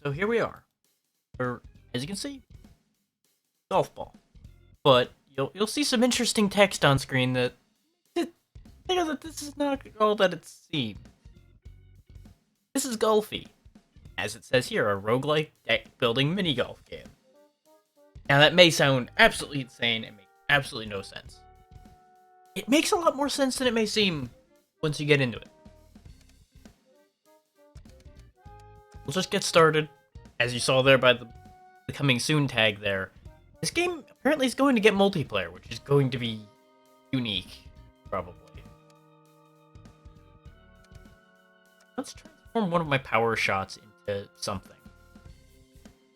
So here we are. We're, as you can see, golf ball. But you'll see some interesting text on screen that that this is not all that it seems. This is Golfy, as it says here, a roguelike deck building mini golf game. Now that may sound absolutely insane and make absolutely no sense. It makes a lot more sense than it may seem once you get into it. We'll just get started. As you saw there by the coming soon tag there, this game apparently is going to get multiplayer, which is going to be unique, probably. Let's transform one of my power shots into something.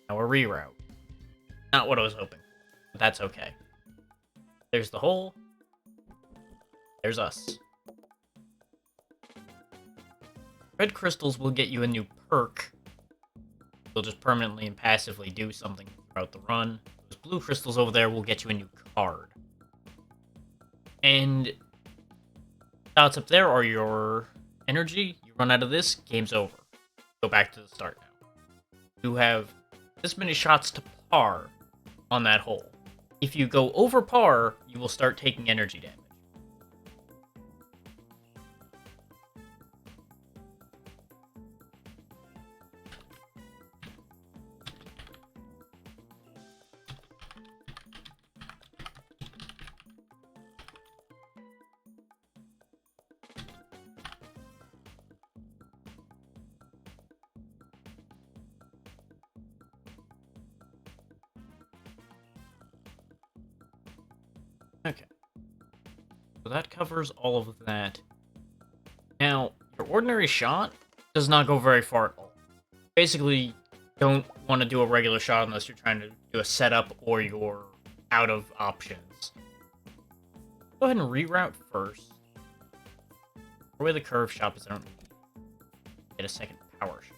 Now a reroute. Not what I was hoping for, but that's okay. There's the hole. There's us. Red crystals will get you a new perk. You'll just permanently and passively do something throughout the run. Those blue crystals over there will get you a new card. And dots up there are your energy. You run out of this, game's over. Go back to the start now. You have this many shots to par on that hole. If you go over par, you will start taking energy damage. Okay. So that covers all of that. Now, your ordinary shot does not go very far at all. Basically, don't want to do a regular shot unless you're trying to do a setup or you're out of options. Go ahead and reroute first. The way the curve shot is I don't get a second power shot.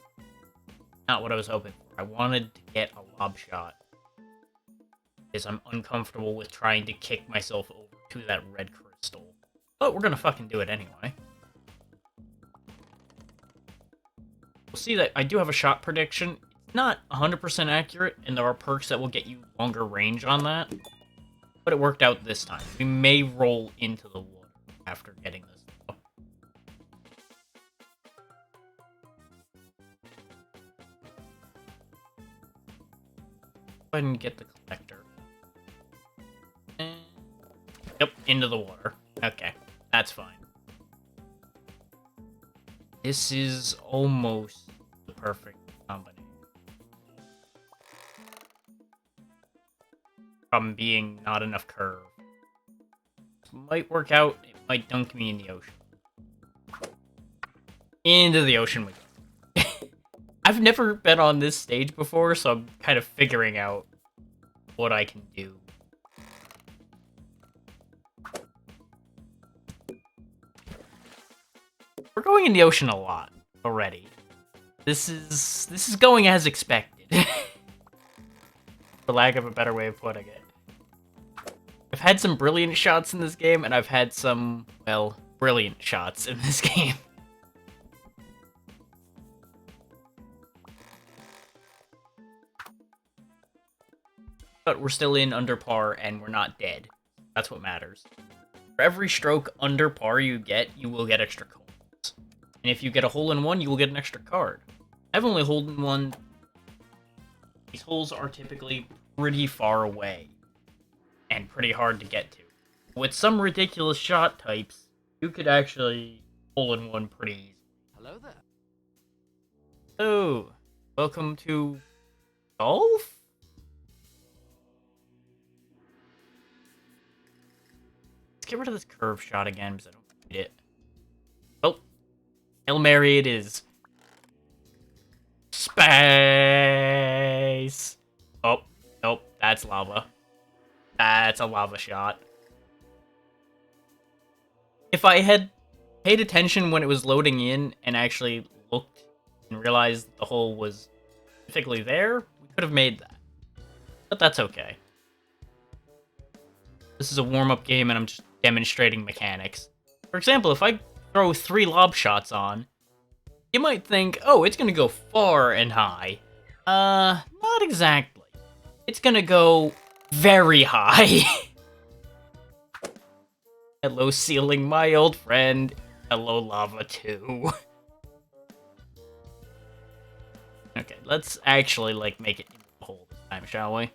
Not what I was hoping for. I wanted to get a lob shot. Because I'm uncomfortable with trying to kick myself over to that red crystal. But we're gonna fucking do it anyway. We'll see that I do have a shot prediction. It's not 100% accurate, and there are perks that will get you longer range on that. But it worked out this time. We may roll into the water after getting this. Go ahead and get the collector. Yep, into the water. Okay, that's fine. This is almost the perfect combination. Problem being not enough curve. This might work out, it might dunk me in the ocean. Into the ocean we go. I've never been on this stage before, so I'm kind of figuring out what I can do. We're going in the ocean a lot already. This is going as expected. For lack of a better way of putting it. I've had some brilliant shots in this game, and I've had some, well, brilliant shots in this game. But we're still in under par, and we're not dead. That's what matters. For every stroke under par you will get extra coins. And if you get a hole-in-one, you will get an extra card. I've only hole-in-one. These holes are typically pretty far away. And pretty hard to get to. With some ridiculous shot types, you could actually hole-in-one pretty easy. Hello there. So, welcome to golf? Let's get rid of this curve shot again because I don't need it. Oh, Hail Mary it is. Space. Oh, nope, that's lava. That's a lava shot. If I had paid attention when it was loading in and actually looked and realized the hole was specifically there, we could have made that. But that's okay. This is a warm-up game and I'm just demonstrating mechanics. For example, if I throw 3 lob shots on, you might think, oh, it's going to go far and high. Not exactly. It's gonna go very high. Hello, ceiling, my old friend. Hello, lava, too. Okay, let's actually, like, make it into the hole this time, shall we?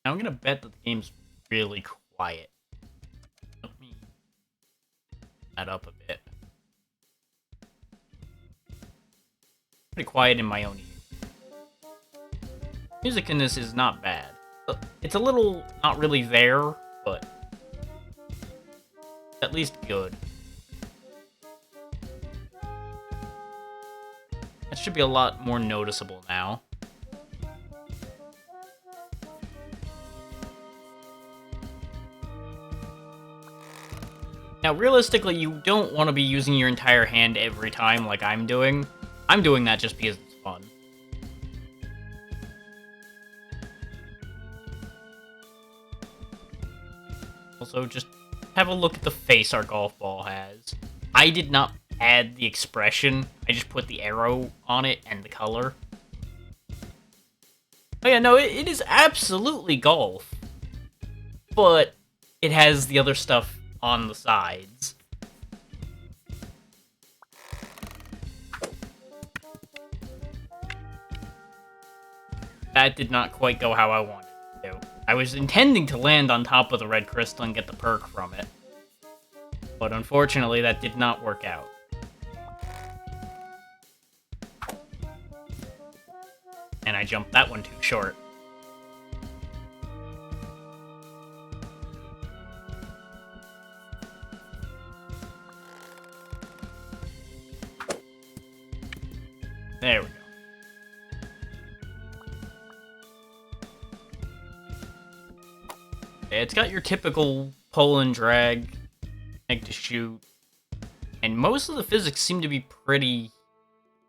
Now, I'm gonna bet that the game's really quiet. Let me that up a bit. Pretty quiet in my own ear. Music in this is not bad. It's a little not really there, but at least good. That should be a lot more noticeable now. Now, realistically, you don't want to be using your entire hand every time like I'm doing. I'm doing that just because it's fun. Also, just have a look at the face our golf ball has. I did not add the expression. I just put the arrow on it and the color. Oh yeah, no, it is absolutely golf. But it has the other stuff on the sides. That did not quite go how I wanted it to. I was intending to land on top of the red crystal and get the perk from it. But unfortunately, that did not work out. And I jumped that one too short. There we go. It's got your typical pull and drag, egg to shoot, and most of the physics seem to be pretty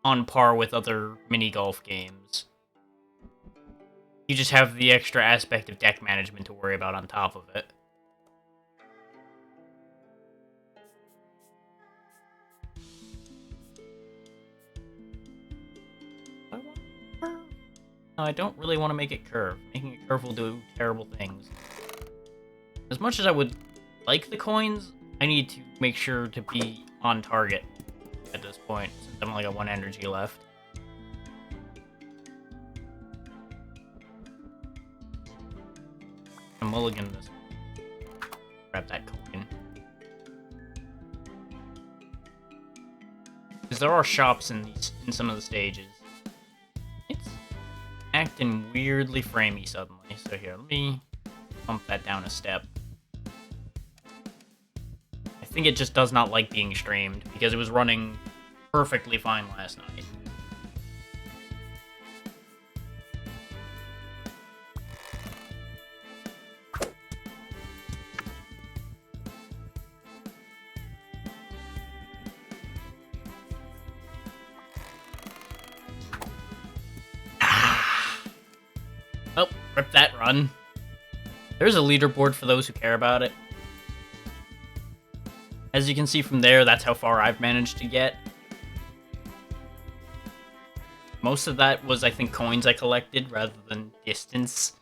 on par with other mini-golf games. You just have the extra aspect of deck management to worry about on top of it. No, I don't really want to make it curve. Making it curve will do terrible things. As much as I would like the coins, I need to make sure to be on target at this point, since I've only got one energy left. I'm mulligan this. Grab that coin. Because there are shops in some of the stages. It's acting weirdly framey suddenly. So here, let me bump that down a step. I think it just does not like being streamed, because it was running perfectly fine last night. Oh, rip that run. There's a leaderboard for those who care about it. As you can see from there, that's how far I've managed to get. Most of that was, I think, coins I collected rather than distance.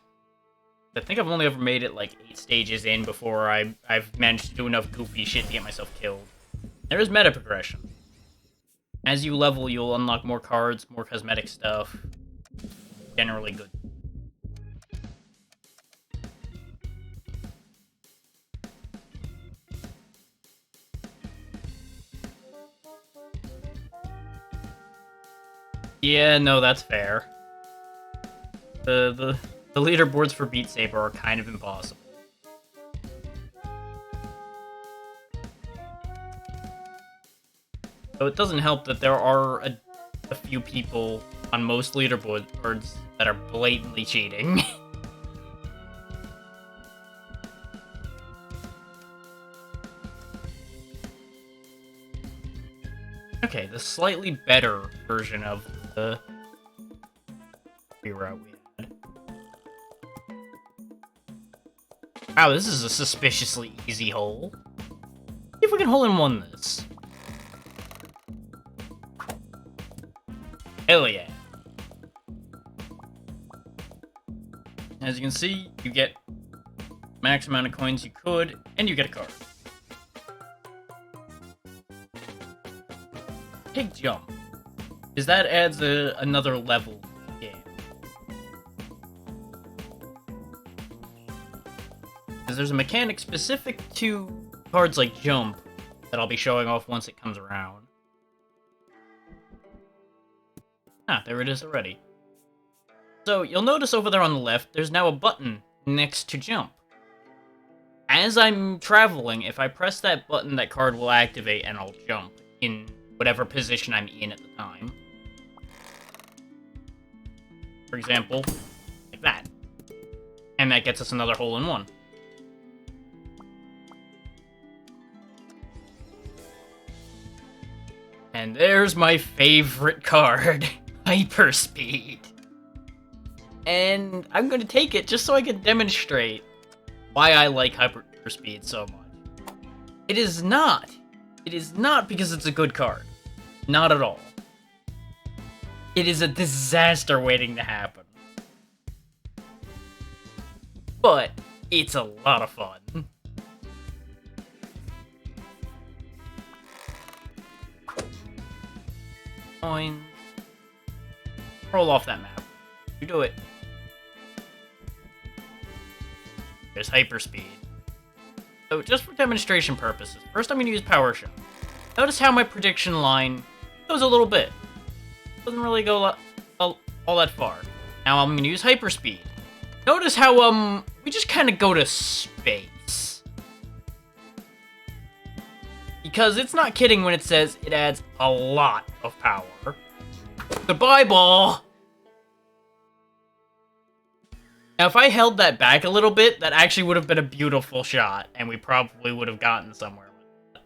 I think I've only ever made it like 8 stages in before I've managed to do enough goofy shit to get myself killed. There is meta progression. As you level, you'll unlock more cards, more cosmetic stuff. Generally good. Yeah, no, that's fair. The leaderboards for Beat Saber are kind of impossible. So it doesn't help that there are a few people on most leaderboards that are blatantly cheating. Okay, the slightly better version of the reroute we had. Wow, this is a suspiciously easy hole. See if we can hole in one this. Hell yeah. As you can see, you get max amount of coins you could, and you get a card. Take jump, because that adds another level to the game. Because there's a mechanic specific to cards like jump that I'll be showing off once it comes around. Ah, there it is already. So, you'll notice over there on the left, there's now a button next to jump. As I'm traveling, if I press that button, that card will activate and I'll jump in whatever position I'm in at the time. For example, like that. And that gets us another hole in one. And there's my favorite card, Hyperspeed. And I'm going to take it just so I can demonstrate why I like Hyperspeed so much. It is not because it's a good card. Not at all. It is a disaster waiting to happen. But it's a lot of fun. Coins. Roll off that map. You do it. There's Hyperspeed. So, just for demonstration purposes, first I'm going to use Power Shot. Notice how my prediction line goes a little bit. Doesn't really go all that far. Now I'm going to use Hyperspeed. Notice how, we just kind of go to space. Because it's not kidding when it says it adds a lot of power. Goodbye, ball! Now, if I held that back a little bit, that actually would have been a beautiful shot, and we probably would have gotten somewhere with that.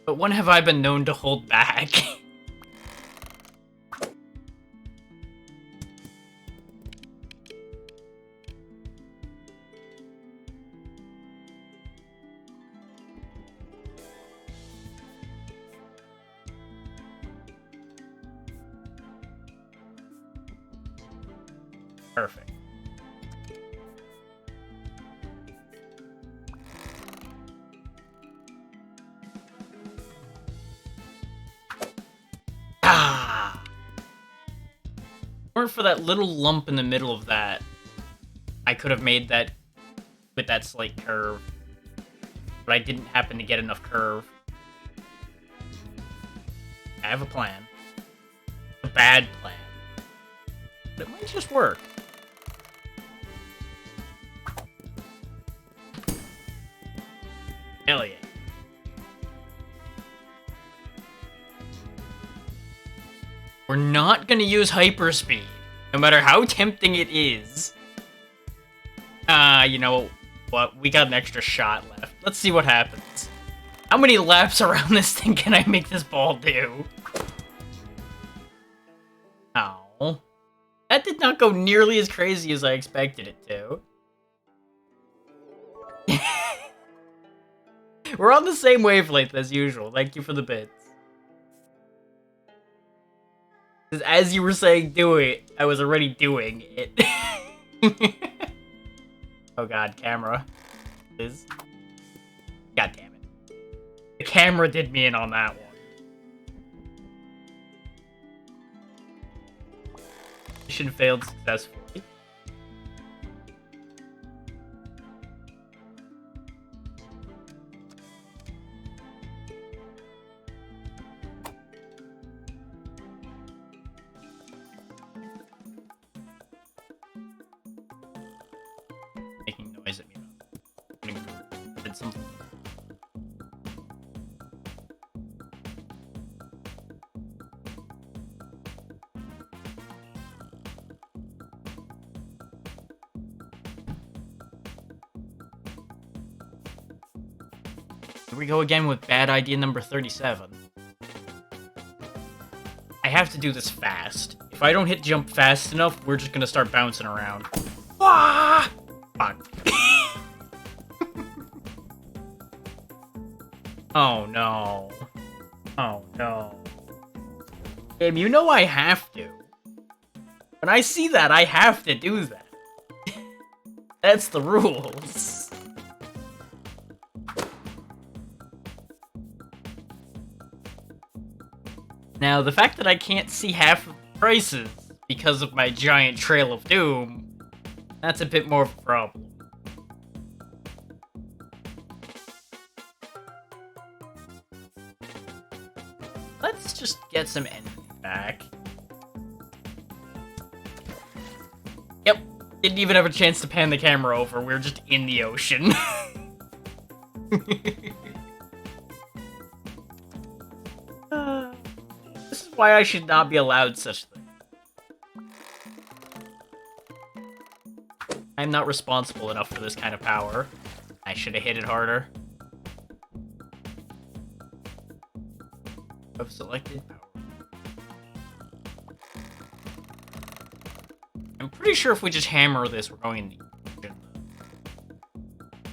But when have I been known to hold back? Perfect. Ah! Or for that little lump in the middle of that, I could have made that with that slight curve. But I didn't happen to get enough curve. I have a plan. A bad plan. But it might just work. Hell yeah. We're not gonna use Hyperspeed, no matter how tempting it is. You know what? We got an extra shot left. Let's see what happens. How many laps around this thing can I make this ball do? Oh. That did not go nearly as crazy as I expected it to. We're on the same wavelength as usual. Thank you for the bits. As you were saying do it, I was already doing it. Oh god, camera. God damn it. The camera did me in on that one. Mission failed successfully. Making noise at me. Did something. Here we go again with bad idea number 37. I have to do this fast. If I don't hit jump fast enough, we're just gonna start bouncing around. Ah! Fuck. Oh no. Oh no. Game, you know I have to. When I see that, I have to do that. That's the rules. Now, the fact that I can't see half of the prices because of my giant trail of doom, that's a bit more of a problem. Let's just get some energy back. Yep, didn't even have a chance to pan the camera over, we were just in the ocean. This is why I should not be allowed such things. I'm not responsible enough for this kind of power. I should have hit it harder. I've selected power. I'm pretty sure if we just hammer this, we're going in the ocean.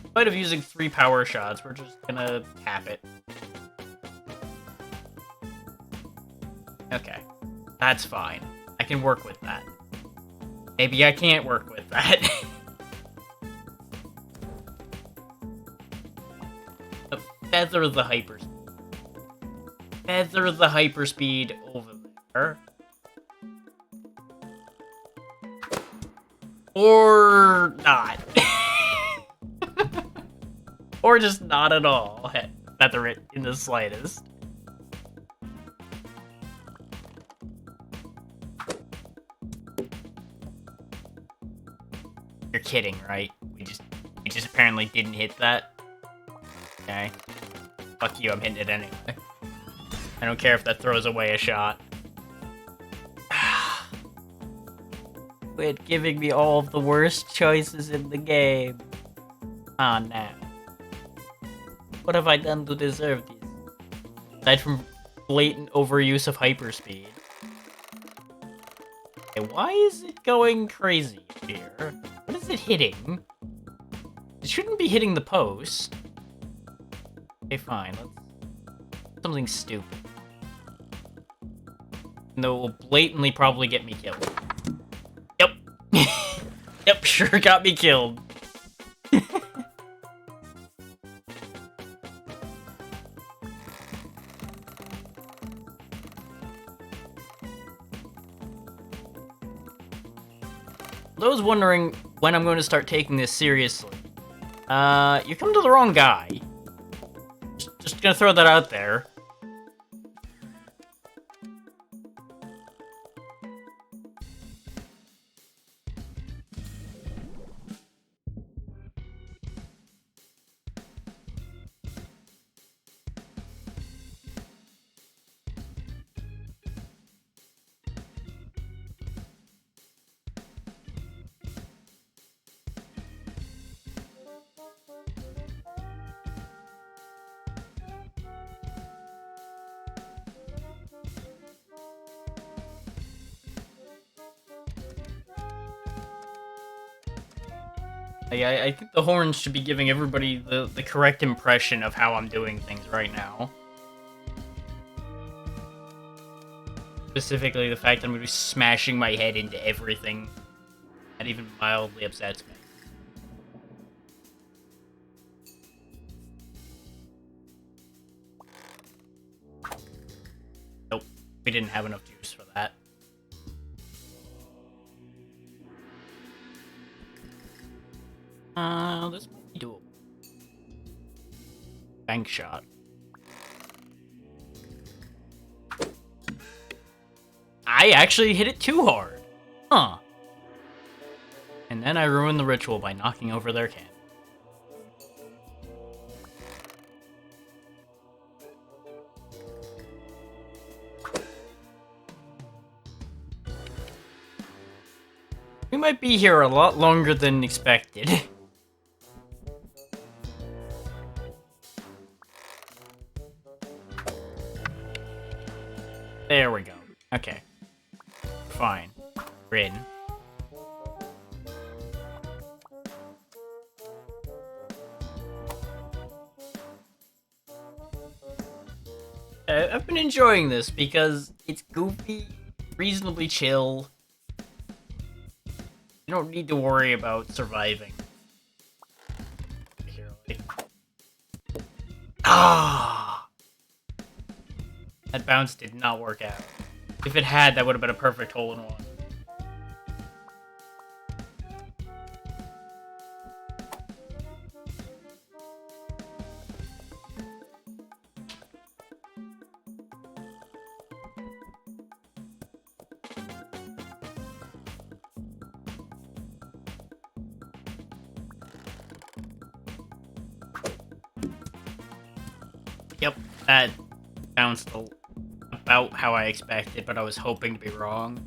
Instead of using 3 power shots, we're just gonna tap it. Okay. That's fine. I can work with that. Maybe I can't work with that. Feather the hyperspeed. Feather the hyperspeed over there. Or not. Or just not at all. Feather it in the slightest. You're kidding, right? We just apparently didn't hit that. Okay. Fuck you, I'm hitting it anyway. I don't care if that throws away a shot. Quit giving me all of the worst choices in the game. Ah, now. What have I done to deserve these? Aside from blatant overuse of hyperspeed. Okay, why is it going crazy here? What is it hitting? It shouldn't be hitting the post. Okay, fine. Let's... something stupid. No, it will blatantly probably get me killed. Yep. Yep, sure got me killed. Those wondering when I'm going to start taking this seriously, you come to the wrong guy. Just gonna throw that out there. I think the horns should be giving everybody the correct impression of how I'm doing things right now. Specifically, the fact that I'm going to be smashing my head into everything. That even mildly upsets me. Nope, we didn't have enough juice for that. This might be doable. Bank shot. I actually hit it too hard. Huh. And then I ruined the ritual by knocking over their can. We might be here a lot longer than expected. Okay. Fine. We're in. I've been enjoying this because it's goofy, reasonably chill. You don't need to worry about surviving. Ah! That bounce did not work out. If it had, that would have been a perfect hole-in-one. Yep, that bounced about how I expected, but I was hoping to be wrong.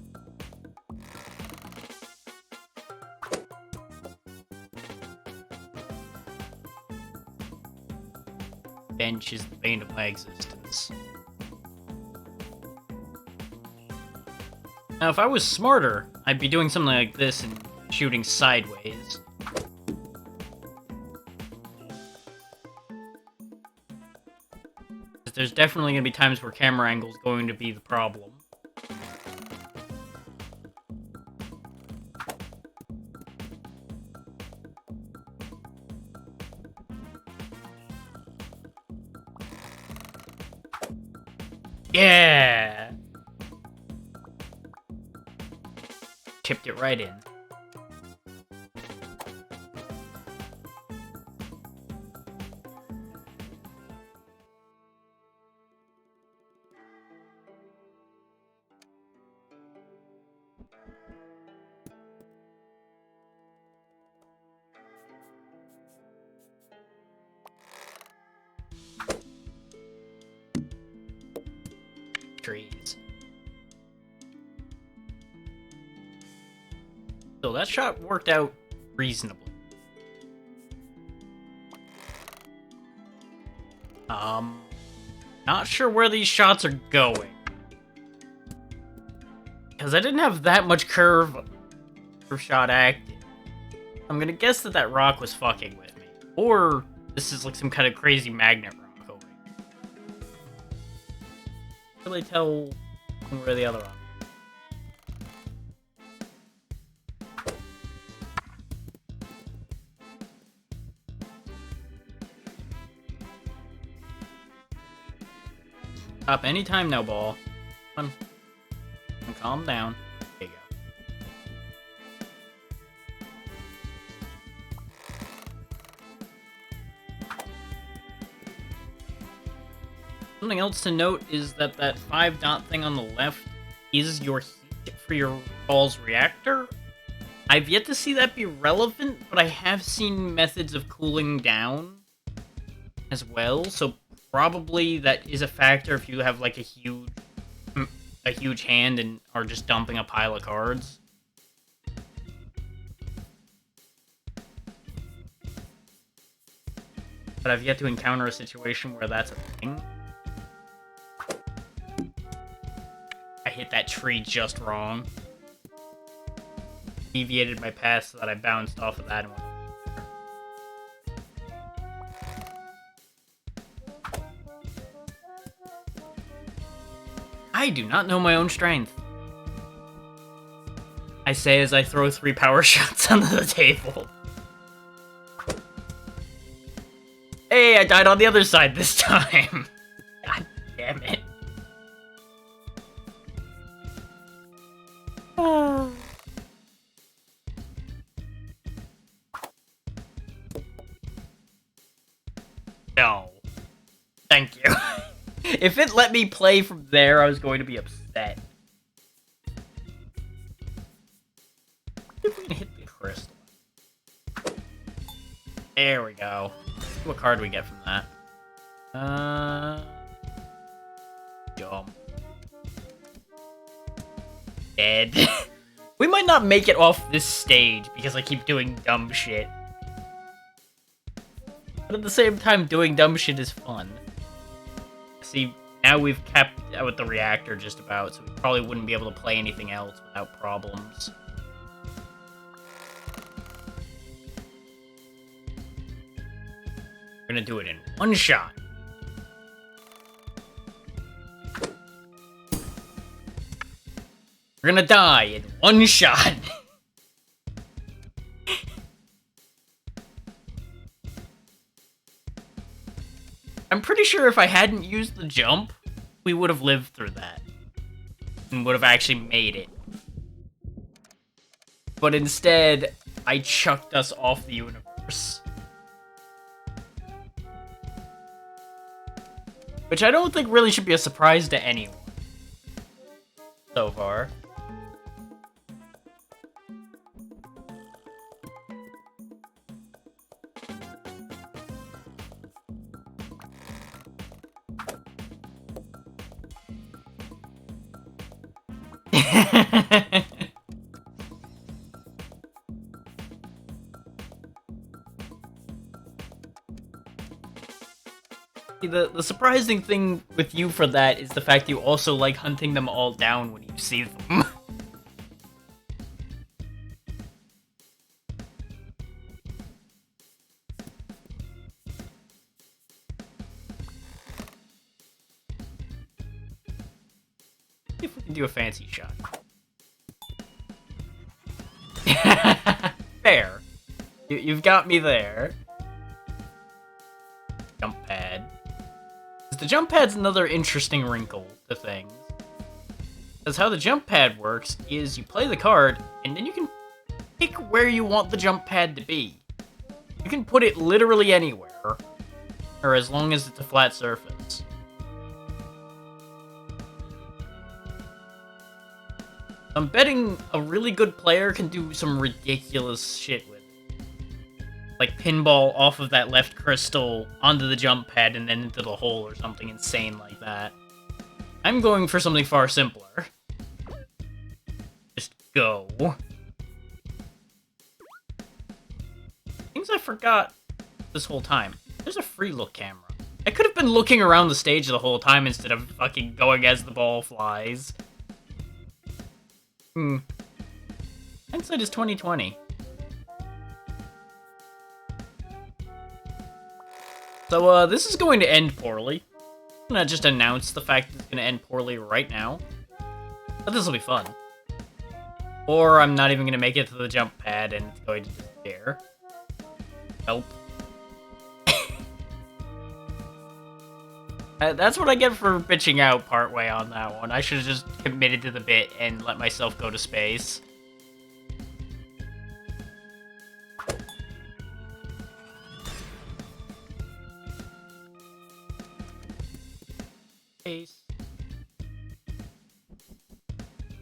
Bench is the bane of my existence. Now, if I was smarter, I'd be doing something like this and shooting sideways. There's definitely going to be times where camera angle is going to be the problem. Yeah! Chipped it right in. Trees. So that shot worked out reasonably. Not sure where these shots are going. Because I didn't have that much curve shot active. I'm gonna guess that that rock was fucking with me. Or this is like some kind of crazy magnet rock over here. Can't really tell where the other rock is. Stop anytime now, ball. Come on. Calm down. There you go. Something else to note is that that 5-dot thing on the left is your heat for your ball's reactor. I've yet to see that be relevant, but I have seen methods of cooling down as well, so probably that is a factor if you have like a huge hand and are just dumping a pile of cards. But I've yet to encounter a situation where that's a thing. I hit that tree just wrong. Deviated my path so that I bounced off of that and went. I do not know my own strength. I say as I throw 3 power shots onto the table. Hey, I died on the other side this time. God damn it. No. Thank you. If it let me play from there, I was going to be upset. If we can hit the crystal. There we go. What card do we get from that? Dumb. Dead. We might not make it off this stage because I keep doing dumb shit. But at the same time, doing dumb shit is fun. See, Now we've kept with the reactor just about, so we probably wouldn't be able to play anything else without problems. We're gonna do it in one shot. We're gonna die in one shot. I'm pretty sure if I hadn't used the jump, we would have lived through that. And would have actually made it. But instead, I chucked us off the universe. Which I don't think really should be a surprise to anyone. So far. The surprising thing with you for that is the fact you also like hunting them all down when you see them. See if we can do a fancy shot. Fair. You've got me there. Jump pad. The jump pad's another interesting wrinkle to things. Because how the jump pad works is you play the card, and then you can pick where you want the jump pad to be. You can put it literally anywhere, or as long as it's a flat surface. I'm betting a really good player can do some ridiculous shit with it. Like pinball off of that left crystal onto the jump pad and then into the hole or something insane like that. I'm going for something far simpler. Just go. Things I forgot this whole time. There's a free look camera. I could have been looking around the stage the whole time instead of fucking going as the ball flies. Hindsight is 2020. So, this is going to end poorly. I'm gonna just announce the fact it's gonna end poorly right now. But this will be fun. Or I'm not even gonna make it to the jump pad and it's going to disappear. Help. That's what I get for bitching out partway on that one. I should have just committed to the bit and let myself go to space.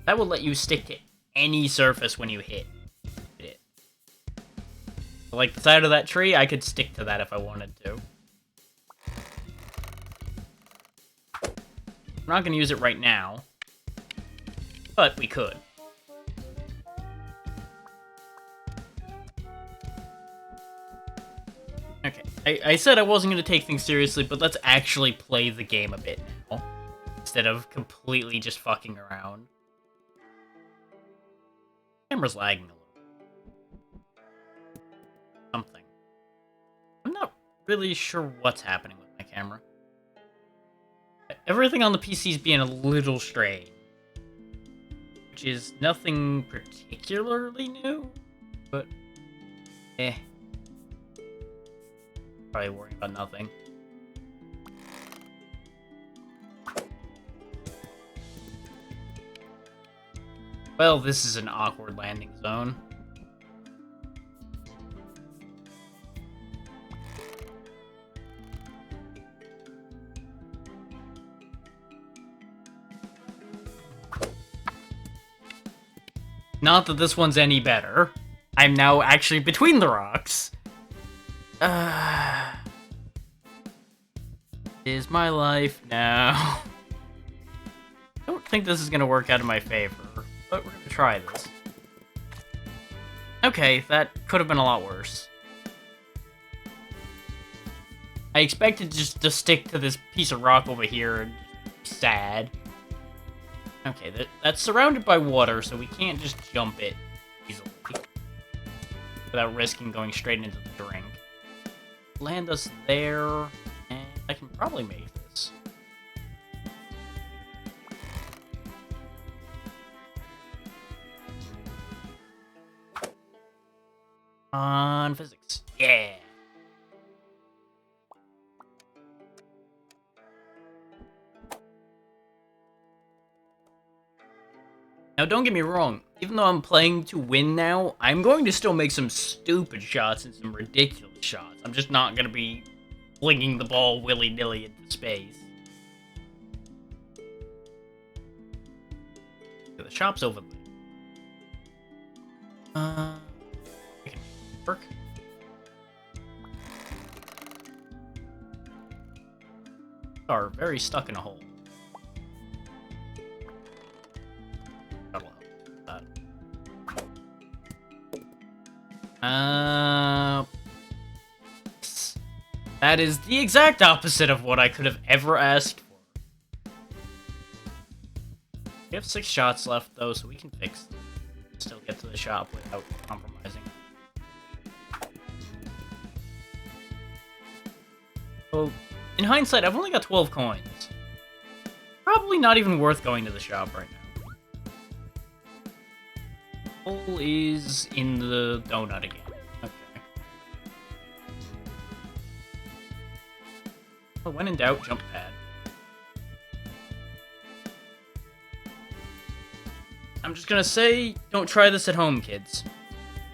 That will let you stick to any surface when you hit it. Like the side of that tree, I could stick to that if I wanted to. I'm not going to use it right now, but we could. Okay, I said I wasn't going to take things seriously, but let's actually play the game a bit now, instead of completely just fucking around. Camera's lagging a little. Something. I'm not really sure what's happening with my camera. Everything on the PC is being a little strange. Which is nothing particularly new, but probably worrying about nothing. Well, this is an awkward landing zone. Not that this one's any better. I'm now actually between the rocks. Is my life now? I don't think this is gonna work out in my favor, but we're gonna try this. Okay, that could have been a lot worse. I expected just to stick to this piece of rock over here and sad. Okay, that's surrounded by water, so we can't just jump it easily without risking going straight into the drink. Land us there, and I can probably make this. On physics. Yeah! Now, don't get me wrong, even though I'm playing to win now, I'm going to still make some stupid shots and some ridiculous shots. I'm just not going to be flinging the ball willy-nilly into space. The shop's over there. I can work. Are very stuck in a hole. That is the exact opposite of what I could have ever asked for. We have 6 shots left, though, so we can fix them. Still get to the shop without compromising. So, in hindsight, I've only got 12 coins. Probably not even worth going to the shop right now. Hole is in the donut again. Okay. Well, when in doubt, jump pad. I'm just gonna say, don't try this at home, kids.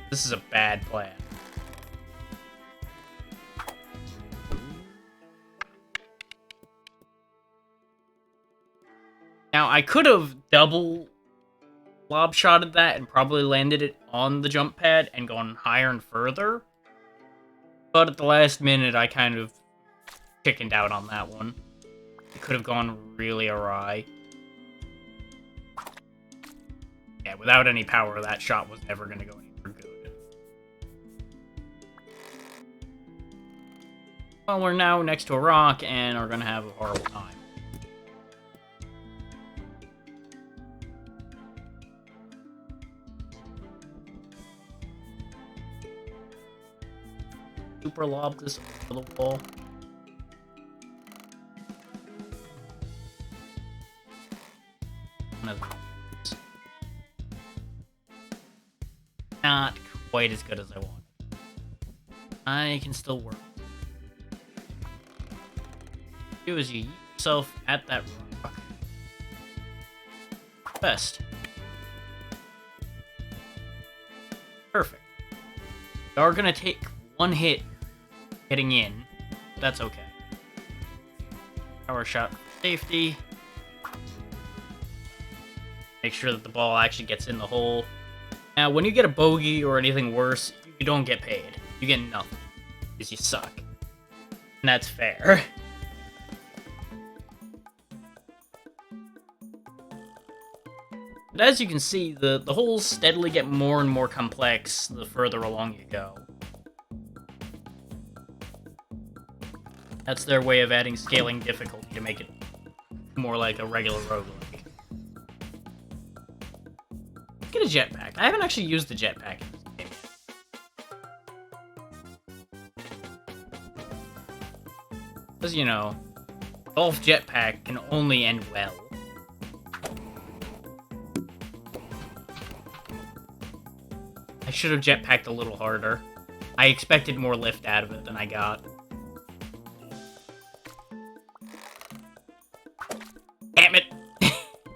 This is a bad plan. Now, I could have double lob shotted that and probably landed it on the jump pad and gone higher and further. But at the last minute, I kind of chickened out on that one. It could have gone really awry. Yeah, without any power, that shot was never going to go anywhere good. Well, we're now next to a rock and are going to have a horrible time. Super lob this over the wall. Not quite as good as I wanted. I can still work. Do is you yeet yourself at that rock. Best. Perfect. You are gonna take one hit getting in. That's okay. Power shot for safety. Make sure that the ball actually gets in the hole. Now, when you get a bogey or anything worse, you don't get paid. You get nothing. Because you suck. And that's fair. But as you can see, the holes steadily get more and more complex the further along you go. That's their way of adding scaling difficulty to make it more like a regular roguelike. Get a jetpack. I haven't actually used the jetpack in this game yet. Because, you know, golf jetpack can only end well. I should have jetpacked a little harder. I expected more lift out of it than I got. Damn it!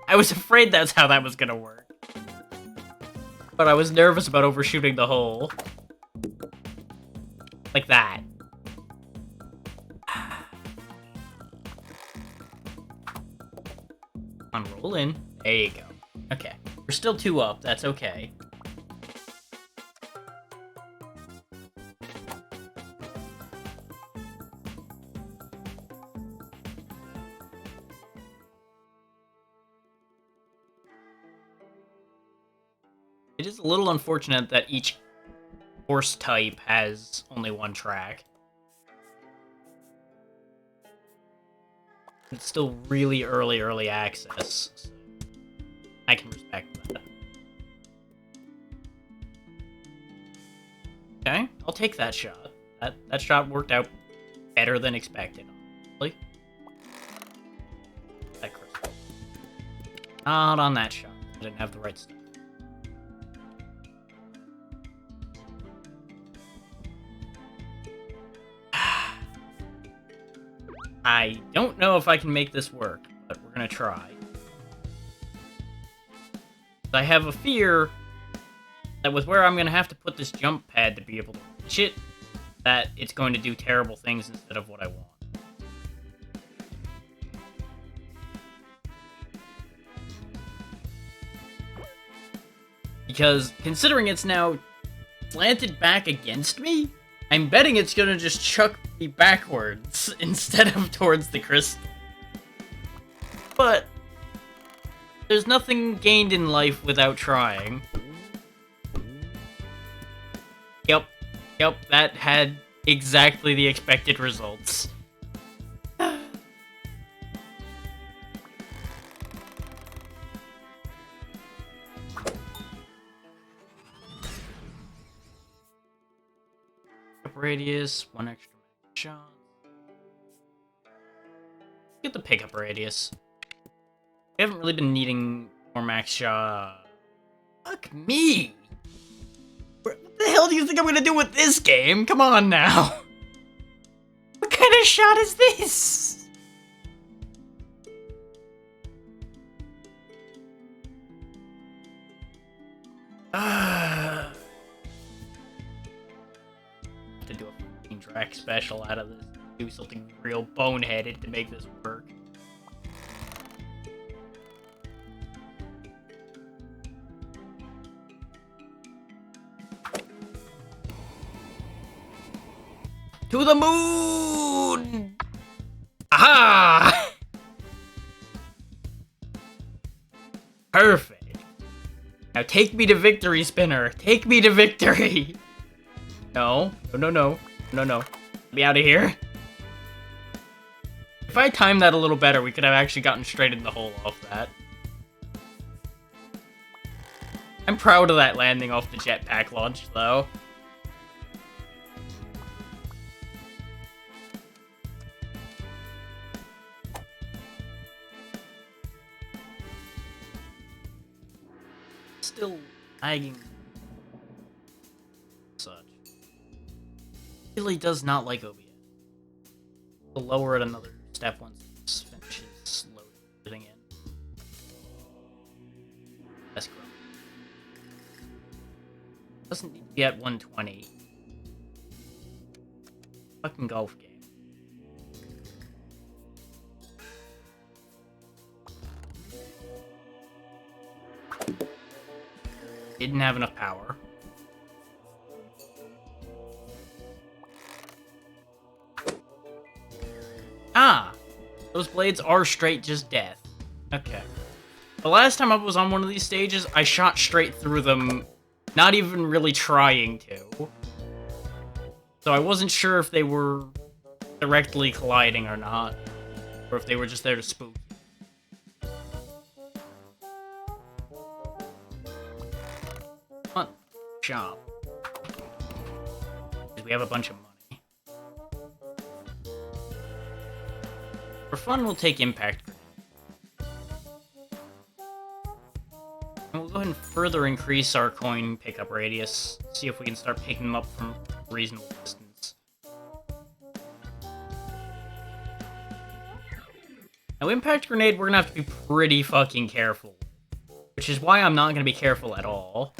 I was afraid that's how that was gonna work. But I was nervous about overshooting the hole. Like that. On, roll in. There you go. Okay. We're still 2 up, that's okay. It is a little unfortunate that each course type has only one track. It's still really early access. So I can respect that. Okay, I'll take that shot. That shot worked out better than expected, honestly. That crystal. Not on that shot. I didn't have the right stuff. I don't know if I can make this work, but we're gonna try. I have a fear that with where I'm gonna have to put this jump pad to be able to reach it, that it's going to do terrible things instead of what I want. Because considering it's now slanted back against me, I'm betting it's gonna just chuck me backwards instead of towards the crystal. But there's nothing gained in life without trying. Yep, that had exactly the expected results. Radius, one extra shot. Get the pickup radius. We haven't really been needing more max shot. Fuck me! What the hell do you think I'm gonna do with this game? Come on now! What kind of shot is this? To do a fucking Drak special out of this. Do something real boneheaded to make this work. To the moon! Aha! Perfect. Now take me to victory, Spinner. Take me to victory. No. Get me out of here. If I timed that a little better, we could have actually gotten straight in the hole off that. I'm proud of that landing off the jetpack launch, though. Still lagging. Such. Really does not like OBS. We'll lower it another step once it finishes loading in. That's gross. Doesn't need to be at 120. Fucking golf game. Didn't have enough power. Ah! Those blades are straight just death. Okay. The last time I was on one of these stages, I shot straight through them, not even really trying to. So I wasn't sure if they were directly colliding or not, or if they were just there to spook. Come on, shop. Because we have a bunch of money. For fun, we'll take impact. And we'll go ahead and further increase our coin pickup radius. See if we can start picking them up from a reasonable distance. Now, impact grenade, we're gonna have to be pretty fucking careful. Which is why I'm not gonna be careful at all.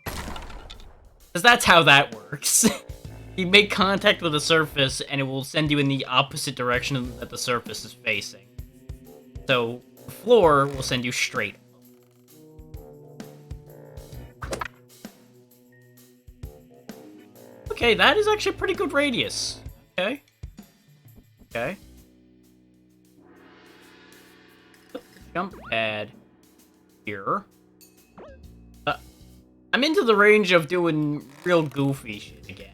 Because that's how that works. You make contact with a surface, and it will send you in the opposite direction that the surface is facing. So, the floor will send you straight up. Okay, that is actually a pretty good radius. Okay. Okay. Put the jump pad here. I'm into the range of doing real goofy shit again.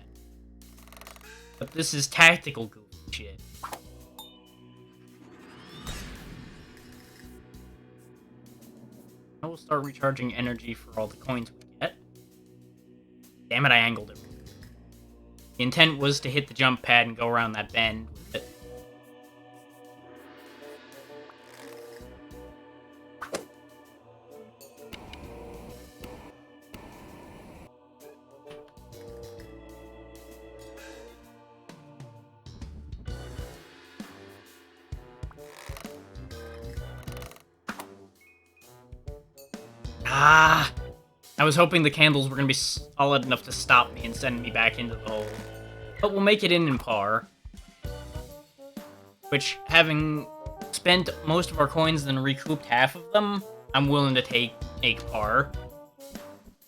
But this is tactical goofy. shit. I will start recharging energy for all the coins we get. Damn it, I angled it. The intent was to hit the jump pad and go around that bend with it. Ah! I was hoping the candles were going to be solid enough to stop me and send me back into the hole. But we'll make it in par. Which, having spent most of our coins and recouped half of them, I'm willing to take par.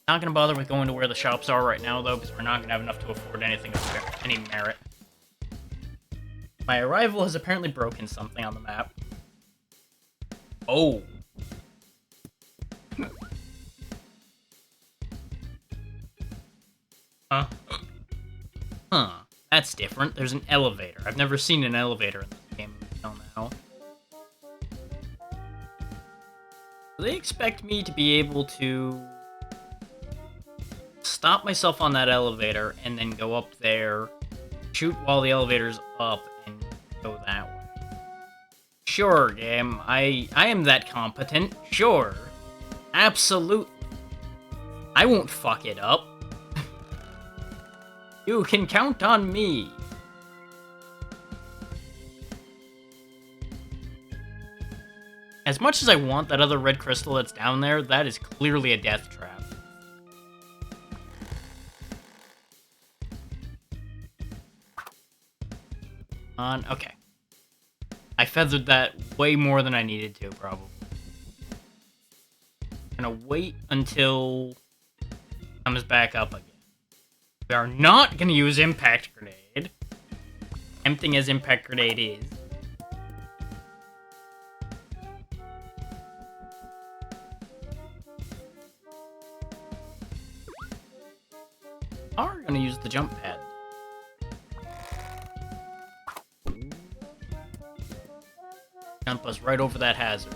Not going to bother with going to where the shops are right now, though, because we're not going to have enough to afford anything of any merit. My arrival has apparently broken something on the map. Oh. Huh. That's different. There's an elevator. I've never seen an elevator in this game until now. Do they expect me to be able to stop myself on that elevator and then go up there, shoot while the elevator's up, and go that way? Sure, game. I am that competent. Sure. Absolutely. I won't fuck it up. You can count on me. As much as I want that other red crystal that's down there, that is clearly a death trap. Okay. I feathered that way more than I needed to, probably. I'm gonna wait until it comes back up again. We are not gonna use Impact Grenade. Tempting as Impact Grenade is. Are gonna use the jump pad. Jump us right over that hazard.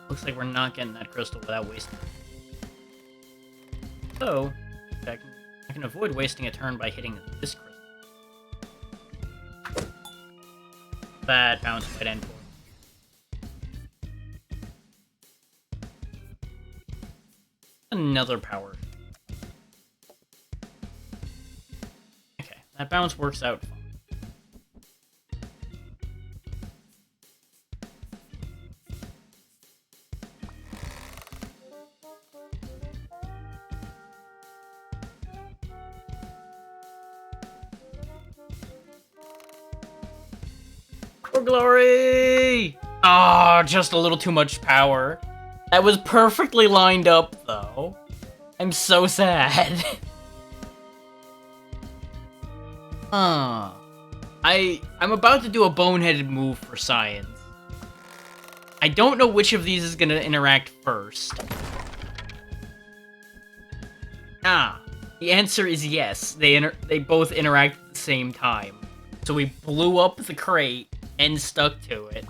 Looks like we're not getting that crystal without wasting it. So, I can avoid wasting a turn by hitting this crystal. That bounce might end for me. Another power. Okay, that bounce works out fine. For glory! Ah, just a little too much power. That was perfectly lined up, though. I'm so sad. I'm about to do a boneheaded move for science. I don't know which of these is gonna interact first. The answer is yes. They both interact at the same time. So we blew up the crate and stuck to it.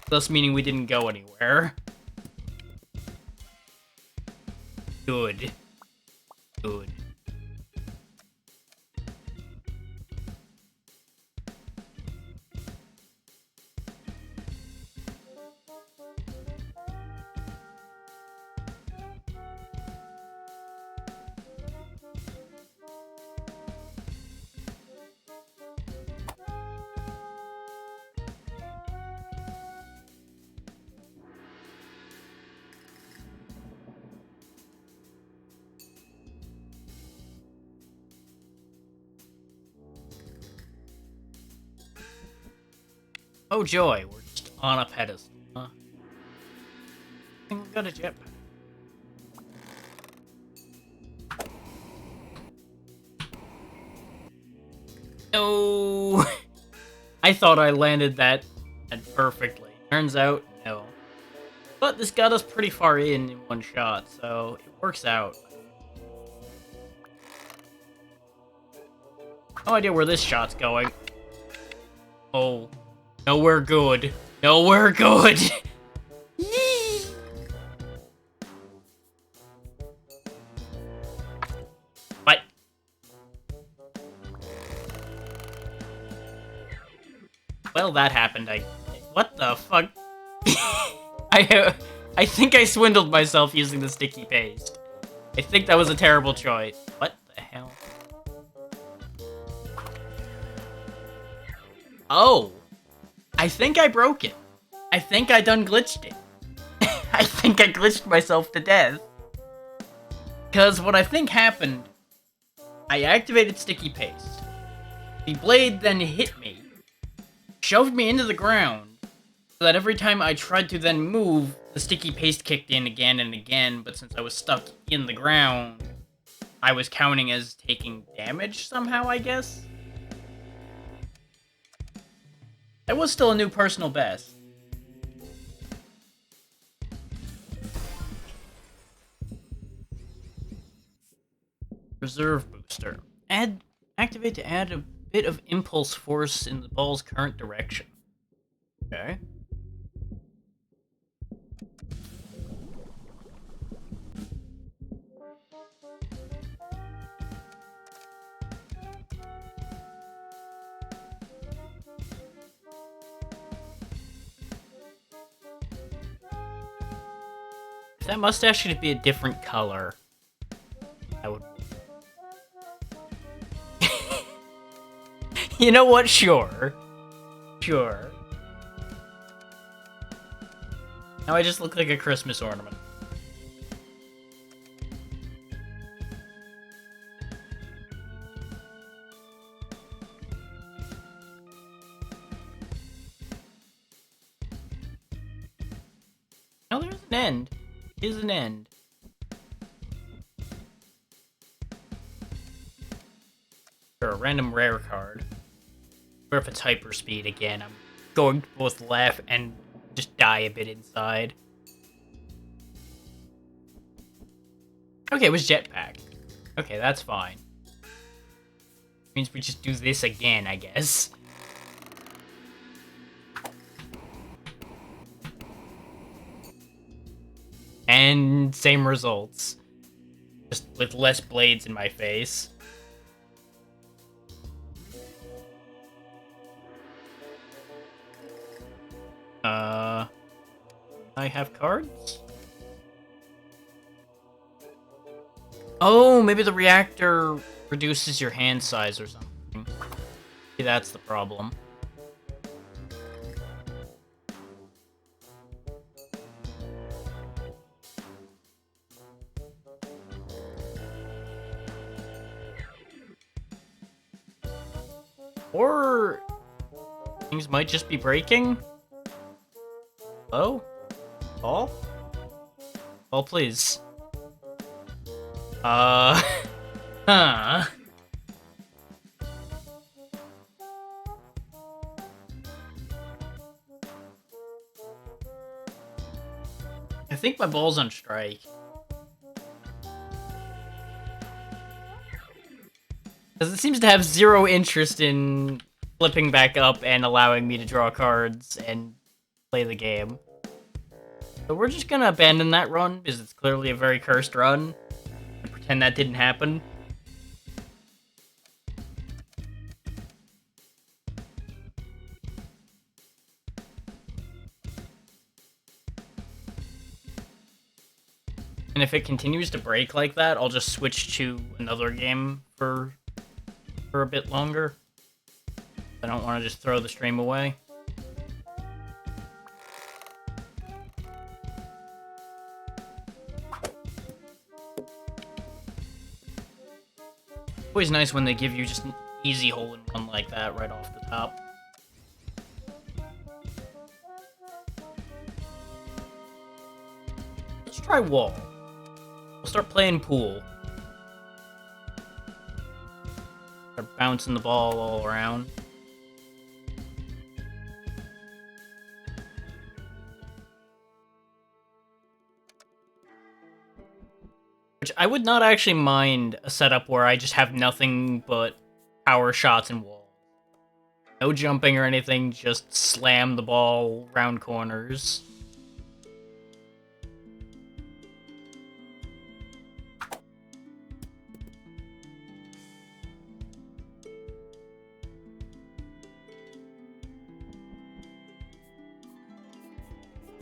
Thus meaning we didn't go anywhere. Good. Good. Oh joy, we're just on a pedestal, huh? I think we got a jetpack. No! I thought I landed that perfectly. Turns out, no. But this got us pretty far in one shot, so it works out. No idea where this shot's going. Oh, nowhere good. Nowhere good. What? Well, that happened. What the fuck? I think I swindled myself using the sticky paste. I think that was a terrible choice. What the hell? Oh. I think I broke it. I think I done glitched it. I think I glitched myself to death. Because what I think happened, I activated sticky paste. The blade then hit me, shoved me into the ground, so that every time I tried to then move, the sticky paste kicked in again and again, but since I was stuck in the ground, I was counting as taking damage somehow, I guess? That was still a new personal best. Reserve booster. Activate to add a bit of impulse force in the ball's current direction. Okay. If that mustache should be a different color, I would... You know what? Sure. Sure. Now I just look like a Christmas ornament. Now there's an end. Is an end. Or a random rare card. Or if it's hyperspeed again, I'm going to both laugh and just die a bit inside. Okay, it was jetpack. Okay, that's fine. Means we just do this again, I guess. And same results. Just with less blades in my face. I have cards? Oh, maybe the reactor reduces your hand size or something. Maybe that's the problem. Or things might just be breaking? Hello? Ball? Ball, please. Huh. I think my ball's on strike. Because it seems to have zero interest in flipping back up and allowing me to draw cards and play the game. So we're just gonna abandon that run, because it's clearly a very cursed run. And pretend that didn't happen. And if it continues to break like that, I'll just switch to another game for a bit longer. I don't want to just throw the stream away. Always nice when they give you just an easy hole-in-one like that right off the top. Let's try wall. We'll start playing pool. Start bouncing the ball all around. Which I would not actually mind a setup where I just have nothing but power shots and walls. No jumping or anything, just slam the ball round corners.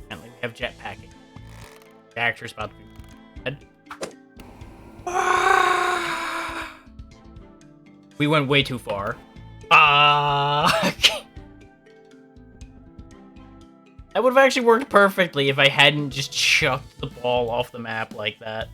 Apparently we have jetpacking. The actor's about to be dead. We went way too far. That would have actually worked perfectly if I hadn't just chucked the ball off the map like that.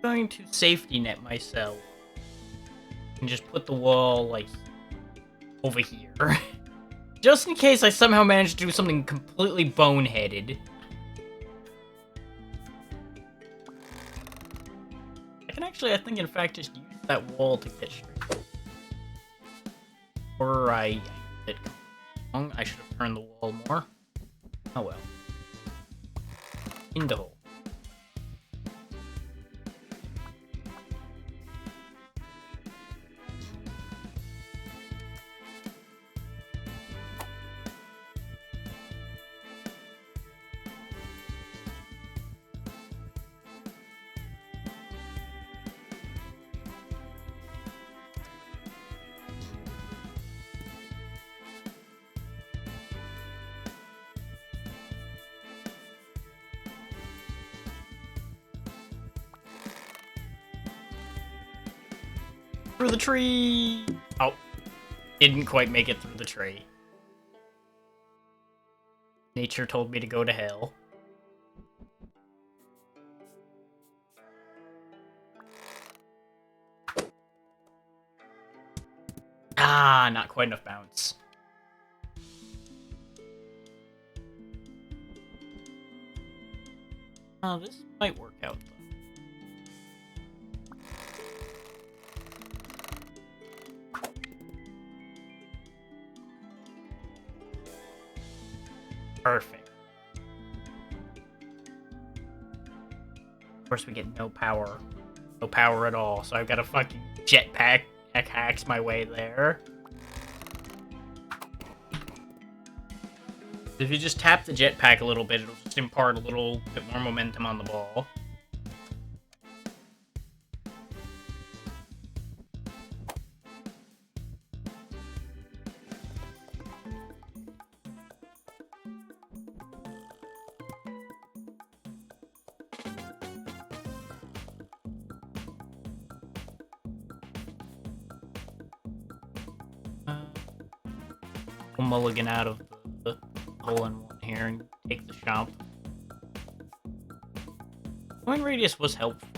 Going to safety net myself and just put the wall like over here just in case I somehow manage to do something completely boneheaded. I can actually, I think, in fact, just use that wall to get straight. Or I did wrong. I should have turned the wall more. Oh well. In the hole. Through the tree! Oh, didn't quite make it through the tree. Nature told me to go to hell. Ah, not quite enough bounce. Oh, this might work out, though. Perfect. Of course, we get no power. No power at all, so I've got to fucking jetpack hacks my way there. If you just tap the jetpack a little bit, it'll just impart a little bit more momentum on the ball. We'll mulligan out of the hole-in-one here and take the shop. Coin radius was helpful,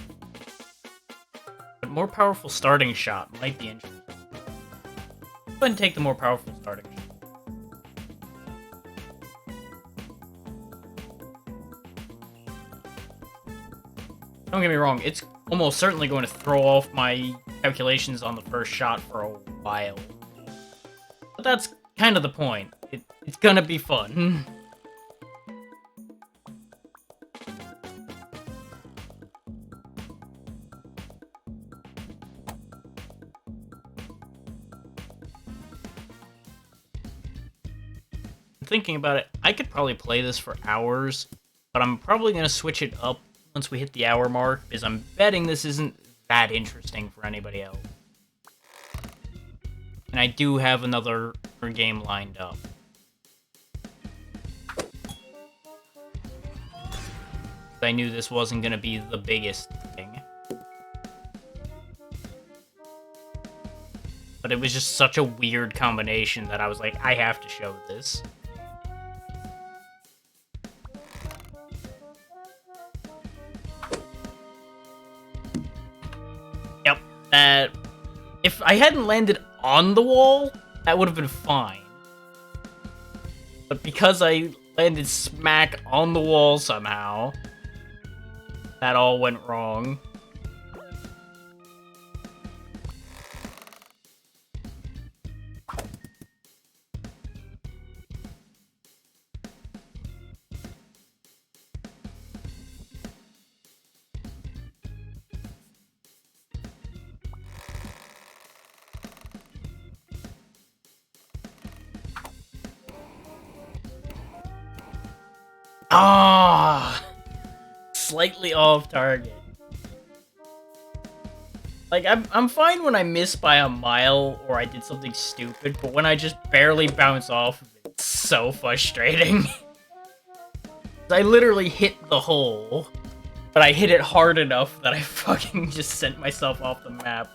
but more powerful starting shot might be interesting. Go ahead and take the more powerful starting shot. Don't get me wrong, it's almost certainly going to throw off my calculations on the first shot for a while. But that's kind of the point. It's gonna be fun. thinking about it, I could probably play this for hours, but I'm probably going to switch it up once we hit the hour mark, because I'm betting this isn't that interesting for anybody else. And I do have another game lined up. I knew this wasn't going to be the biggest thing. But it was just such a weird combination that I was like, I have to show this. Yep, if I hadn't landed on the wall, that would have been fine. But because I landed smack on the wall somehow, that all went wrong. Ah, slightly off target. Like, I'm fine when I miss by a mile or I did something stupid, but when I just barely bounce off of it, it's so frustrating. I literally hit the hole, but I hit it hard enough that I fucking just sent myself off the map.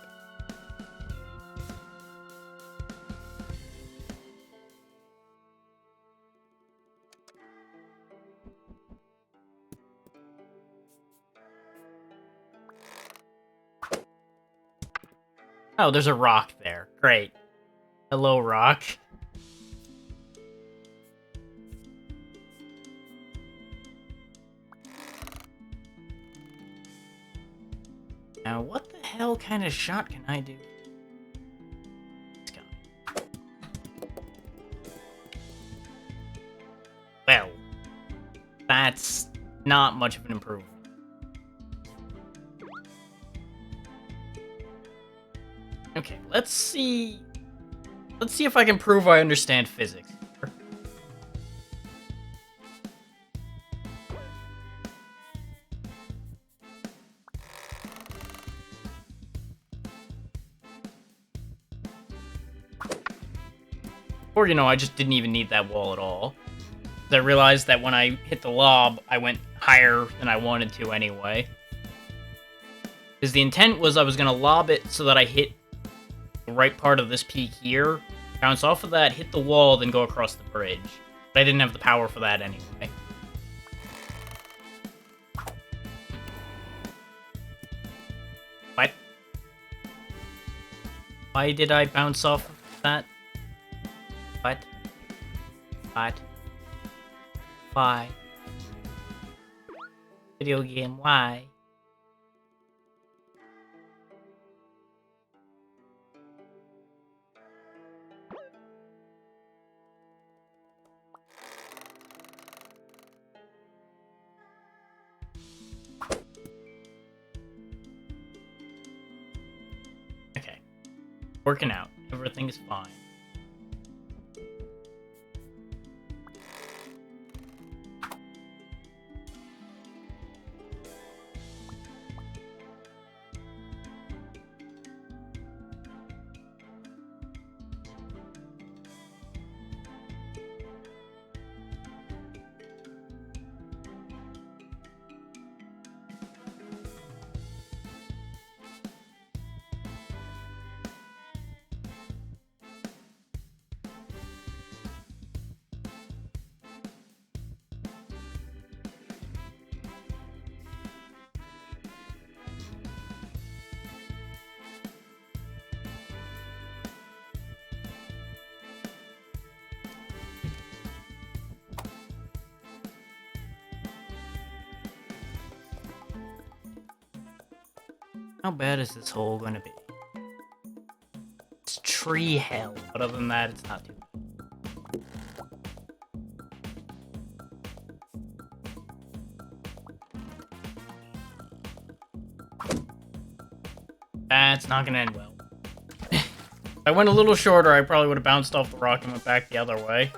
Oh, there's a rock there. Great. Hello, rock. Now, what the hell kind of shot can I do? Let's go. Well, that's not much of an improvement. Okay, let's see if I can prove I understand physics. Or, you know, I just didn't even need that wall at all. I realized that when I hit the lob, I went higher than I wanted to anyway. Because the intent was I was going to lob it so that I hit the right part of this peak here, bounce off of that, hit the wall, then go across the bridge. But I didn't have the power for that anyway. What? Why did I bounce off of that? What? What? Why? Video game, why? Okay. Working out. Everything is fine. How bad is this hole gonna be? It's tree hell, but other than that, it's not too bad. That's not gonna end well. If I went a little shorter, I probably would have bounced off the rock and went back the other way.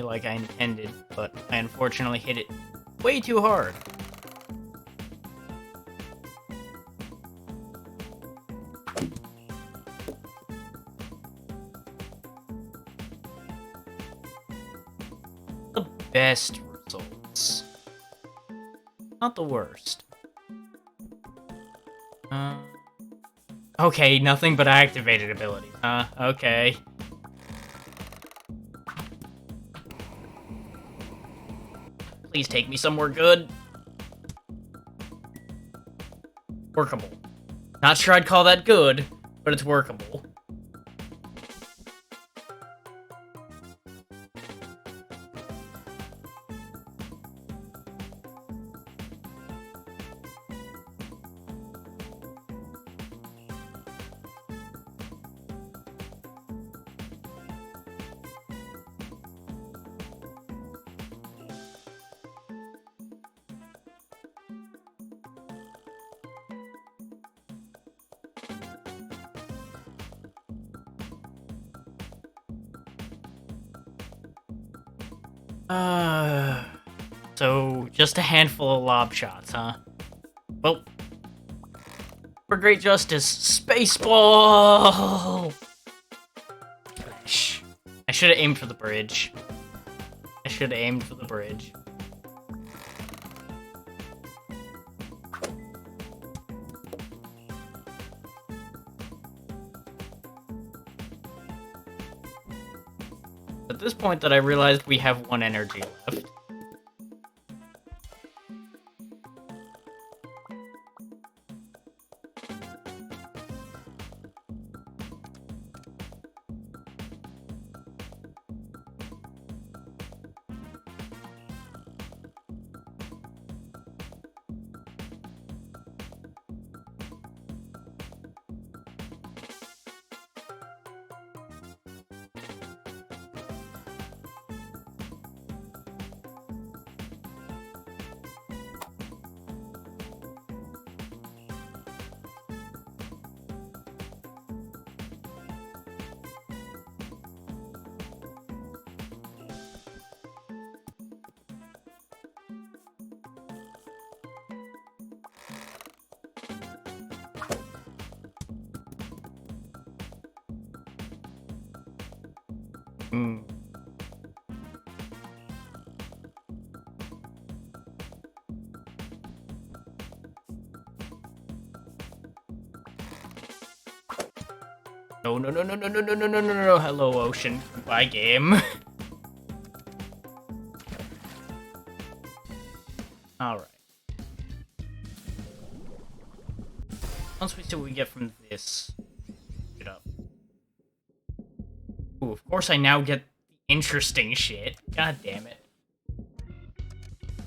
like I intended, but I unfortunately hit it way too hard. The best results. Not the worst. Okay, nothing but activated abilities, huh? Okay. Please take me somewhere good. Workable. Not sure I'd call that good, but it's workable. So just a handful of lob shots, huh? Well, for great justice, Spaceball! Shh. I should have aimed for the bridge. I should have aimed for the bridge. At this point that I realized we have 1 energy left. No, no, no, no, no, no, no, no, no, no, no, hello, ocean. Goodbye, game. Alright. Once we see what we get from this, get up. Ooh, of course I now get the interesting shit. God damn it.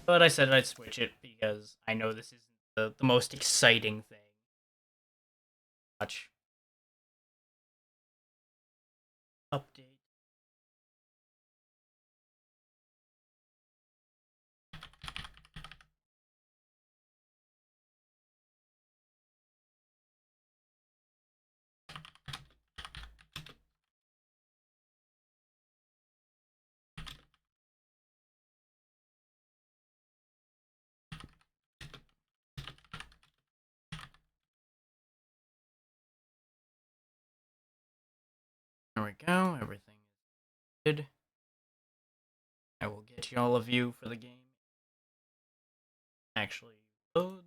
But I said I'd switch it because I know this isn't the most exciting thing. Watch. Update. There we go, everything is good. I will get you all of you for the game. Actually, loads.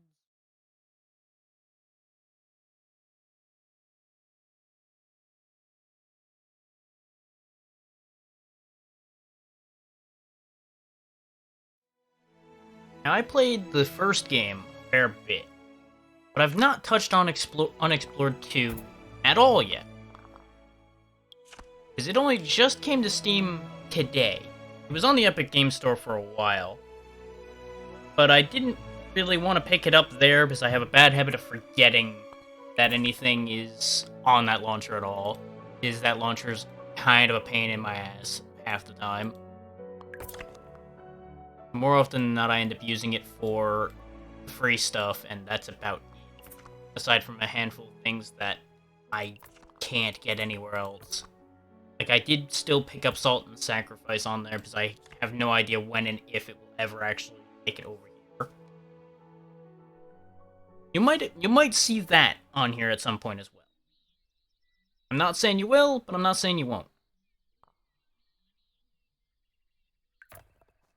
Now, I played the first game a fair bit, but I've not touched on Unexplored 2 at all yet. Because it only just came to Steam today. It was on the Epic Games Store for a while, but I didn't really want to pick it up there because I have a bad habit of forgetting that anything is on that launcher at all. That launcher's kind of a pain in my ass half the time. More often than not, I end up using it for free stuff, and that's about it. Aside from a handful of things that I can't get anywhere else. Like, I did still pick up Salt and Sacrifice on there, because I have no idea when and if it will ever actually make it over here. You might see that on here at some point as well. I'm not saying you will, but I'm not saying you won't.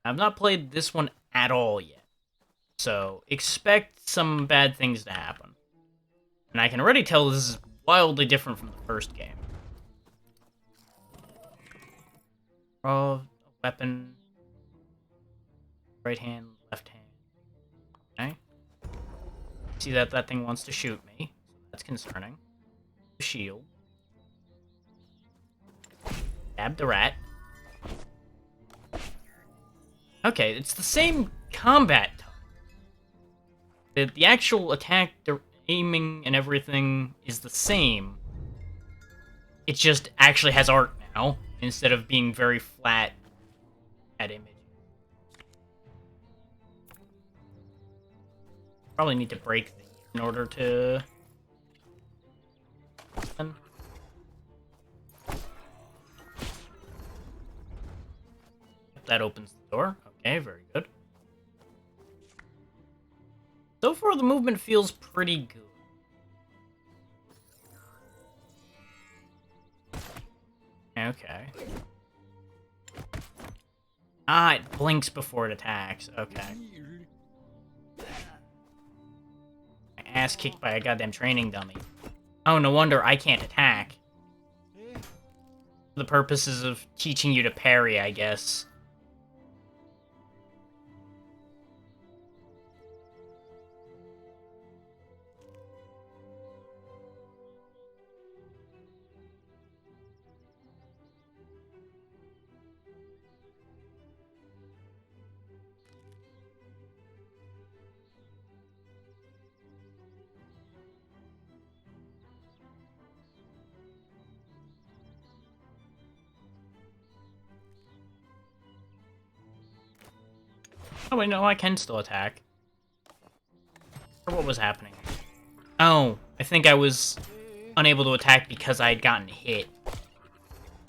I've not played this one at all yet, so expect some bad things to happen. And I can already tell this is wildly different from the first game. Draw a weapon. Right hand, left hand. Okay. See that thing wants to shoot me, so that's concerning. The shield. Stab the rat. Okay, it's the same combat type. The actual attack, the aiming, and everything is the same. It just actually has art now, instead of being very flat at image. Probably need to break these in order to... That opens the door. Okay, very good. So far, the movement feels pretty good. Okay. Ah, it blinks before it attacks. Okay. My ass kicked by a goddamn training dummy. Oh, no wonder I can't attack. For the purposes of teaching you to parry, I guess. Oh, wait, no, I can still attack. Or what was happening? Oh, I think I was unable to attack because I had gotten hit.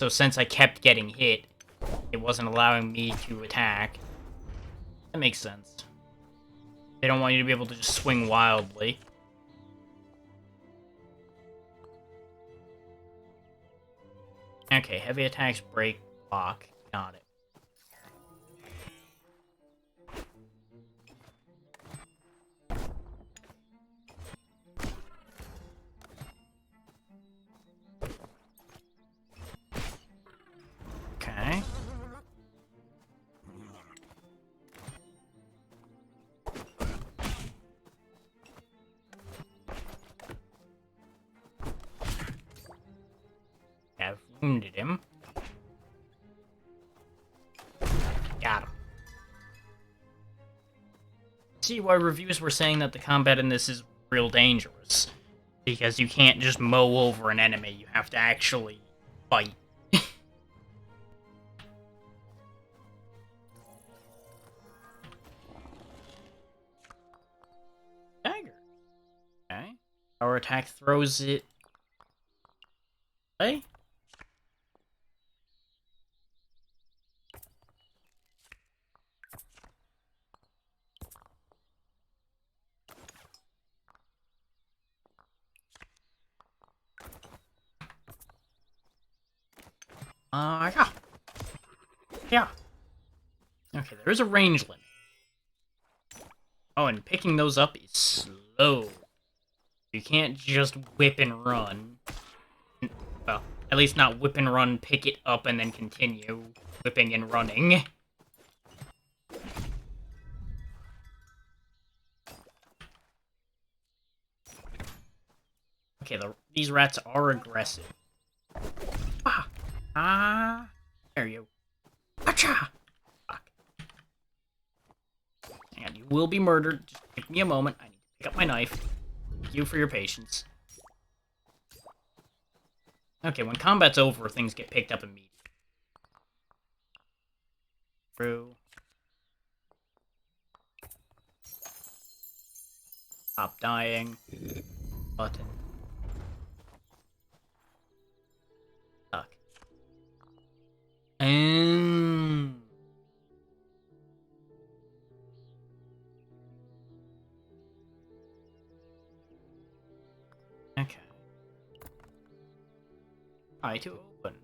So since I kept getting hit, it wasn't allowing me to attack. That makes sense. They don't want you to be able to just swing wildly. Okay, heavy attacks, break, block. Got it. Okay. I've wounded him. Got him. See why reviews were saying that the combat in this is real dangerous. Because you can't just mow over an enemy, you have to actually fight. Dagger. Okay. Power attack throws it. Hey? Yeah. Yeah. Okay, there is a range limit. Oh, and picking those up is slow. You can't just whip and run. Well, at least not whip and run, pick it up, and then continue whipping and running. Okay, these rats are aggressive. There you. Acha! Fuck. Hang on, you will be murdered. Just give me a moment. I need to pick up my knife. Thank you for your patience. Okay, when combat's over, things get picked up immediately. Through. Stop dying. Button. Stuck. Try to open.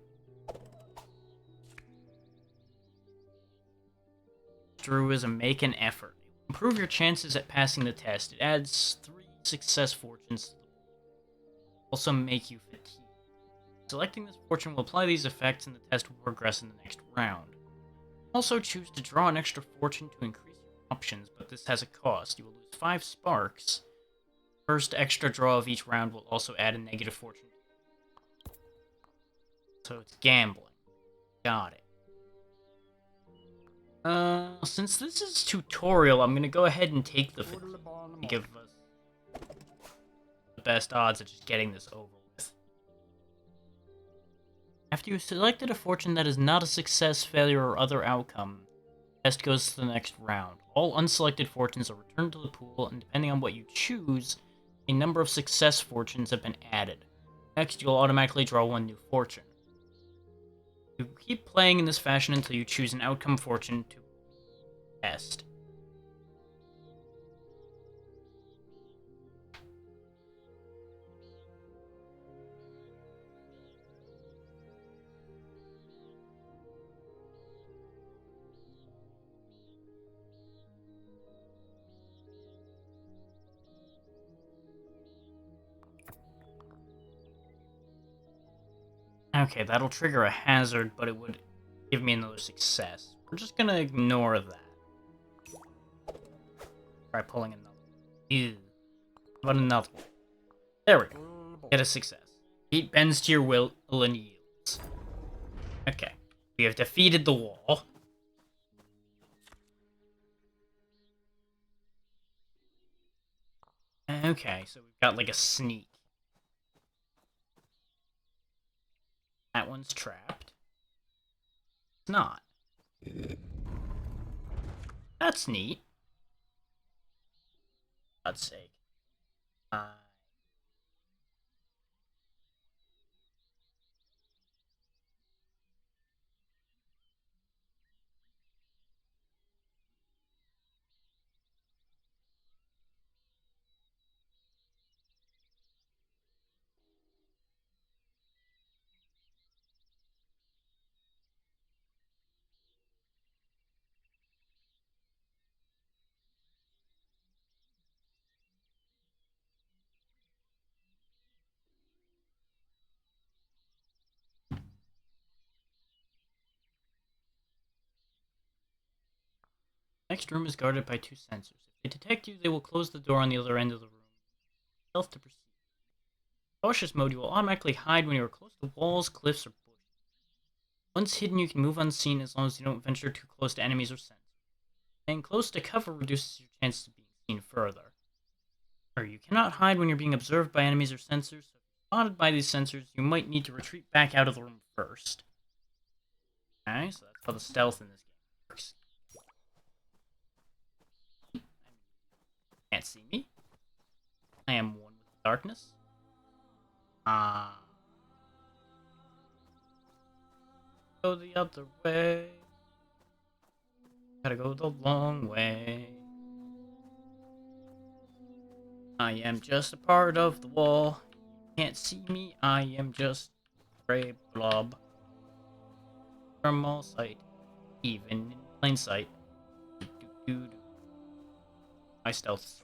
Druism, make an effort. Improve your chances at passing the test. It adds 3 success fortunes to the also make you fatigued. Selecting this fortune will apply these effects and the test will progress in the next round. Also choose to draw an extra fortune to increase your options, but this has a cost. You will lose 5 sparks. First extra draw of each round will also add a negative fortune. So it's gambling. Got it. Since this is tutorial, I'm gonna go ahead and take the fatigue to give us the best odds of just getting this over with. After you've selected a fortune that is not a success, failure, or other outcome, the test goes to the next round. All unselected fortunes are returned to the pool, and depending on what you choose, a number of success fortunes have been added. Next, you'll automatically draw 1 new fortune. You keep playing in this fashion until you choose an outcome fortune to test. Okay, that'll trigger a hazard, but it would give me another success. We're just gonna ignore that. Try pulling another. Ew. How about another one? There we go. Get a success. Heat bends to your will and yields. Okay. We have defeated the wall. Okay, so we've got like a sneak. That one's trapped. It's not. That's neat. For God's sake. Next room is guarded by 2 sensors. If they detect you, they will close the door on the other end of the room. Stealth to proceed. In cautious mode, you will automatically hide when you are close to walls, cliffs, or bushes. Once hidden, you can move unseen as long as you don't venture too close to enemies or sensors. Staying close to cover reduces your chances of being seen further. Or you cannot hide when you're being observed by enemies or sensors, so if you're spotted by these sensors, you might need to retreat back out of the room first. Okay, so that's how the stealth in this game works. Can't see me. I am one with the darkness. Go the other way. Gotta go the long way. I am just a part of the wall. You can't see me, I am just a gray blob. From all sight, even in plain sight. My stealth is strong.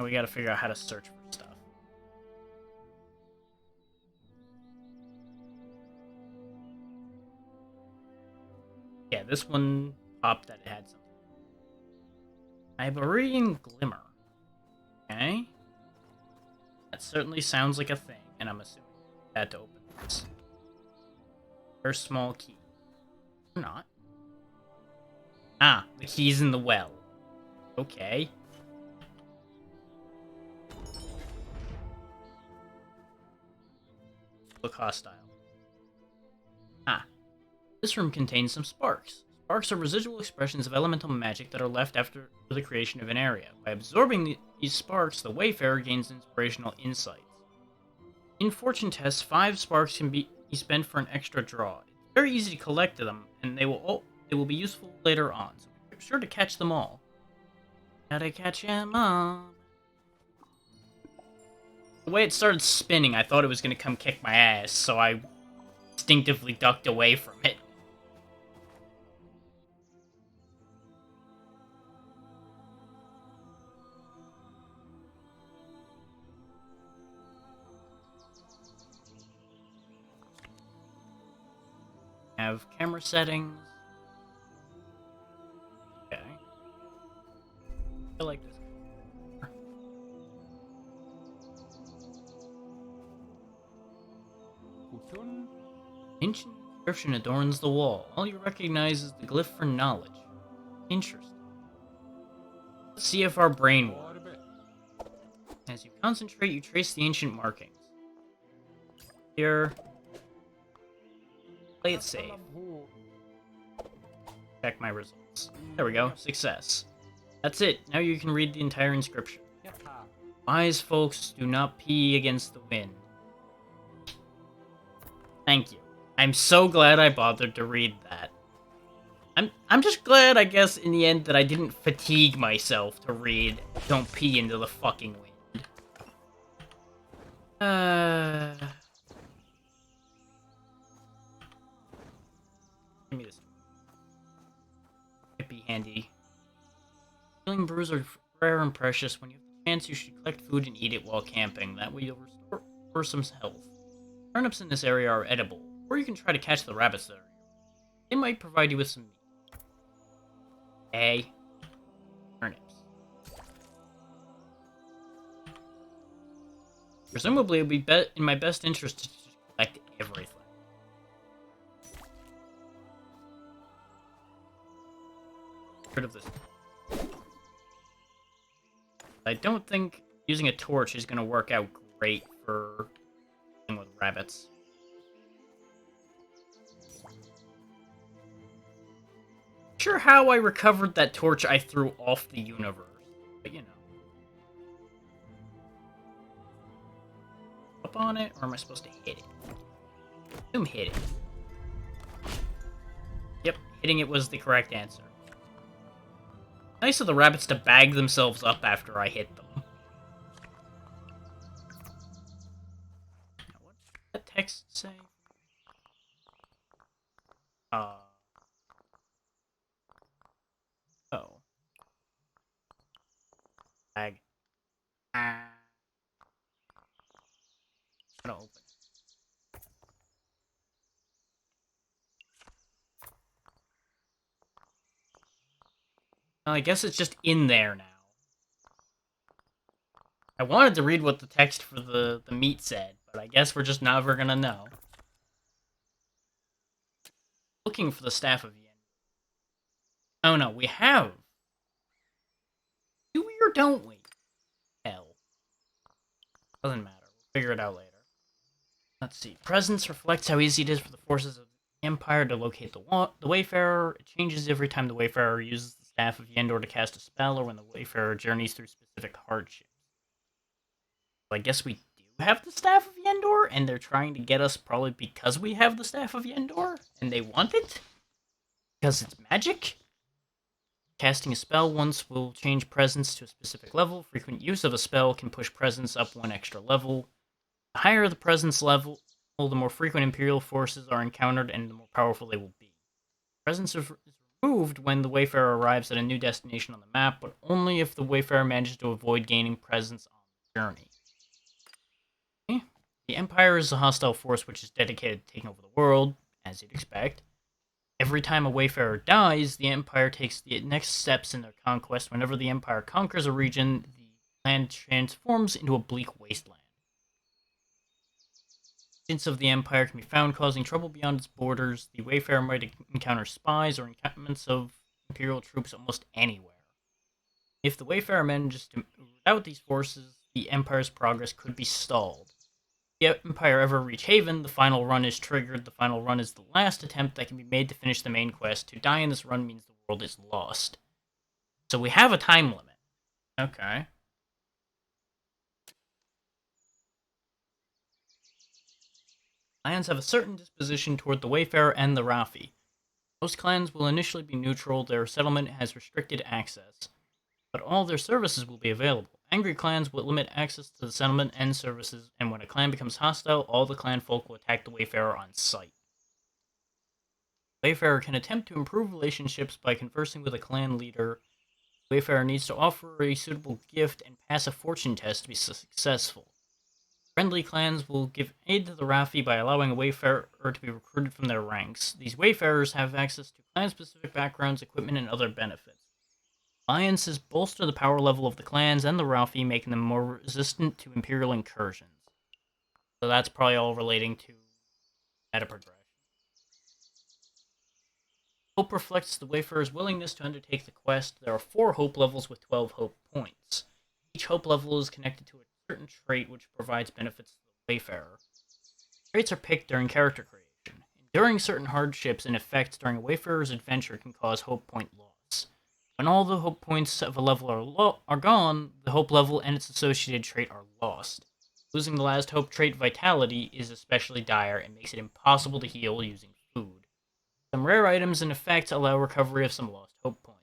We gotta figure out how to search for stuff. Yeah, this one popped that it had something. Iberian Glimmer. Okay. That certainly sounds like a thing, and I'm assuming that to open this. There's small key. Or not. Ah, the key's in the well. Okay. Look hostile. Ah. This room contains some sparks. Sparks are residual expressions of elemental magic that are left after the creation of an area. By absorbing these sparks, the Wayfarer gains inspirational insights. In fortune tests, 5 sparks can be spent for an extra draw. It's very easy to collect them, and they will be useful later on, so be sure to catch them all. Gotta catch 'em all. The way it started spinning, I thought it was gonna come kick my ass, so I instinctively ducked away from it. Have camera settings. Okay. I like this. Ancient inscription adorns the wall. All you recognize is the glyph for knowledge. Interesting. Let's see if our brain works. As you concentrate, you trace the ancient markings. Here. Play it safe. Check my results. There we go. Success. That's it. Now you can read the entire inscription. Wise folks do not pee against the wind. Thank you. I'm so glad I bothered to read that. I'm just glad, I guess, in the end that I didn't fatigue myself to read Don't Pee into the fucking wind. Give me this. Might be handy. Healing brews are rare and precious. When you have the chance, you should collect food and eat it while camping. That way you'll restore some health. Turnips in this area are edible, or you can try to catch the rabbits there. They might provide you with some meat. A. Turnips. Presumably, it would be in my best interest to just collect everything. Get rid of this. I don't think using a torch is going to work out great for dealing with rabbits. Sure how I recovered that torch I threw off the universe, but you know. Up on it, or am I supposed to hit it? Assume hit it. Yep, hitting it was the correct answer. Nice of the rabbits to bag themselves up after I hit them. Now, what does that text say? Oh. Bag. I'm gonna open it. I guess it's just in there now. I wanted to read what the text for the meat said, but I guess we're just never gonna know. Looking for the Staff of Yen. Oh no, we have. Do we or don't we? Hell. Doesn't matter. We'll figure it out later. Let's see. Presence reflects how easy it is for the forces of the Empire to locate the Wayfarer. It changes every time the Wayfarer uses the Staff of Yendor to cast a spell, or when the Wayfarer journeys through specific hardships. So I guess we do have the Staff of Yendor, and they're trying to get us probably because we have the Staff of Yendor, and they want it? Because it's magic? Casting a spell once will change presence to a specific level. Frequent use of a spell can push presence up one extra level. The higher the presence level, the more frequent Imperial forces are encountered and the more powerful they will be. Presence is removed when the Wayfarer arrives at a new destination on the map, but only if the Wayfarer manages to avoid gaining presence on the journey. Okay. The Empire is a hostile force which is dedicated to taking over the world, as you'd expect. Every time a Wayfarer dies, the Empire takes the next steps in their conquest. Whenever the Empire conquers a region, the land transforms into a bleak wasteland. Agents of the Empire can be found causing trouble beyond its borders. The Wayfarer might encounter spies or encampments of Imperial troops almost anywhere. If the Wayfarer manages to root out these forces, the Empire's progress could be stalled. If the Empire ever reach Haven, the final run is triggered. The final run is the last attempt that can be made to finish the main quest. To die in this run means the world is lost. So we have a time limit. Okay. Clans have a certain disposition toward the Wayfarer and the Rafi. Most clans will initially be neutral, their settlement has restricted access, but all their services will be available. Angry clans will limit access to the settlement and services, and when a clan becomes hostile, all the clan folk will attack the Wayfarer on sight. Wayfarer can attempt to improve relationships by conversing with a clan leader. Wayfarer needs to offer a suitable gift and pass a fortune test to be successful. Friendly clans will give aid to the Rafi by allowing a Wayfarer to be recruited from their ranks. These Wayfarers have access to clan-specific backgrounds, equipment, and other benefits. Alliances bolster the power level of the clans and the Rafi, making them more resistant to Imperial incursions. So that's probably all relating to meta progression. Hope reflects the Wayfarer's willingness to undertake the quest. There are 4 hope levels with 12 hope points. Each hope level is connected to a certain trait which provides benefits to the Wayfarer. Traits are picked during character creation. Enduring certain hardships and effects during a Wayfarer's adventure can cause hope point loss. When all the hope points of a level are gone, the hope level and its associated trait are lost. Losing the last hope trait, Vitality, is especially dire and makes it impossible to heal using food. Some rare items and effects allow recovery of some lost hope points.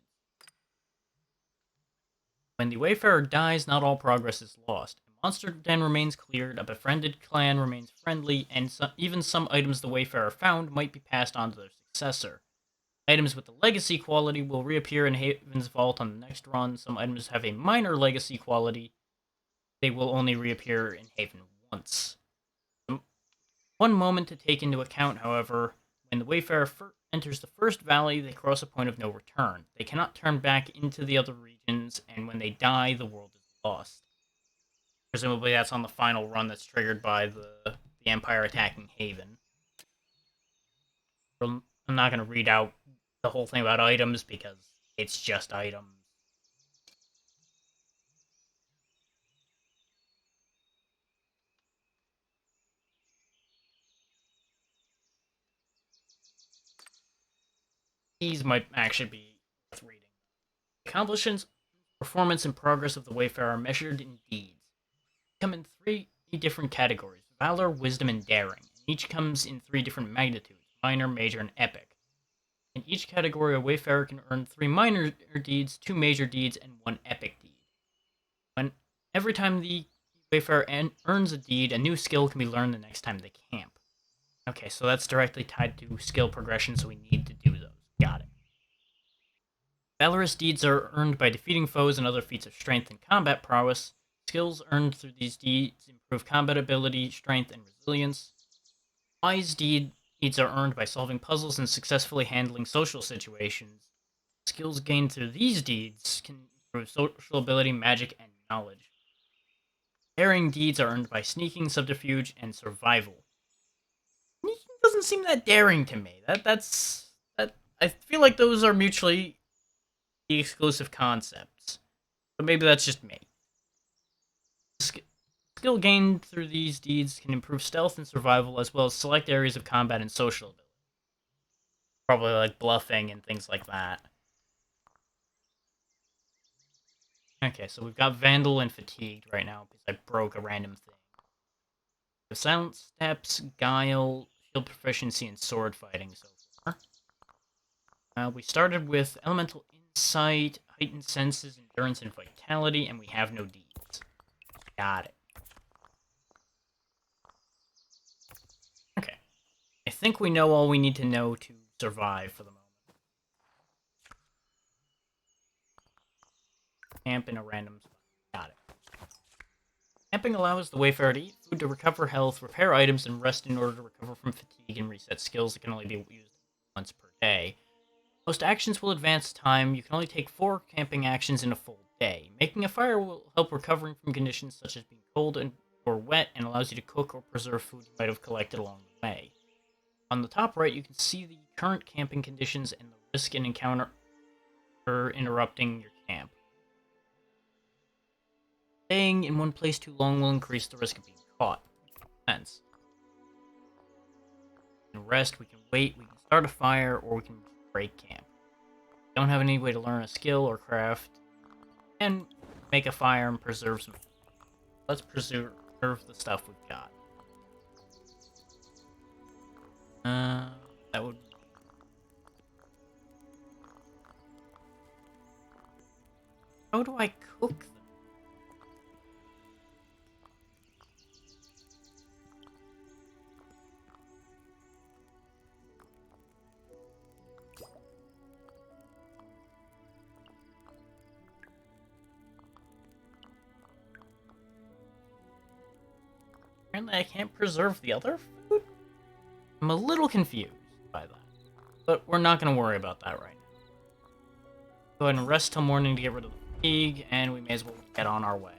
When the Wayfarer dies, not all progress is lost. A monster den remains cleared, a befriended clan remains friendly, and even some items the Wayfarer found might be passed on to their successor. Items with the legacy quality will reappear in Haven's Vault on the next run. Some items have a minor legacy quality. They will only reappear in Haven once. One moment to take into account, however, when the Wayfarer enters the first valley, they cross a point of no return. They cannot turn back into the other regions, and when they die, the world is lost. Presumably that's on the final run that's triggered by the Empire attacking Haven. I'm not going to read out the whole thing about items because it's just items. These might actually be worth reading. Accomplishments, performance, and progress of the Wayfarer are measured in deeds. They come in 3 different categories: valor, wisdom, and daring. Each comes in 3 different magnitudes: minor, major, and epic. In each category, a Wayfarer can earn 3 minor deeds, 2 major deeds, and 1 epic deed. Every time the Wayfarer earns a deed, a new skill can be learned the next time they camp. Okay, so that's directly tied to skill progression, so we need to do those. Got it. Valorous deeds are earned by defeating foes and other feats of strength and combat prowess. Skills earned through these deeds improve combat ability, strength, and resilience. Wise deeds are earned by solving puzzles and successfully handling social situations. Skills gained through these deeds can improve social ability, magic, and knowledge. Daring deeds are earned by sneaking, subterfuge, and survival. Sneaking doesn't seem that daring to me. I feel like those are mutually the exclusive concepts. But maybe that's just me. Skill gained through these deeds can improve stealth and survival, as well as select areas of combat and social ability. Probably like bluffing and things like that. Okay, so we've got Vandal and Fatigued right now, because I broke a random thing. The Silent Steps, Guile, Shield Proficiency, and Sword Fighting so far. We started with Elemental Insight, Heightened Senses, Endurance, and Vitality, and we have no deeds. Got it. Okay. I think we know all we need to know to survive for the moment. Camp in a random spot. Got it. Camping allows the Wayfarer to eat food to recover health, repair items, and rest in order to recover from fatigue and reset skills that can only be used once per day. Most actions will advance time. You can only take 4 camping actions in a full day. Making a fire will help recovering from conditions such as being cold or wet, and allows you to cook or preserve food you might have collected along the way. On the top right, you can see the current camping conditions and the risk and encounter interrupting your camp. Staying in one place too long will increase the risk of being caught. Makes sense. We can rest, we can wait, we can start a fire, or we can break camp. Don't have any way to learn a skill or craft, and make a fire and preserve some food. Let's preserve the stuff we've got. That would... How do I cook them? Apparently I can't preserve the other food? I'm a little confused by that. But we're not going to worry about that right now. Go ahead and rest till morning to get rid of the fatigue, and we may as well get on our way.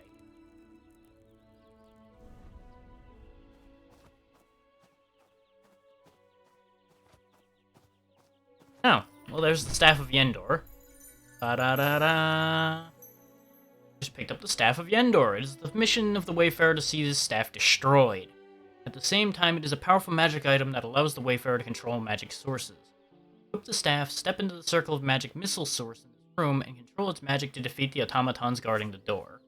Oh, well there's the Staff of Yendor. Da-da-da-da. Just picked up the Staff of Yendor. It is the mission of the Wayfarer to see this staff destroyed. At the same time, it is a powerful magic item that allows the Wayfarer to control magic sources. Equip the staff, step into the circle of magic missile source in this room, and control its magic to defeat the automatons guarding the door.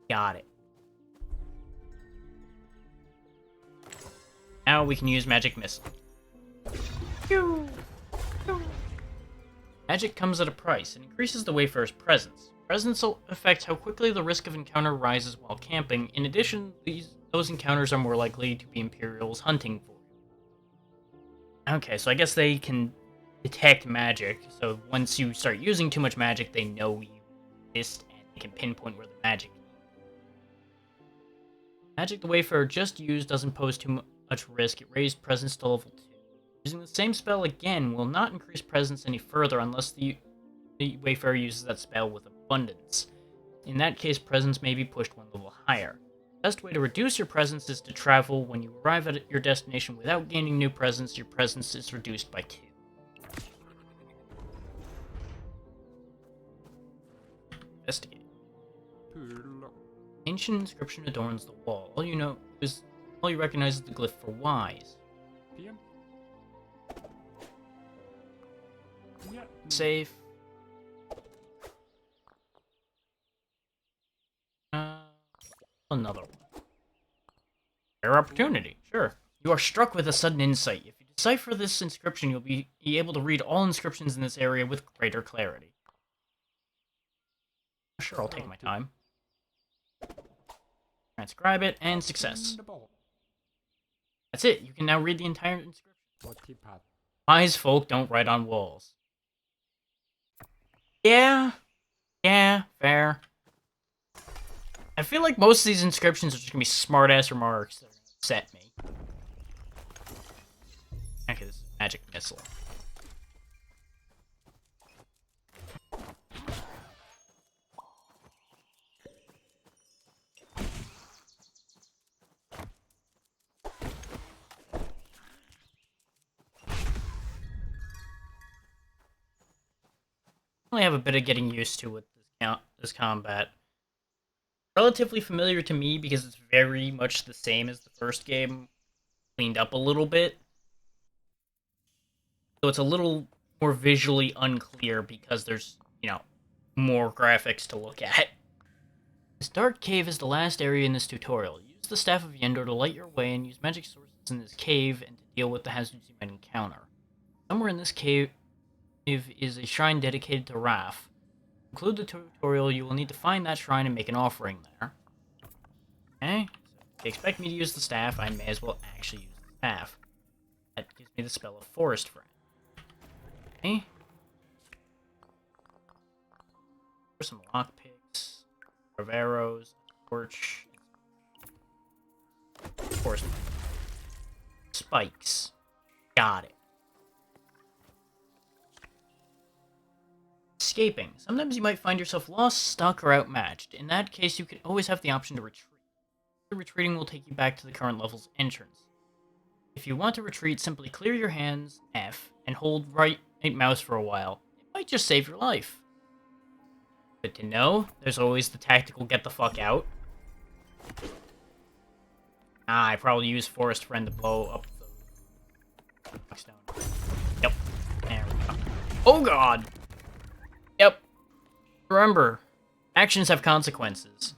Got it. Now we can use magic missile. Pew! Pew! Magic comes at a price and increases the Wayfarer's presence. Presence affects how quickly the risk of encounter rises while camping. In addition, those encounters are more likely to be Imperials hunting for you. Okay, so I guess they can detect magic, so once you start using too much magic, they know you exist and they can pinpoint where the magic is. Magic the Wayfarer just used doesn't pose too much risk. It raised presence to level 2. Using the same spell again will not increase presence any further unless the Wayfarer uses that spell with abundance. In that case, presence may be pushed one level higher. The best way to reduce your presence is to travel. When you arrive at your destination without gaining new presence, your presence is reduced by 2. Investigate. Ancient inscription adorns the wall. All you recognize is the glyph for wise. Safe. Another one. Rare opportunity. Sure. You are struck with a sudden insight. If you decipher this inscription, you'll be able to read all inscriptions in this area with greater clarity. Sure, I'll take my time. Transcribe it, and success. That's it. You can now read the entire inscription. Wise folk don't write on walls. Yeah, fair. I feel like most of these inscriptions are just gonna be smart-ass remarks that are gonna upset me. Okay, this is a magic missile. I have a bit of getting used to with this combat. Relatively familiar to me because it's very much the same as the first game, cleaned up a little bit. So it's a little more visually unclear because there's, more graphics to look at. This dark cave is the last area in this tutorial. Use the Staff of Yendor to light your way and use magic sources in this cave and to deal with the hazards you might encounter. Somewhere in this cave is a shrine dedicated to Raph. To conclude the tutorial, you will need to find that shrine and make an offering there. Okay, so if they expect me to use the staff, I may as well actually use the staff. That gives me the spell of Forest Friend. Okay. There's some lockpicks, of arrows, torch, Forest Friend. Spikes. Got it. Escaping. Sometimes you might find yourself lost, stuck, or outmatched. In that case, you can always have the option to retreat. Retreating will take you back to the current level's entrance. If you want to retreat, simply clear your hands, F, and hold right mouse for a while. It might just save your life. Good to know. There's always the tactical get the fuck out. I probably use Forest Friend to blow up the stone. Yep. There we go. Oh god! Yep. Remember, actions have consequences.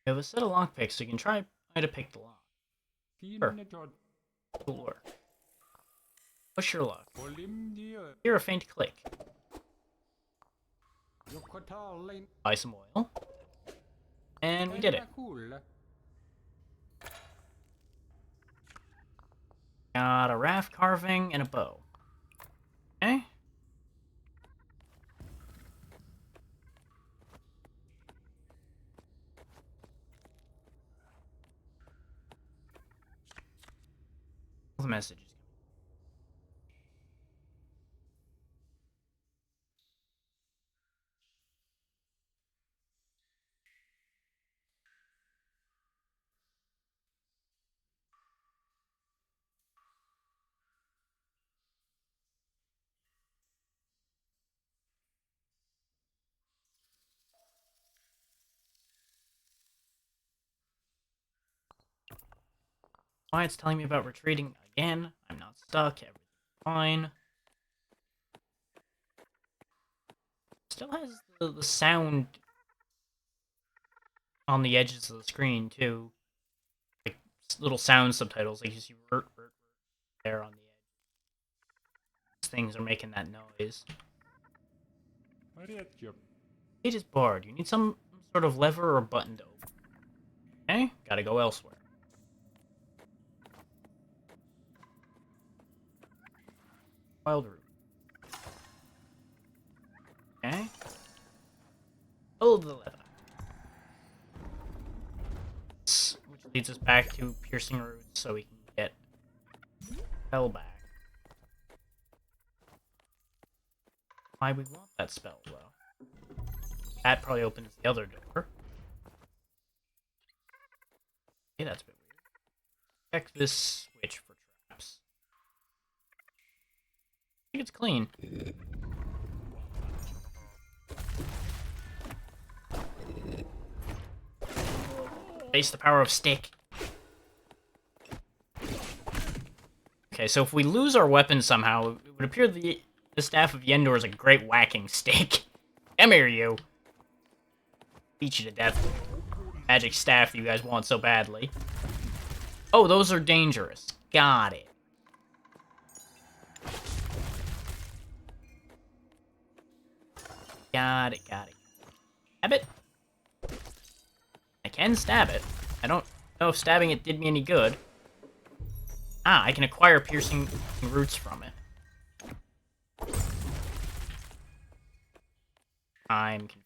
We have a set of lockpicks, so you can try to pick the lock. Sure. Will work. Push your luck. Hear a faint click. Buy some oil. And we did it. Got a raft carving and a bow. Okay. All the messages. Why it's telling me about retreating again. I'm not stuck. Everything's fine. Still has the sound on the edges of the screen too, like little sound subtitles. Like you see there on the edge. These things are making that noise. Gate is barred. You need some sort of lever or button to open. Okay, gotta go elsewhere. Wild root. Okay. Follow the lever. Which leads us back to piercing roots so we can get spell back. Why we want that spell, though. That probably opens the other door. Okay, that's a bit weird. Check this switch for traps. I think it's clean. Face the power of stick. Okay, so if we lose our weapon somehow, it would appear the Staff of Yendor is a great whacking stick. Come here, you. Beat you to death. Magic staff that you guys want so badly. Oh, those are dangerous. Got it. Got it. Stab it? I can stab it. I don't know if stabbing it did me any good. Ah, I can acquire piercing roots from it. I'm confused.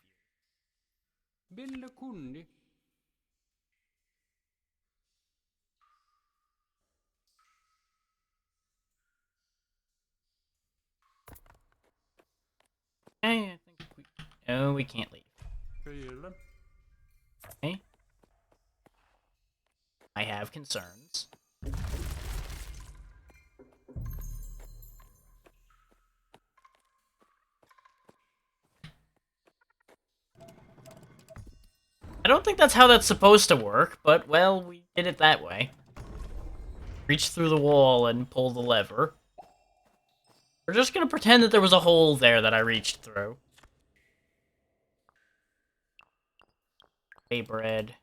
Okay, I think we... No, we can't leave. Okay. I have concerns. I don't think that's how that's supposed to work, but, well, we did it that way. Reach through the wall and pull the lever. We're just gonna pretend that there was a hole there that I reached through. Hey, bread.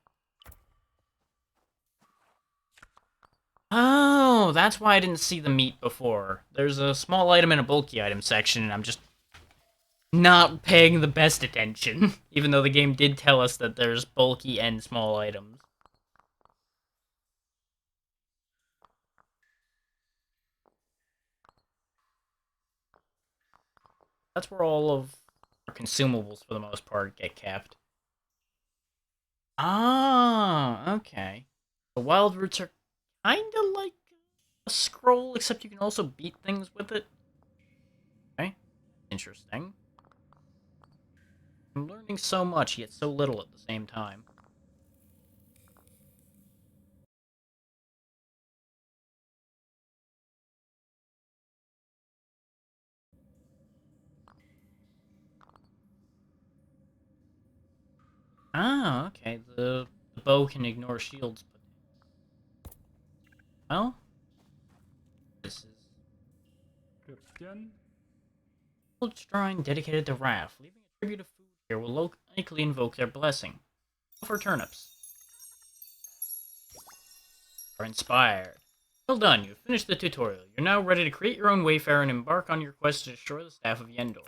Oh, that's why I didn't see the meat before. There's a small item and a bulky item section, and I'm just not paying the best attention, even though the game did tell us that there's bulky and small items. That's where all of our consumables, for the most part, get kept. Ah, okay. The wild roots are kinda like a scroll, except you can also beat things with it. Okay, interesting. I'm learning so much, yet so little at the same time. Ah, okay. The bow can ignore shields. Well, this is a shrine dedicated to Raph. Leaving a tribute of food here will likely invoke their blessing. For turnips. are inspired. Well done, you've finished the tutorial. You're now ready to create your own Wayfarer and embark on your quest to destroy the staff of Yendor.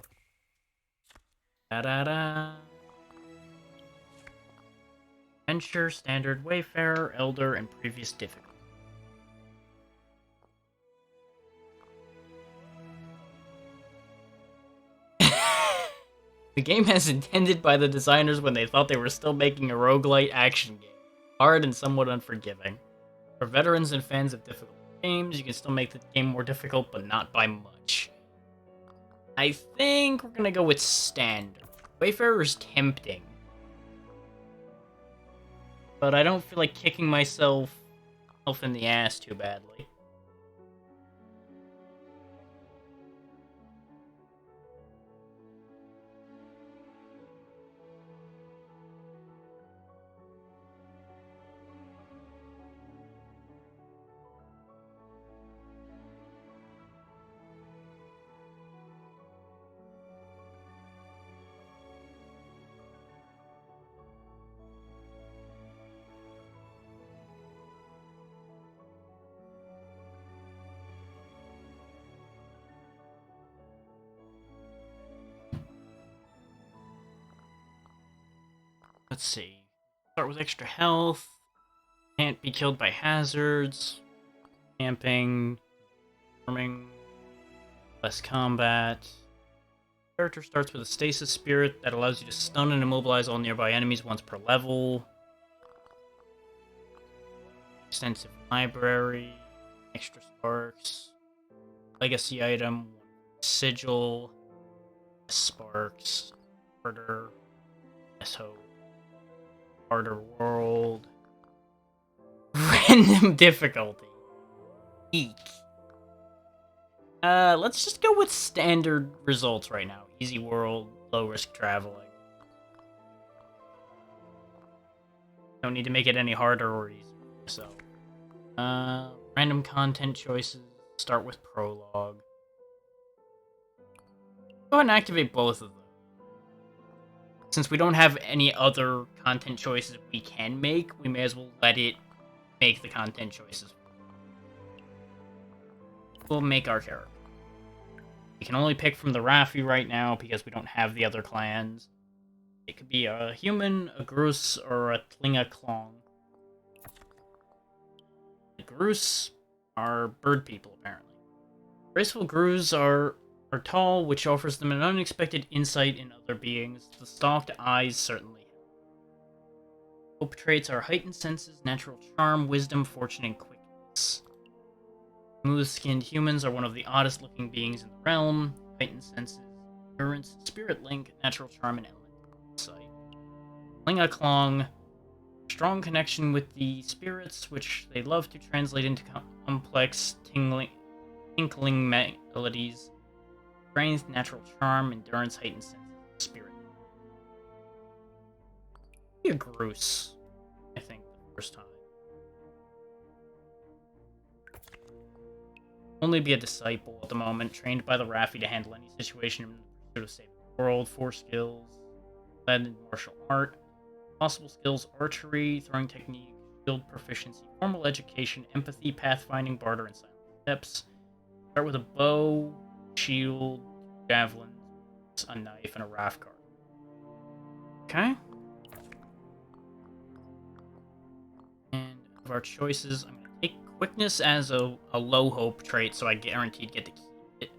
Da-da-da. Adventure, Standard, Wayfarer, Elder, and Previous Difficulty. The game has intended by the designers when they thought they were still making a roguelite action game. Hard and somewhat unforgiving. For veterans and fans of difficult games, you can still make the game more difficult, but not by much. I think we're gonna go with Standard. Wayfarer is tempting. But I don't feel like kicking myself in the ass too badly. Let's see. Start with extra health. Can't be killed by hazards. Camping. Farming. Less combat. Character starts with a stasis spirit that allows you to stun and immobilize all nearby enemies once per level. Extensive library. Extra sparks. Legacy item. Sigil. Sparks. Harder. So harder world. Random difficulty. Eek. Let's just go with standard results right now. Easy world, low risk traveling. Don't need to make it any harder or easier. So, random content choices. Start with prologue. Go ahead and activate both of them. Since we don't have any other content choices we can make, we may as well let it make the content choices. We'll make our character. We can only pick from the Raffi right now because we don't have the other clans. It could be a human, a Grus, or a Tlinga-Klong. The Grus are bird people, apparently. Graceful Grus are tall, which offers them an unexpected insight in other beings. The soft eyes certainly help. Hope traits are heightened senses, natural charm, wisdom, fortune, and quickness. Smooth-skinned humans are one of the oddest-looking beings in the realm. Heightened senses, endurance, spirit link, natural charm, and elemental insight. Klinga-Klong, strong connection with the spirits, which they love to translate into complex, tinkling melodies. Strength, natural charm, endurance, heightened senses, spirit. Be a Grus, I think, the first time. Only be a disciple at the moment, trained by the Raffi to handle any situation in the pursuit of saving the world. 4 skills, led in martial art. Possible skills: archery, throwing technique, shield proficiency, formal education, empathy, pathfinding, barter, and silent steps. Start with a bow, shield, javelins, a knife, and a raft card. Okay. And of our choices, I'm going to take quickness as a low hope trait, so I guaranteed get to keep it.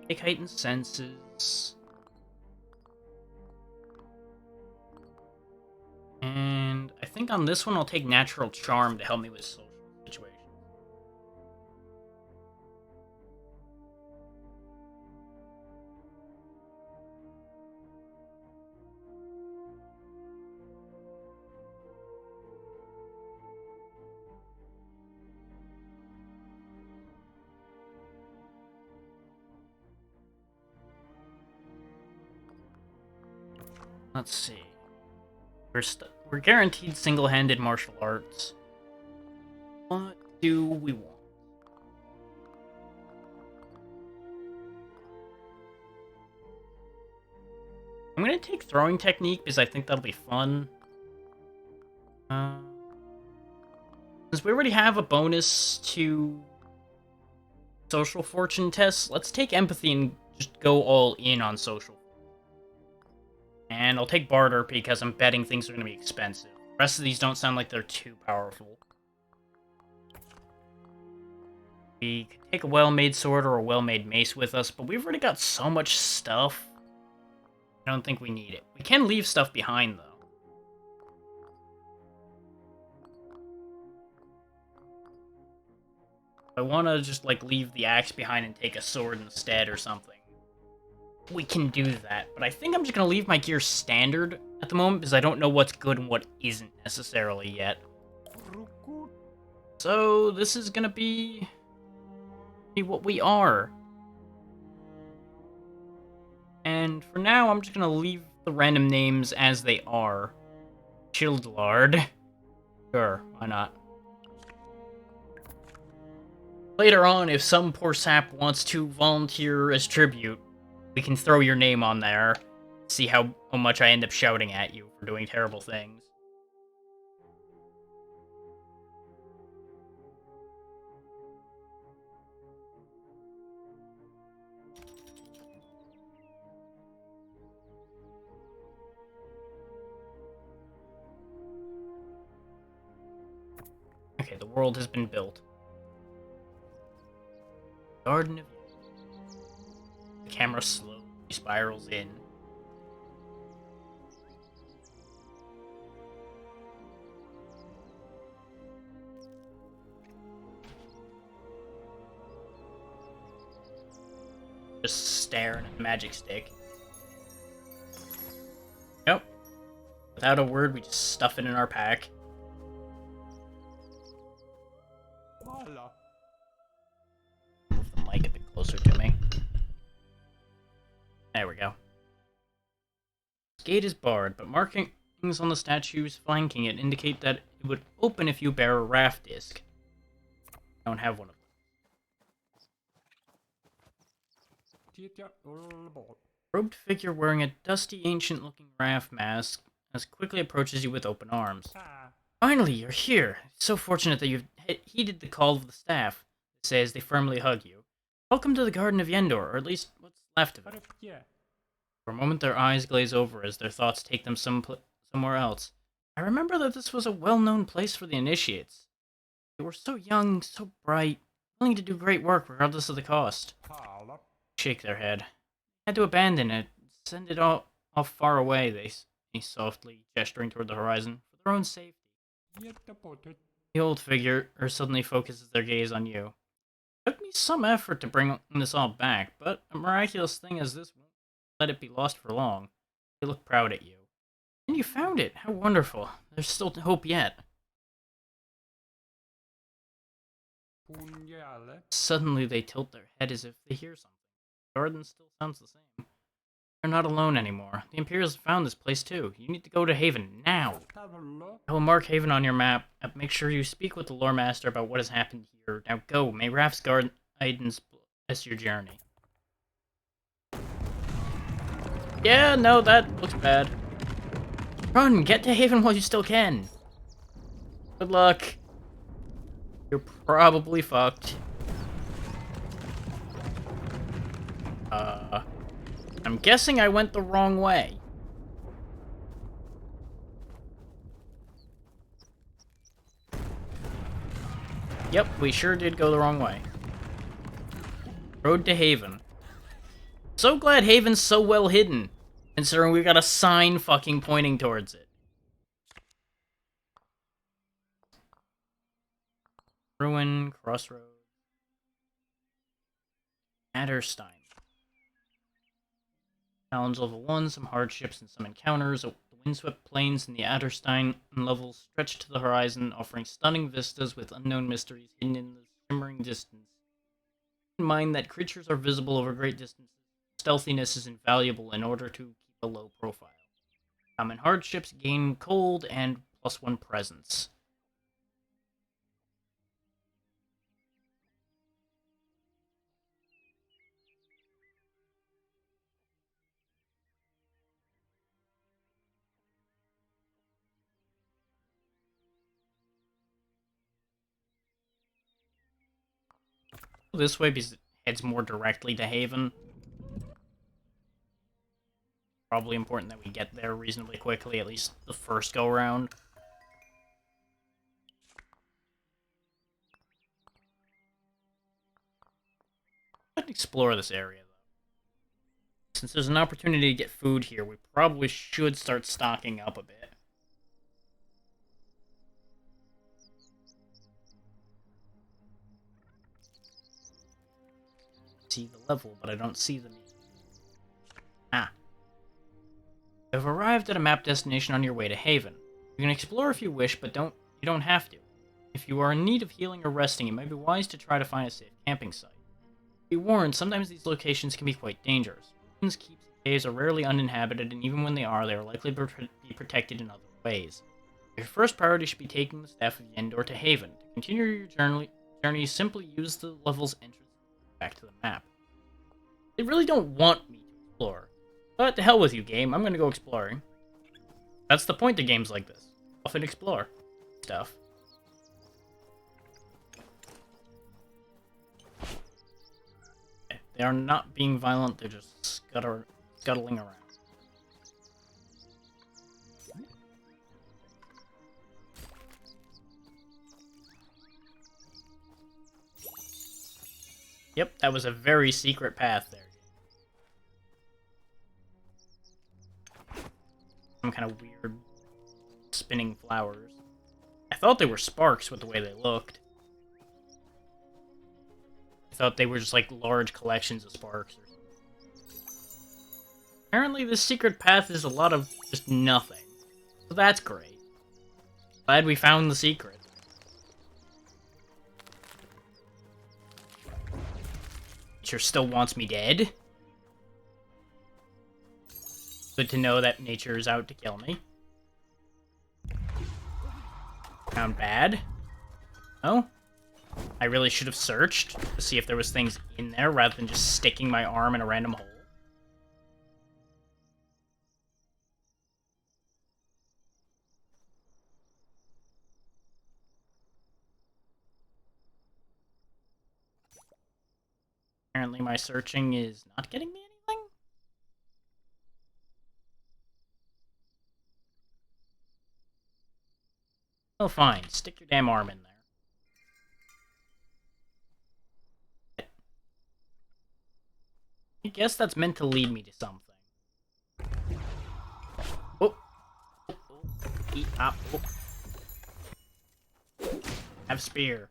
Take heightened senses. And I think on this one I'll take natural charm to help me with social situations. Let's see. We're guaranteed single-handed martial arts. What do we want? I'm gonna take throwing technique because I think that'll be fun. Since we already have a bonus to social fortune tests, let's take empathy and just go all in on social. And I'll take barter because I'm betting things are going to be expensive. The rest of these don't sound like they're too powerful. We could take a well-made sword or a well-made mace with us, but we've already got so much stuff. I don't think we need it. We can leave stuff behind, though. I want to just, like, leave the axe behind and take a sword instead or something. We can do that, but I think I'm just going to leave my gear standard at the moment because I don't know what's good and what isn't necessarily yet. So, this is going to be what we are. And for now, I'm just going to leave the random names as they are. Childlard. Sure, why not? Later on, if some poor sap wants to volunteer as tribute, we can throw your name on there. See how much I end up shouting at you for doing terrible things. Okay, the world has been built. Garden of... The camera slowly spirals in. Just staring at the magic stick. Nope. Without a word, we just stuff it in our pack. Move the mic a bit closer to me. There we go. This gate is barred, but markings on the statues flanking it indicate that it would open if you bear a raft disc. I don't have one of them. Robed figure wearing a dusty, ancient-looking raft mask as quickly approaches you with open arms. Finally, you're here. It's so fortunate that you've heeded the call of the staff, they say as they firmly hug you. Welcome to the Garden of Yendor, or at least what's left of it. For a moment, their eyes glaze over as their thoughts take them somewhere else. I remember that this was a well-known place for the initiates. They were so young, so bright, willing to do great work regardless of the cost. Shake their head. Had to abandon it, send it off far away, they say softly, gesturing toward the horizon, for their own safety. The old figure suddenly focuses their gaze on you. It took me some effort to bring this all back, but a miraculous thing as this won't let it be lost for long. They look proud at you. And you found it! How wonderful! There's still hope yet. Suddenly they tilt their head as if they hear something. The garden still sounds the same. You're not alone anymore. The Imperials found this place too. You need to go to Haven, now! I will mark Haven on your map. Make sure you speak with the Lore Master about what has happened here. Now go, may Raph's guidance bless your journey. Yeah, no, that looks bad. Run, get to Haven while you still can. Good luck. You're probably fucked. I'm guessing I went the wrong way. Yep, we sure did go the wrong way. Road to Haven. So glad Haven's so well hidden, considering we got a sign fucking pointing towards it. Ruin, Crossroads. Adderstein. Challenge level 1, some hardships and some encounters. The windswept plains and the Adderstein levels stretch to the horizon, offering stunning vistas with unknown mysteries hidden in the shimmering distance. Keep in mind that creatures are visible over great distances. Stealthiness is invaluable in order to keep a low profile. Common hardships gain cold and +1 presence. This way because it heads more directly to Haven. Probably important that we get there reasonably quickly, at least the first go-round. Let's explore this area, though. Since there's an opportunity to get food here, we probably should start stocking up a bit. See the level, but I don't see the name. Ah. You have arrived at a map destination on your way to Haven. You can explore if you wish, but you don't have to. If you are in need of healing or resting, it might be wise to try to find a safe camping site. Be warned, sometimes these locations can be quite dangerous. Ruins, keeps, and caves are rarely uninhabited, and even when they are likely to be protected in other ways. Your first priority should be taking the Staff of Yendor to Haven. To continue your journey, simply use the level's entrance back to the map. They really don't want me to explore. But to hell with you, game. I'm gonna go exploring. That's the point of games like this. Often explore stuff. Okay. They are not being violent, they're just scuttling around. Yep, that was a very secret path there. Some kind of weird spinning flowers. I thought they were sparks with the way they looked. I thought they were just like large collections of sparks or something. Apparently this secret path is a lot of just nothing. So that's great. Glad we found the secret. Nature still wants me dead. Good to know that nature is out to kill me. Found bad. Oh? I really should have searched to see if there was things in there rather than just sticking my arm in a random hole. Apparently my searching is not getting me anything? Oh, fine. Stick your damn arm in there. I guess that's meant to lead me to something. Oh. Eat up. Oh. Have spear.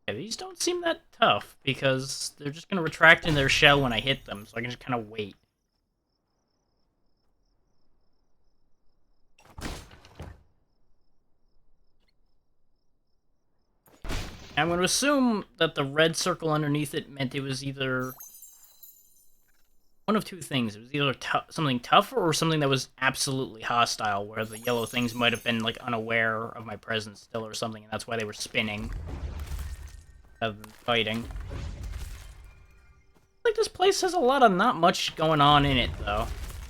Yeah, these don't seem that tough, because they're just going to retract in their shell when I hit them, so I can just kind of wait. I'm going to assume that the red circle underneath it meant it was either one of two things. It was either something tougher or something that was absolutely hostile, where the yellow things might have been like unaware of my presence still or something, and that's why they were spinning rather than fighting. Like, this place has a lot of not much going on in it, though,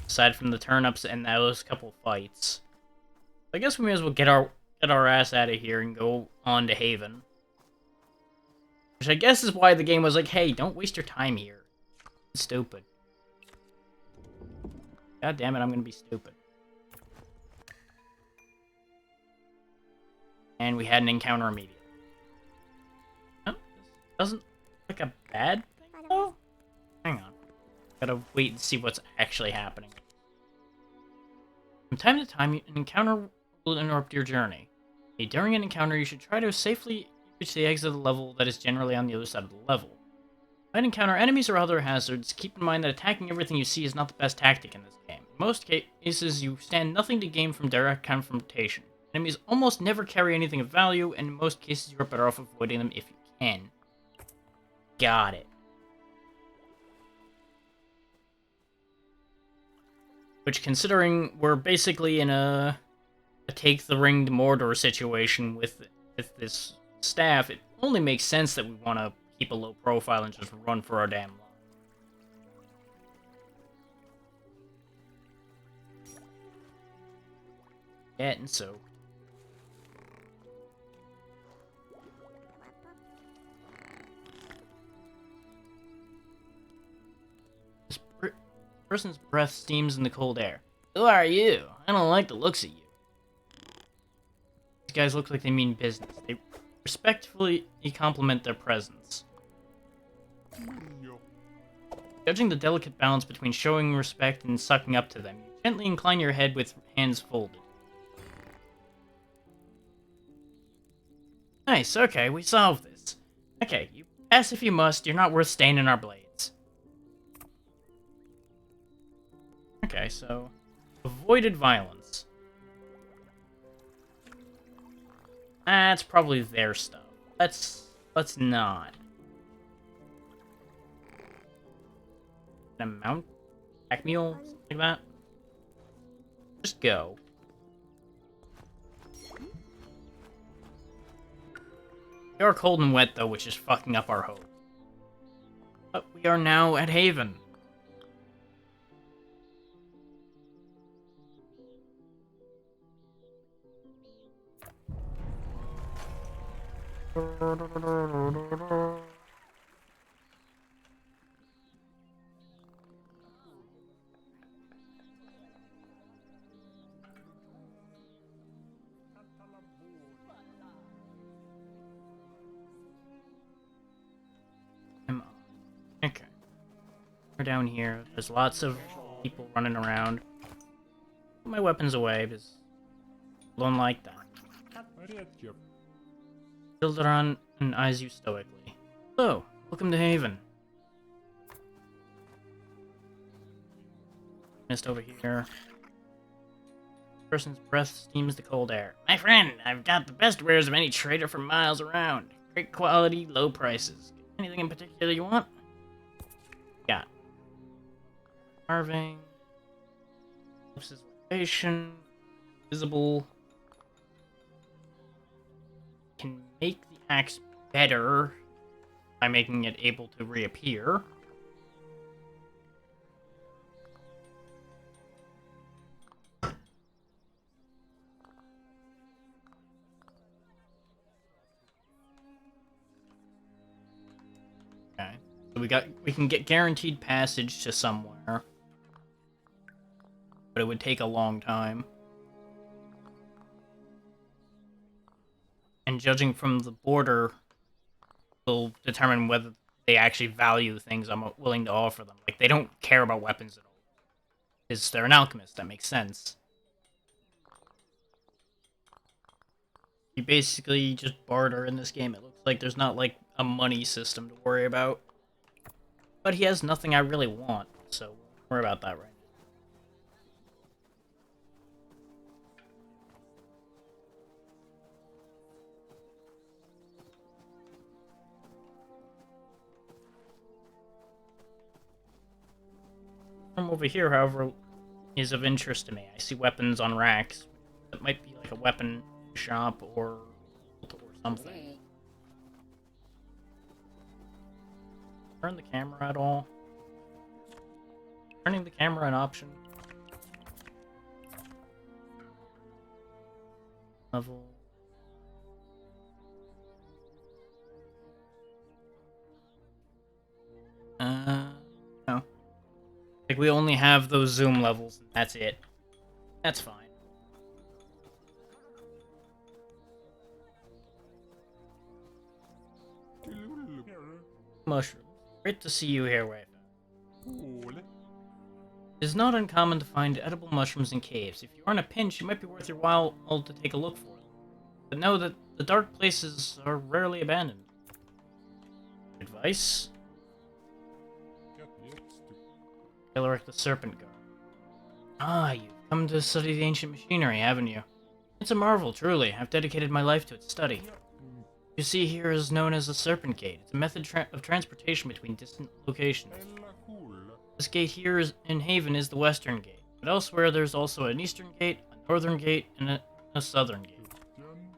aside from the turnips and those couple fights. I guess we may as well get our ass out of here and go on to Haven. Which I guess is why the game was like, hey, don't waste your time here. It's stupid. God damn it, I'm gonna be stupid. And we had an encounter immediately. Oh, this doesn't look like a bad thing, though? Hang on. Gotta wait and see what's actually happening. From time to time, an encounter will interrupt your journey. During an encounter, you should try to safely reach the exit of the level that is generally on the other side of the level. When encounter enemies or other hazards, keep in mind that attacking everything you see is not the best tactic in this game. In most cases, you stand nothing to gain from direct confrontation. Enemies almost never carry anything of value, and in most cases, you are better off avoiding them if you can. Got it. Which, considering we're basically in a take the ring to Mordor situation with this staff, it only makes sense that we want to keep a low profile and just run for our damn life. Getting soaked. This person's breath steams in the cold air. Who are you? I don't like the looks of you. These guys look like they mean business. They respectfully compliment their presence. Judging the delicate balance between showing respect and sucking up to them, you gently incline your head with hands folded. Nice, okay, we solved this. Okay, you pass if you must, you're not worth staining our blades. Okay, so... avoided violence. That's probably their stuff. Let's not. A mount? Pack mule? Something like that? Just go. We are cold and wet, though, which is fucking up our hope. But we are now at Haven. Okay. We're down here. There's lots of people running around. Put my weapons away because I don't like that. Hilderon and eyes you stoically. Hello, welcome to Haven. Mist over here. Person's breath steams the cold air. My friend, I've got the best wares of any trader for miles around. Great quality, low prices. Anything in particular you want? Got carving, location, visible. Can make the axe better by making it able to reappear. Okay. So we can get guaranteed passage to somewhere. But it would take a long time. And judging from the border will determine whether they actually value the things I'm willing to offer them. Like, they don't care about weapons at all. Because they're an alchemist, that makes sense. You basically just barter in this game. It looks like there's not, like, a money system to worry about. But he has nothing I really want, so don't worry about that right now. From over here, however, is of interest to me. I see weapons on racks. That might be like a weapon shop or something. Turn the camera at all? Turning the camera an option? Level. No. Like, we only have those zoom levels, and that's it. That's fine. Mushroom. Great to see you here, Wayfair. It is not uncommon to find edible mushrooms in caves. If you are in a pinch, it might be worth your while to take a look for them. But know that the dark places are rarely abandoned. Advice? Alaric the Serpent Guard. Ah, you've come to study the ancient machinery, haven't you? It's a marvel, truly. I've dedicated my life to its study. You see here is known as the Serpent Gate. It's a method of transportation between distant locations. This gate here in Haven is the Western Gate, but elsewhere there's also an Eastern Gate, a Northern Gate, and a Southern Gate.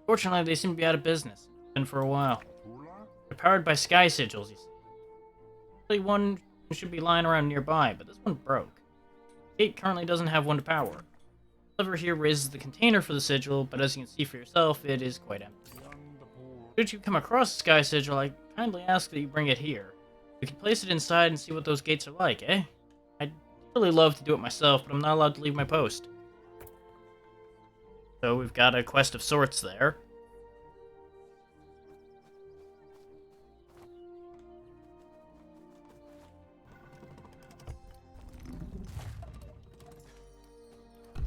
Fortunately, they seem to be out of business. Been for a while. They're powered by sky sigils, you see. Only one should be lying around nearby, but this one broke. The gate currently doesn't have one to power. Whoever here raises the container for the sigil, but as you can see for yourself, it is quite empty. Should you come across the sky sigil, I kindly ask that you bring it here. We can place it inside and see what those gates are like, eh? I'd really love to do it myself, but I'm not allowed to leave my post. So we've got a quest of sorts there.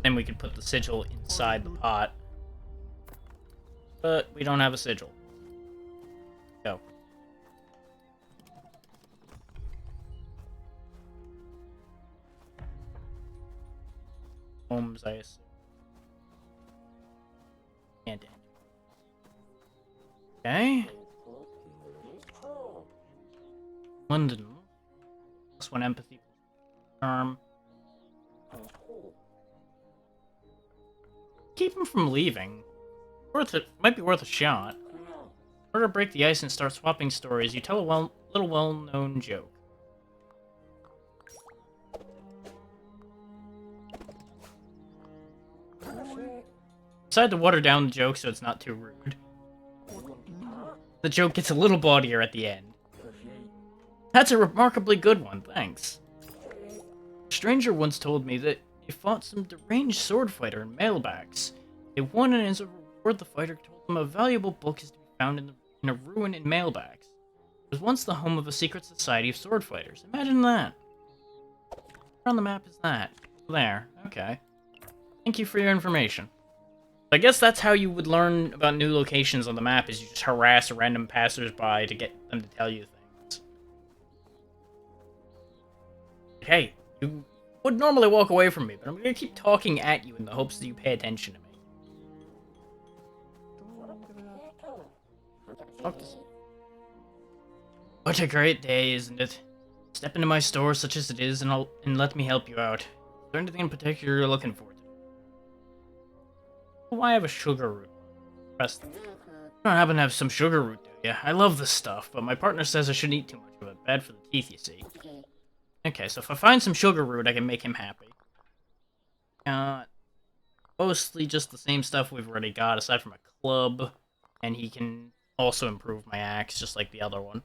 Then we could put the sigil inside the pot. But we don't have a sigil. Go. Homes, I assume. Can't enter. Okay. London. Plus 1 empathy. Charm. Keep him from leaving. Might be worth a shot. In order to break the ice and start swapping stories, you tell a little well-known joke. Decide to water down the joke so it's not too rude. The joke gets a little bawdier at the end. That's a remarkably good one, thanks. A stranger once told me that they fought some deranged sword fighter in mailbacks. They won, and as a reward, the fighter told them a valuable book is to be found in a ruin in mailbacks. It was once the home of a secret society of sword fighters. Imagine that. Where on the map is that? There. Okay. Thank you for your information. I guess that's how you would learn about new locations on the map, is you just harass random passersby to get them to tell you things. Hey, you would normally walk away from me, but I'm gonna keep talking at you in the hopes that you pay attention to me. What a great day, isn't it? Step into my store such as it is, and let me help you out. Is there anything in particular you're looking for? Why have a sugar root? Press them. You don't happen to have some sugar root, do you? I love this stuff, but my partner says I shouldn't eat too much of it. Bad for the teeth, you see. Okay, so if I find some sugar root, I can make him happy. Mostly just the same stuff we've already got, aside from a club. And he can also improve my axe, just like the other one.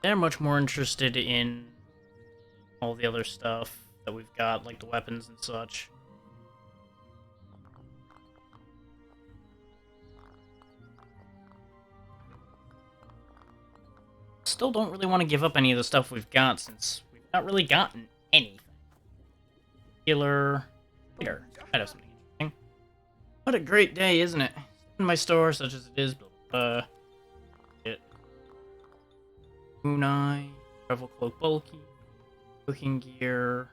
They're much more interested in all the other stuff that we've got, like the weapons and such. Still don't really want to give up any of the stuff we've got, since we've not really gotten anything. Healer. Here, might have something interesting. What a great day, isn't it? In my store, such as it is, Mooneye, travel cloak bulky, cooking gear.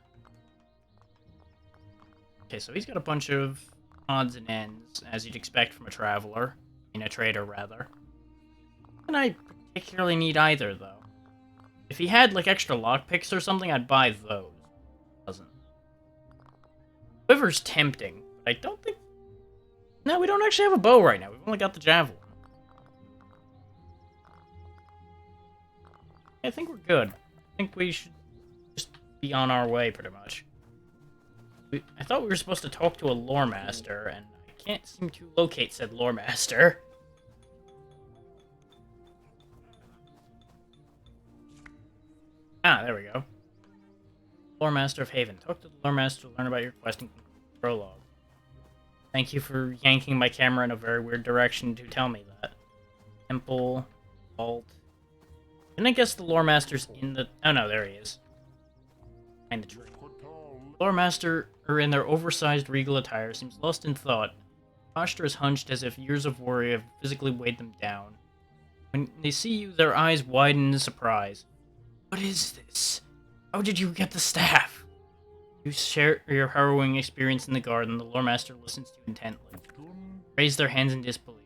Okay, so he's got a bunch of odds and ends, as you'd expect from a traveler. I mean, a trader, rather. And I particularly need either, though. If he had, like, extra lockpicks or something, I'd buy those. Doesn't. Quiver's tempting, but I don't think... No, we don't actually have a bow right now. We've only got the javelin. I think we're good. I think we should just be on our way, pretty much. I thought we were supposed to talk to a lore master, and I can't seem to locate said lore master. Ah, there we go. Lore Master of Haven. Talk to the Lore Master to learn about your quest and prologue. Thank you for yanking my camera in a very weird direction to tell me that. Temple, vault. And I guess the lore master's in the... Oh no, there he is. Behind the tree. The lore master, in their oversized regal attire, seems lost in thought. Posture is hunched as if years of worry have physically weighed them down. When they see you, their eyes widen in surprise. What is this? How did you get the staff? You share your harrowing experience in the garden. The lore master listens to you intently. Raise their hands in disbelief.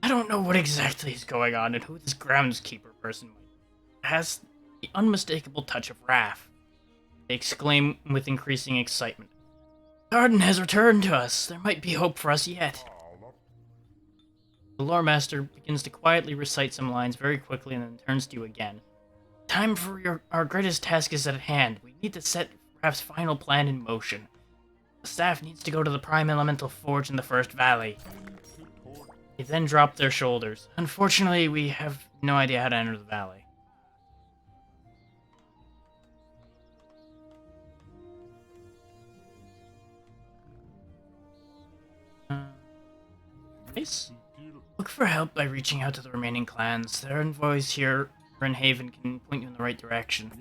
I don't know what exactly is going on and who this groundskeeper person might be. It has the unmistakable touch of wrath. They exclaim with increasing excitement. The garden has returned to us. There might be hope for us yet. The lore master begins to quietly recite some lines very quickly and then turns to you again. Time for our greatest task is at hand. We need to set Raph's final plan in motion. The staff needs to go to the Prime Elemental Forge in the First Valley. They then drop their shoulders. Unfortunately, we have no idea how to enter the valley. Nice. Look for help by reaching out to the remaining clans. Their envoys here in Haven can point you in the right direction.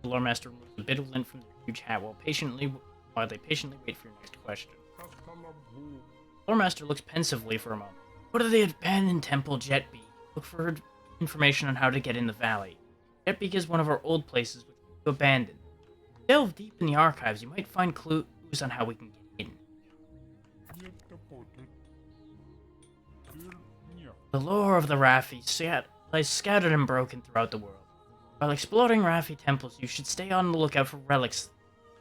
The lore master removes a bit of lint from their huge hat while they patiently wait for your next question. The lore master looks pensively for a moment. Go to the abandoned temple Jetbeak. Look for information on how to get in the valley. Jetbeak is one of our old places which we abandoned. Delve deep in the archives, you might find clues on how we can get in. The lore of the Raffi lies scattered and broken throughout the world. While exploring Raffi temples, you should stay on the lookout for relics,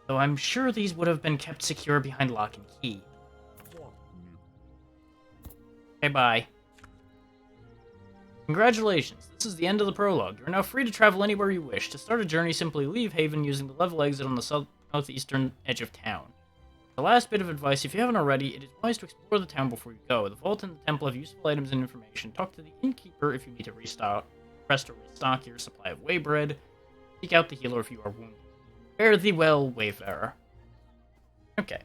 though I'm sure these would have been kept secure behind lock and key. Okay, bye. Congratulations, this is the end of the prologue. You're now free to travel anywhere you wish. To start a journey, simply leave Haven using the level exit on the southeastern edge of town. The last bit of advice, if you haven't already, it is wise to explore the town before you go. The vault and the temple have useful items and information. Talk to the innkeeper if you need to restock your supply of waybread. Seek out the healer if you are wounded. Fare thee well, wayfarer. Okay.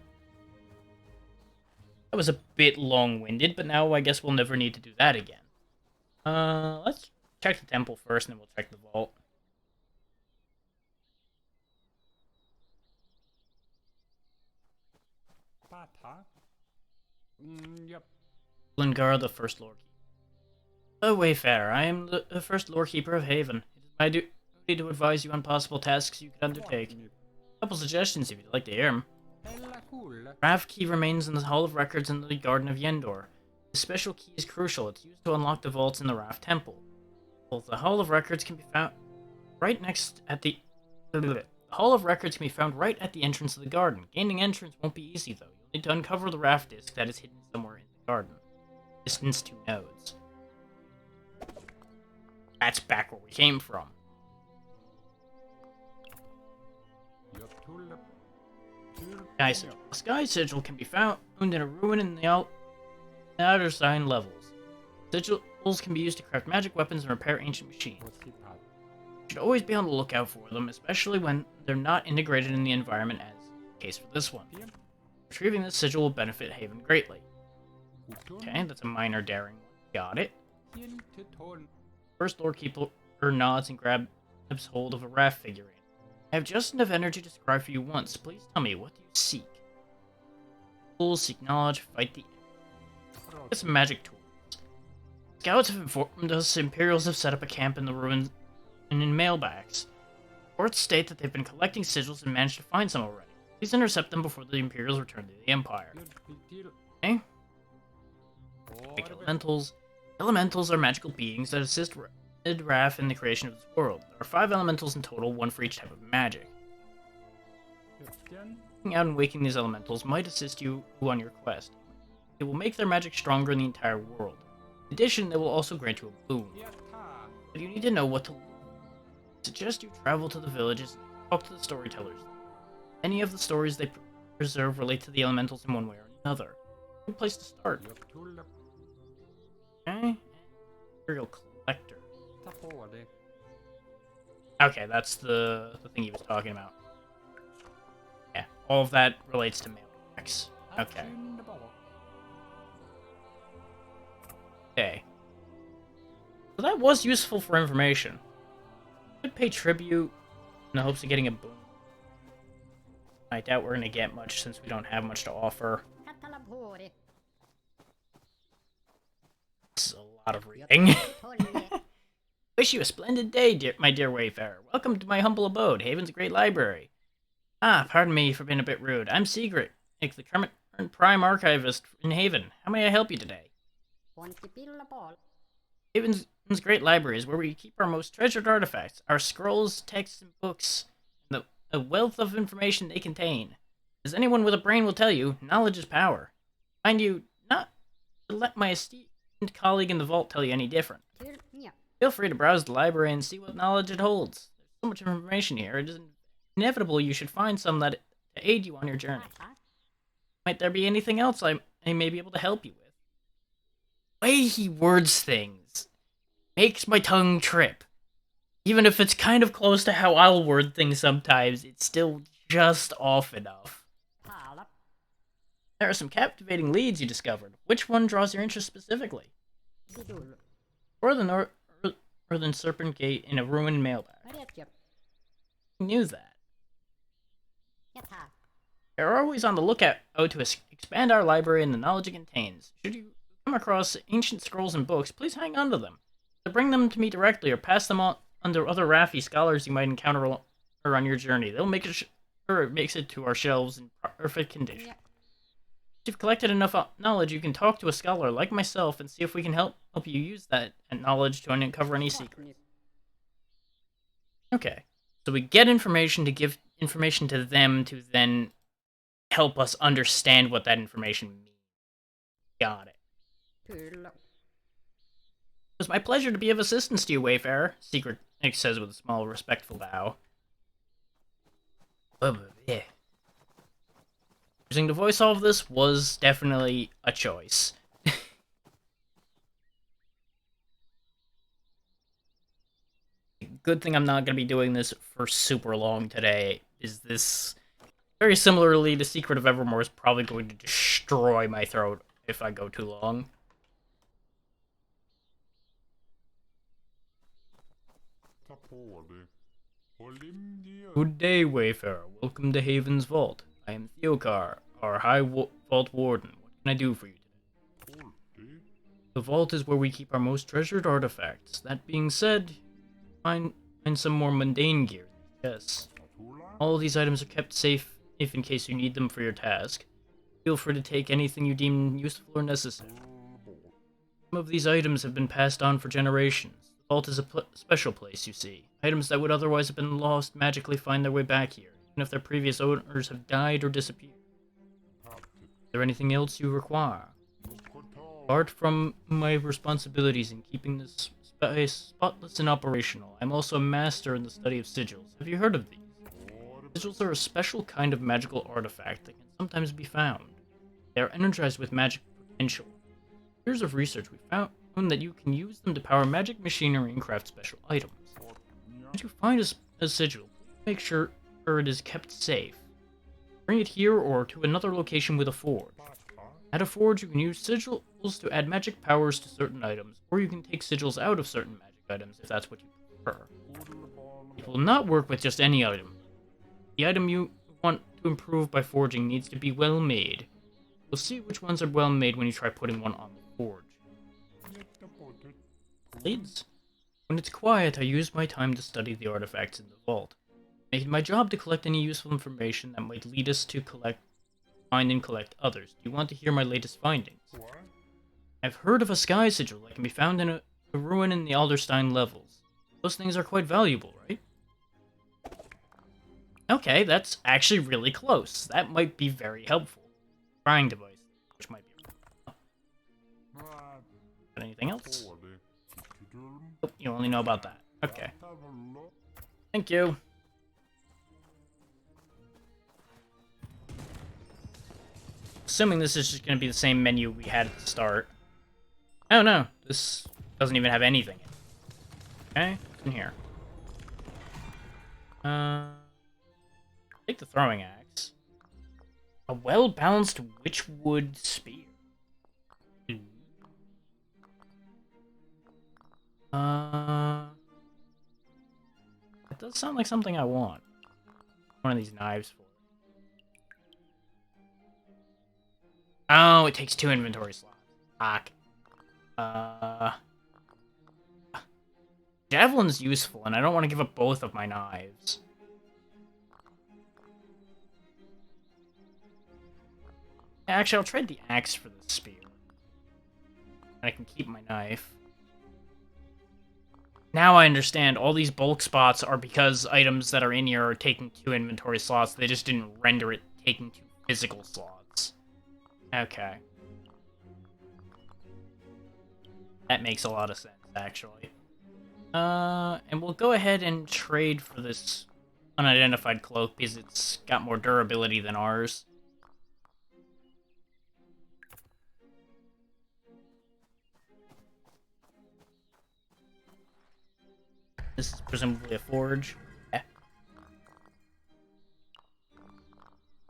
That was a bit long-winded, but now I guess we'll never need to do that again. Let's check the temple first, and then we'll check the vault. Yep. Lingar, the first lore keeper. Wayfarer, I am the first lore keeper of Haven. It is my duty to advise you on possible tasks you could undertake. A couple suggestions if you'd like to hear them. Rav key remains in the Hall of Records in the Garden of Yendor. This special key is crucial. It's used to unlock the vaults in the Rav Temple. Both the Hall of Records can be found right next at the... The Hall of Records can be found right at the entrance of the garden. Gaining entrance won't be easy, though. You'll need to uncover the Rav disc that is hidden somewhere in the garden. Distance 2 nodes. That's back where we came from. Sky Sigil. A Sky Sigil can be found in a ruin in the outer sign levels. Sigils can be used to craft magic weapons and repair ancient machines. You should always be on the lookout for them, especially when they're not integrated in the environment, as the case for this one. Retrieving this sigil will benefit Haven greatly. Okay, that's a minor daring one. Got it. First lore keeper nods and grabs hold of a Raph figurine. I have just enough energy to scry for you once. Please tell me, what do you seek? Tools, seek knowledge, fight the enemy. Get some magic tools. Scouts have informed us Imperials have set up a camp in the ruins and in mailbags. Reports state that they've been collecting sigils and managed to find some already. Please intercept them before the Imperials return to the Empire. Okay? Like elementals. Elementals are magical beings that assist Raph in the creation of this world. There are 5 elementals in total, 1 for each type of magic. Taking out and waking these elementals might assist you on your quest. It will make their magic stronger in the entire world. In addition, they will also grant you a boon. But you need to know what to look for. I suggest you travel to the villages and talk to the storytellers. Any of the stories they preserve relate to the elementals in one way or another. Good place to start. Okay. Imperial Collector. Okay, that's the thing he was talking about. Yeah, all of that relates to mailbacks. Okay. Okay. So that was useful for information. Could pay tribute in the hopes of getting a boon. I doubt we're gonna get much since we don't have much to offer. It's a lot of reading. Wish you a splendid day, my dear wayfarer. Welcome to my humble abode, Haven's great library. Ah, pardon me for being a bit rude. I'm Secret, the current prime archivist in Haven. How may I help you today? Haven's great library is where we keep our most treasured artifacts, our scrolls, texts, and books, and the wealth of information they contain. As anyone with a brain will tell you, knowledge is power. Mind you, not to let my esteemed colleague in the vault tell you any different. Feel free to browse the library and see what knowledge it holds. There's so much information here, it is inevitable you should find some that to aid you on your journey. Might there be anything else I may be able to help you with? The way he words things makes my tongue trip. Even if it's kind of close to how I'll word things sometimes, it's still just off enough. There are some captivating leads you discovered. Which one draws your interest specifically? Or the Northern Serpent Gate in a ruined mailbag. Who knew that? We're always on the lookout to expand our library and the knowledge it contains. Should you come across ancient scrolls and books, please hang on to them. To bring them to me directly or pass them on under other Raffi scholars you might encounter on your journey. They'll make sure it makes it to our shelves in perfect condition. If you've collected enough knowledge, you can talk to a scholar like myself and see if we can help you use that knowledge to uncover any secrets. Okay, so we get information to give information to them to then help us understand what that information means. Got it. It was my pleasure to be of assistance to you, Wayfarer, Secret Nick says with a small, respectful bow. Yeah. Using to voice all of this was definitely a choice. Good thing I'm not going to be doing this for super long today. Is this very similarly to Secret of Evermore is probably going to destroy my throat if I go too long. Good day, Wayfarer. Welcome to Haven's Vault. I am Theokar, our High Vault Warden. What can I do for you today? The vault is where we keep our most treasured artifacts. That being said, find some more mundane gear. Yes. All of these items are kept safe if in case you need them for your task. Feel free to take anything you deem useful or necessary. Some of these items have been passed on for generations. The vault is a special place, you see. Items that would otherwise have been lost magically find their way back here, even if their previous owners have died or disappeared. Is there anything else you require? Apart from my responsibilities in keeping this space spotless and operational, I'm also a master in the study of sigils. Have you heard of these? Sigils are a special kind of magical artifact that can sometimes be found. They are energized with magic potential. Years of research, we found that you can use them to power magic machinery and craft special items. Once you find a sigil, make sure it is kept safe. Bring it here or to another location with a forge. At a forge, you can use sigils to add magic powers to certain items, or you can take sigils out of certain magic items if that's what you prefer. It will not work with just any item. The item you want to improve by forging needs to be well made. You'll see which ones are well made when you try putting one on the forge. Leads. When it's quiet, I use my time to study the artifacts in the vault. Make it my job to collect any useful information that might lead us to find and collect others. Do you want to hear my latest findings? I've heard of a sky sigil that can be found in a ruin in the Alderstein levels. Those things are quite valuable, right? Okay, that's actually really close. That might be very helpful. Scrying device, which might be... Anything else? Oh, you only know about that. Okay. Thank you. Assuming this is just going to be the same menu we had at the start. Oh no, this doesn't even have anything. Okay, what's in here? Take the throwing axe. A well-balanced witchwood spear. It does sound like something I want. One of these knives for it. Oh, it takes 2 inventory slots. Fuck. Javelin's useful, and I don't want to give up both of my knives. Actually, I'll trade the axe for the spear. And I can keep my knife. Now I understand. All these bulk spots are because items that are in here are taking 2 inventory slots. They just didn't render it taking 2 physical slots. Okay. That makes a lot of sense, actually. And we'll go ahead and trade for this unidentified cloak because it's got more durability than ours. This is presumably a forge. Yeah.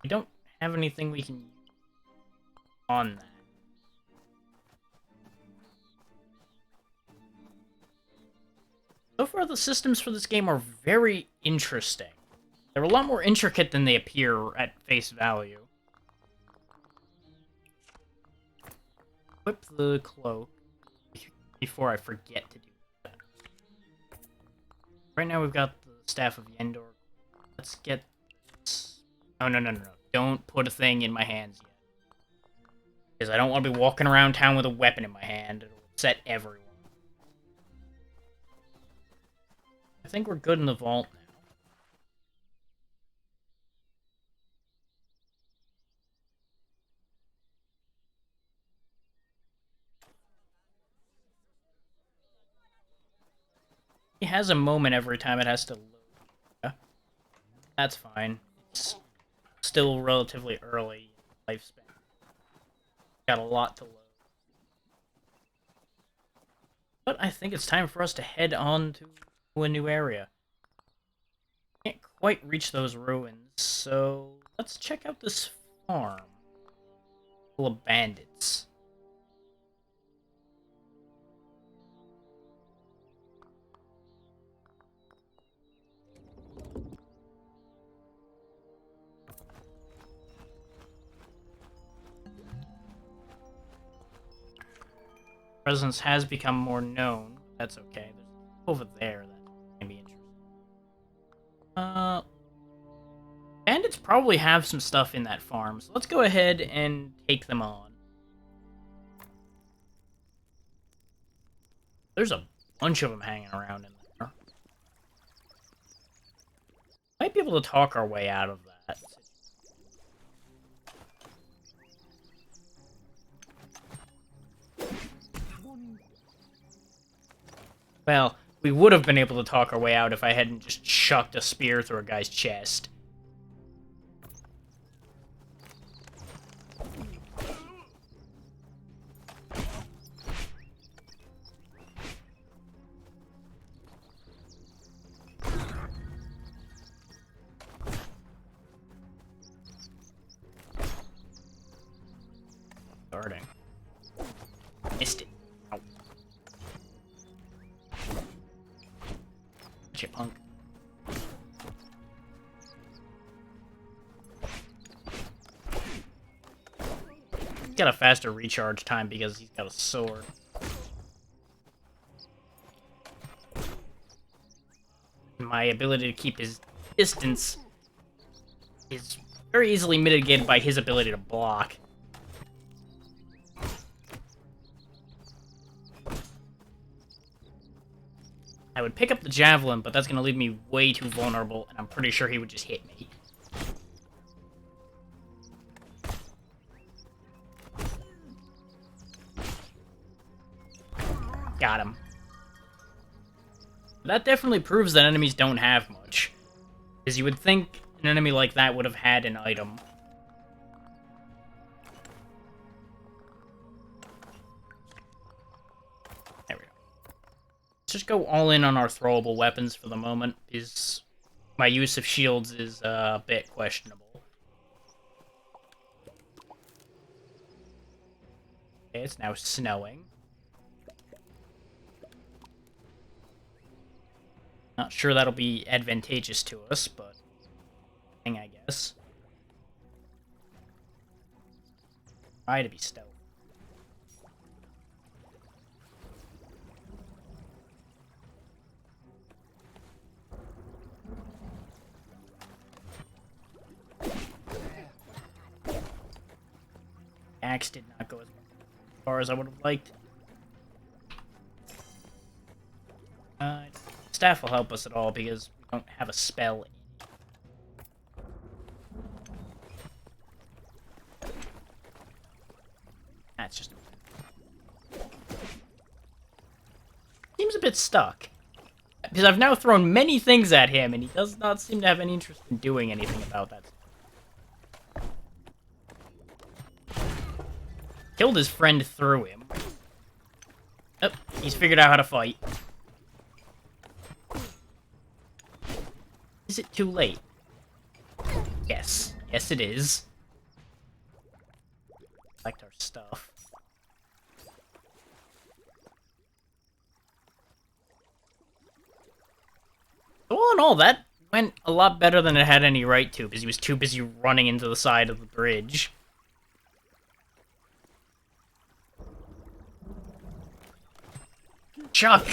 We don't have anything we can use on that. So far, the systems for this game are very interesting. They're a lot more intricate than they appear at face value. Equip the cloak before I forget to do that. Right now we've got the Staff of Yendor. Let's get this. Oh, no. Don't put a thing in my hands yet. Because I don't want to be walking around town with a weapon in my hand. It'll upset everyone. I think we're good in the vault now. It has a moment every time it has to load. Yeah. That's fine. It's still relatively early lifespan. Got a lot to load. But I think it's time for us to head on to a new area. Can't quite reach those ruins, so let's check out this farm full of bandits. Presence has become more known. That's okay. There's over there that can be interesting. Bandits probably have some stuff in that farm, so let's go ahead and take them on. There's a bunch of them hanging around in there. Might be able to talk our way out of that. Well, we would have been able to talk our way out if I hadn't just chucked a spear through a guy's chest. Guarding. Missed it. Ow. Shit, punk. He's got a faster recharge time because he's got a sword. My ability to keep his distance is very easily mitigated by his ability to block. I would pick up the javelin, but that's going to leave me way too vulnerable, and I'm pretty sure he would just hit me. Got him. That definitely proves that enemies don't have much. Because you would think an enemy like that would have had an item. There we go. Let's just go all in on our throwable weapons for the moment, because my use of shields is a bit questionable. Okay, it's now snowing. Not sure that'll be advantageous to us, but I guess. Try to be stealthy. Axe did not go as far as I would have liked. Staff will help us at all because we don't have a spell. That's just... seems a bit stuck. Because I've now thrown many things at him, and he does not seem to have any interest in doing anything about that. Killed his friend through him. Oh, he's figured out how to fight. Is it too late? Yes. Yes, it is. Collect our stuff. All in all, that went a lot better than it had any right to, because he was too busy running into the side of the bridge. Chuck!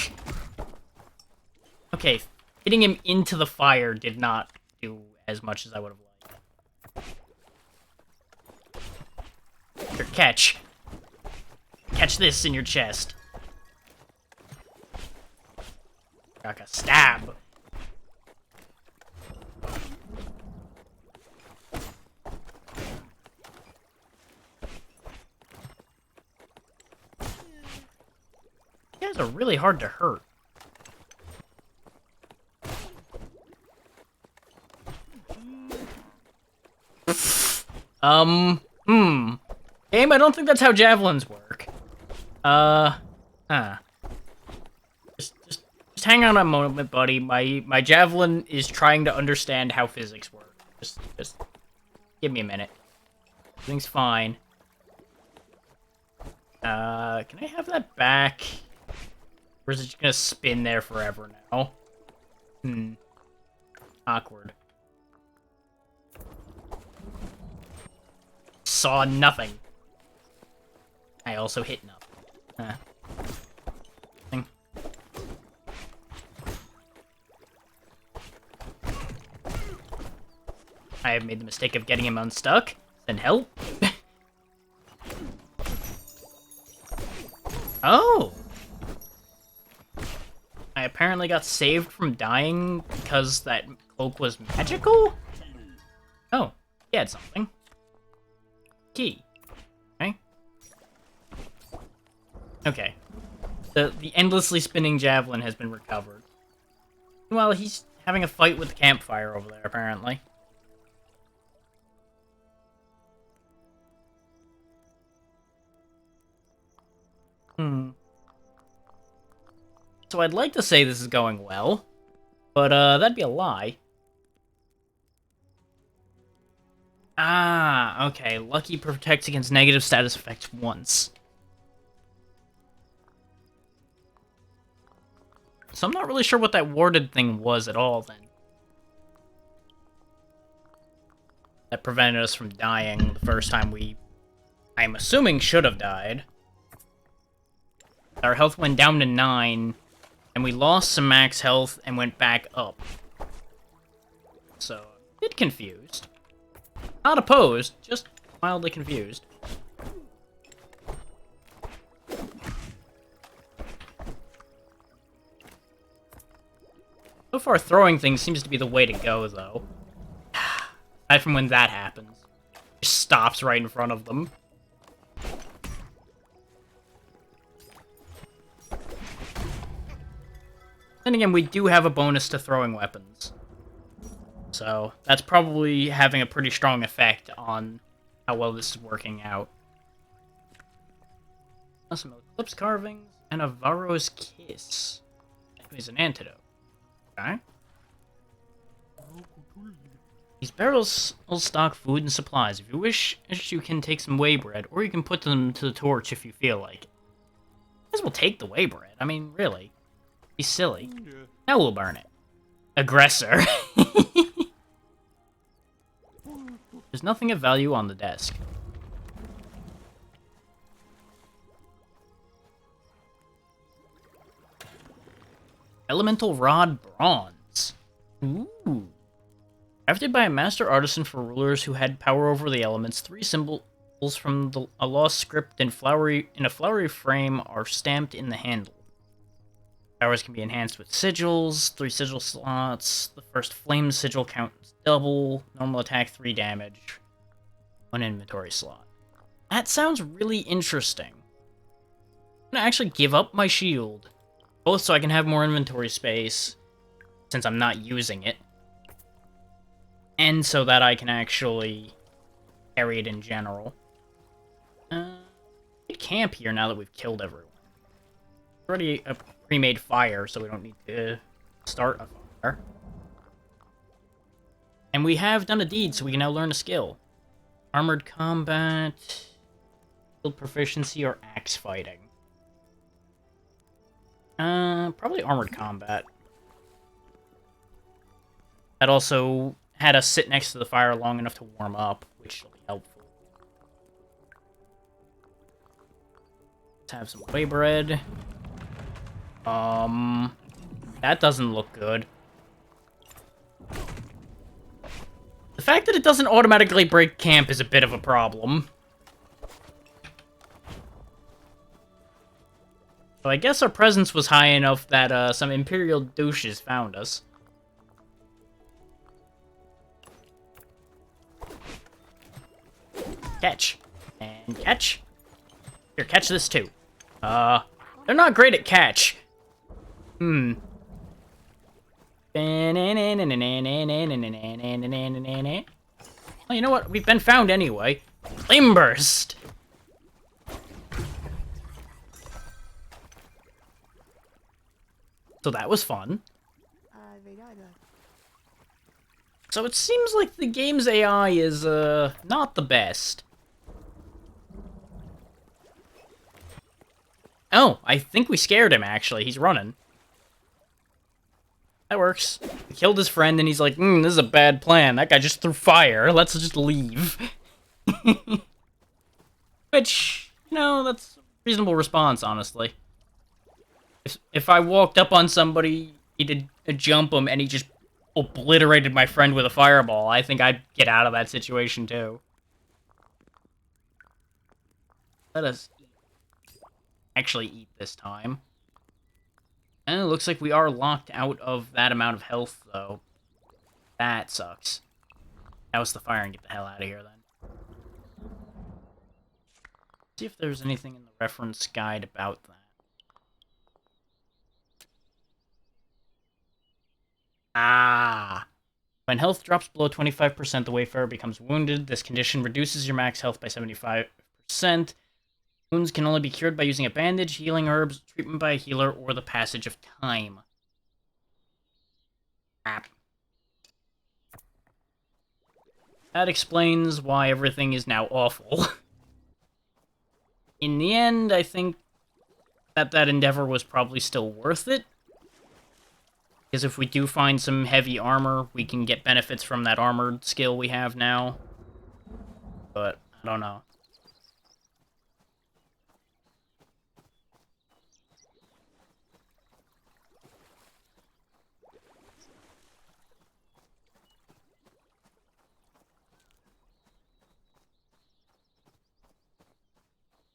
Okay, hitting him into the fire did not do as much as I would have liked. Here, catch. Catch this in your chest. Like a stab. You guys are really hard to hurt. Game, I don't think that's how javelins work. Just hang on a moment, buddy. My javelin is trying to understand how physics work. Just give me a minute. Everything's fine. Can I have that back? Or is it just gonna spin there forever now? Awkward. Saw nothing. I also hit nothing. I have made the mistake of getting him unstuck. Send help. Oh! I apparently got saved from dying because that cloak was magical? Oh, he had something. Key. Okay. Okay. The endlessly spinning javelin has been recovered. Well, he's having a fight with the campfire over there, apparently. So I'd like to say this is going well, but that'd be a lie. Ah, okay. Lucky protects against negative status effects once. So I'm not really sure what that warded thing was at all, then. That prevented us from dying the first time we, I'm assuming, should have died. Our health went down to 9, and we lost some max health and went back up. So, a bit confused. Not opposed, just mildly confused. So far, throwing things seems to be the way to go, though. Aside from when that happens. Just stops right in front of them. Then again, we do have a bonus to throwing weapons. So, that's probably having a pretty strong effect on how well this is working out. Some eclipse carvings and a Varro's kiss. That is an antidote. Okay. These barrels will stock food and supplies. If you wish, you can take some whey bread, or you can put them to the torch if you feel like it. Might as well take the whey bread. I mean, really. Be silly. Now we'll burn it. aggressor. There's nothing of value on the desk. Elemental Rod Bronze. Ooh. Crafted by a master artisan for rulers who had power over the elements, 3 symbols from a lost script in a flowery frame are stamped in the handle. Powers can be enhanced with sigils, 3 sigil slots. The first flame sigil counts double. Normal attack 3 damage. 1 inventory slot. That sounds really interesting. I'm gonna actually give up my shield. Both so I can have more inventory space, since I'm not using it. And so that I can actually carry it in general. We camp here now that we've killed everyone. Already a pre-made fire, so we don't need to start a fire. And we have done a deed, so we can now learn a skill. Armored combat, field proficiency, or axe fighting. Probably armored combat. That also had us sit next to the fire long enough to warm up, which will be helpful. Let's have some whey bread. That doesn't look good. The fact that it doesn't automatically break camp is a bit of a problem. So I guess our presence was high enough that some Imperial douches found us. Catch. And catch. Here, catch this too. They're not great at catch. Oh, you know what? We've been found anyway. Flame burst! So that was fun. So it seems like the game's AI is, not the best. Oh, I think we scared him, actually. He's running. That works. We killed his friend, and he's like, this is a bad plan. That guy just threw fire. Let's just leave. Which, you know, that's a reasonable response, honestly. If I walked up on somebody, he did jump him, and he just obliterated my friend with a fireball, I think I'd get out of that situation, too. Let us actually eat this time. And it looks like we are locked out of that amount of health, though. That sucks. Douse the fire and get the hell out of here, then. See if there's anything in the reference guide about that. Ah! When health drops below 25%, the Wayfarer becomes wounded. This condition reduces your max health by 75%. Wounds can only be cured by using a bandage, healing herbs, treatment by a healer, or the passage of time. Crap. That explains why everything is now awful. In the end, I think that endeavor was probably still worth it. Because if we do find some heavy armor, we can get benefits from that armored skill we have now. But, I don't know.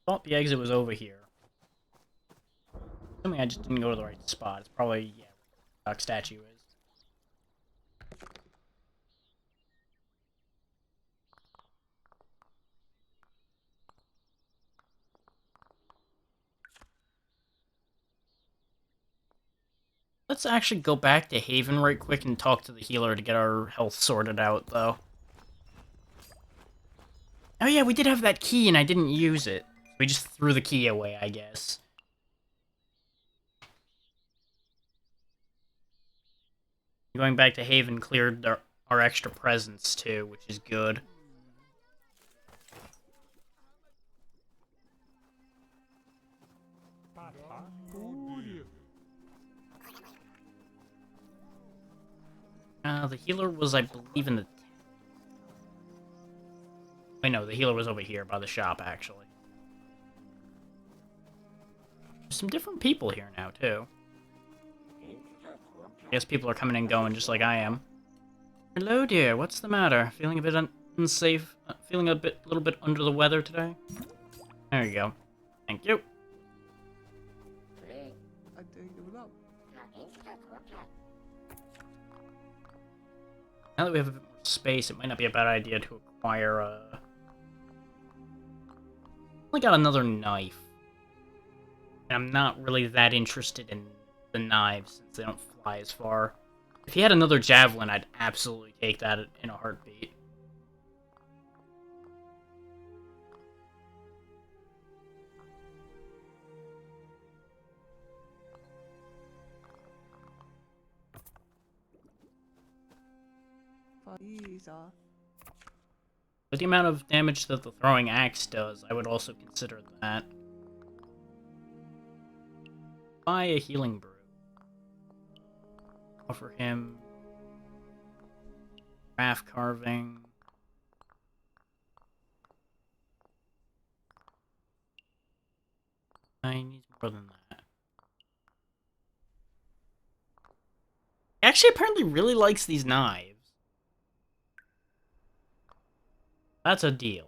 Thought the exit was over here. Assuming I just didn't go to the right spot. It's probably, yeah, where the duck statue is. Let's actually go back to Haven right quick and talk to the healer to get our health sorted out, though. Oh yeah, we did have that key and I didn't use it. We just threw the key away, I guess. Going back to Haven cleared our extra presence, too, which is good. The healer was, I believe, in the... Wait, no, the healer was over here by the shop, actually. There's some different people here now, too. I guess people are coming and going just like I am. Hello, dear. What's the matter? Feeling a bit unsafe? Feeling a little bit under the weather today? There you go. Thank you. Now that we have a bit more space, it might not be a bad idea to acquire a... I only got another knife. And I'm not really that interested in the knives, since they don't fly as far. If he had another javelin, I'd absolutely take that in a heartbeat. With the amount of damage that the throwing axe does, I would also consider that. Buy a healing brew. Offer him craft carving. I need more than that. He actually apparently really likes these knives. That's a deal.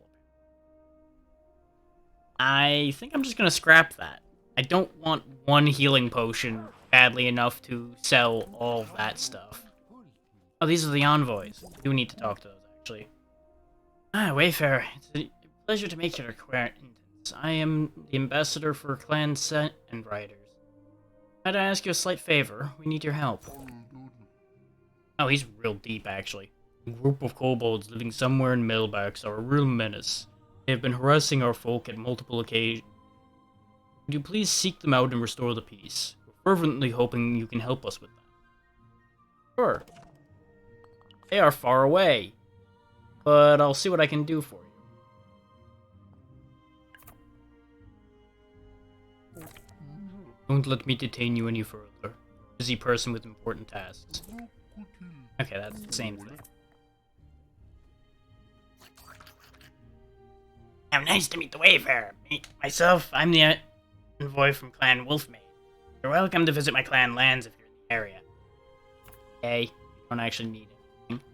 I think I'm just gonna scrap that. I don't want one healing potion badly enough to sell all of that stuff. Oh, these are the envoys. I do need to talk to those, actually. Ah, Wayfarer. It's a pleasure to make your acquaintance. I am the ambassador for Clan Set and Riders. I'd ask you a slight favor. We need your help. Oh, he's real deep, actually. A group of kobolds living somewhere in Mailbacks are a real menace. They have been harassing our folk at multiple occasions. Would you please seek them out and restore the peace? We're fervently hoping you can help us with that. Sure. They are far away, but I'll see what I can do for you. Don't let me detain you any further. Busy person with important tasks. Okay, that's the same thing. How nice to meet the Wayfarer. Myself, I'm the envoy from Clan Wolfmane. You're welcome to visit my clan lands if you're in the area. Okay, you don't actually need anything.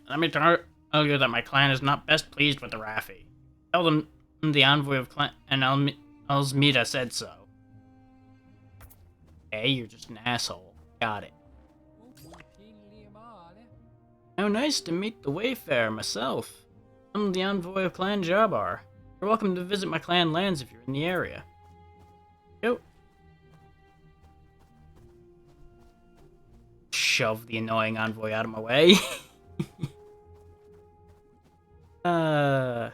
Let me tell you that my clan is not best pleased with the Raffi. Tell them I'm the envoy of Clan and Alzmeda said so. Okay, you're just an asshole. Got it. How nice to meet the Wayfarer myself. I'm the envoy of Clan Jabbar. You're welcome to visit my clan lands if you're in the area. Yo. Shove the annoying envoy out of my way. We're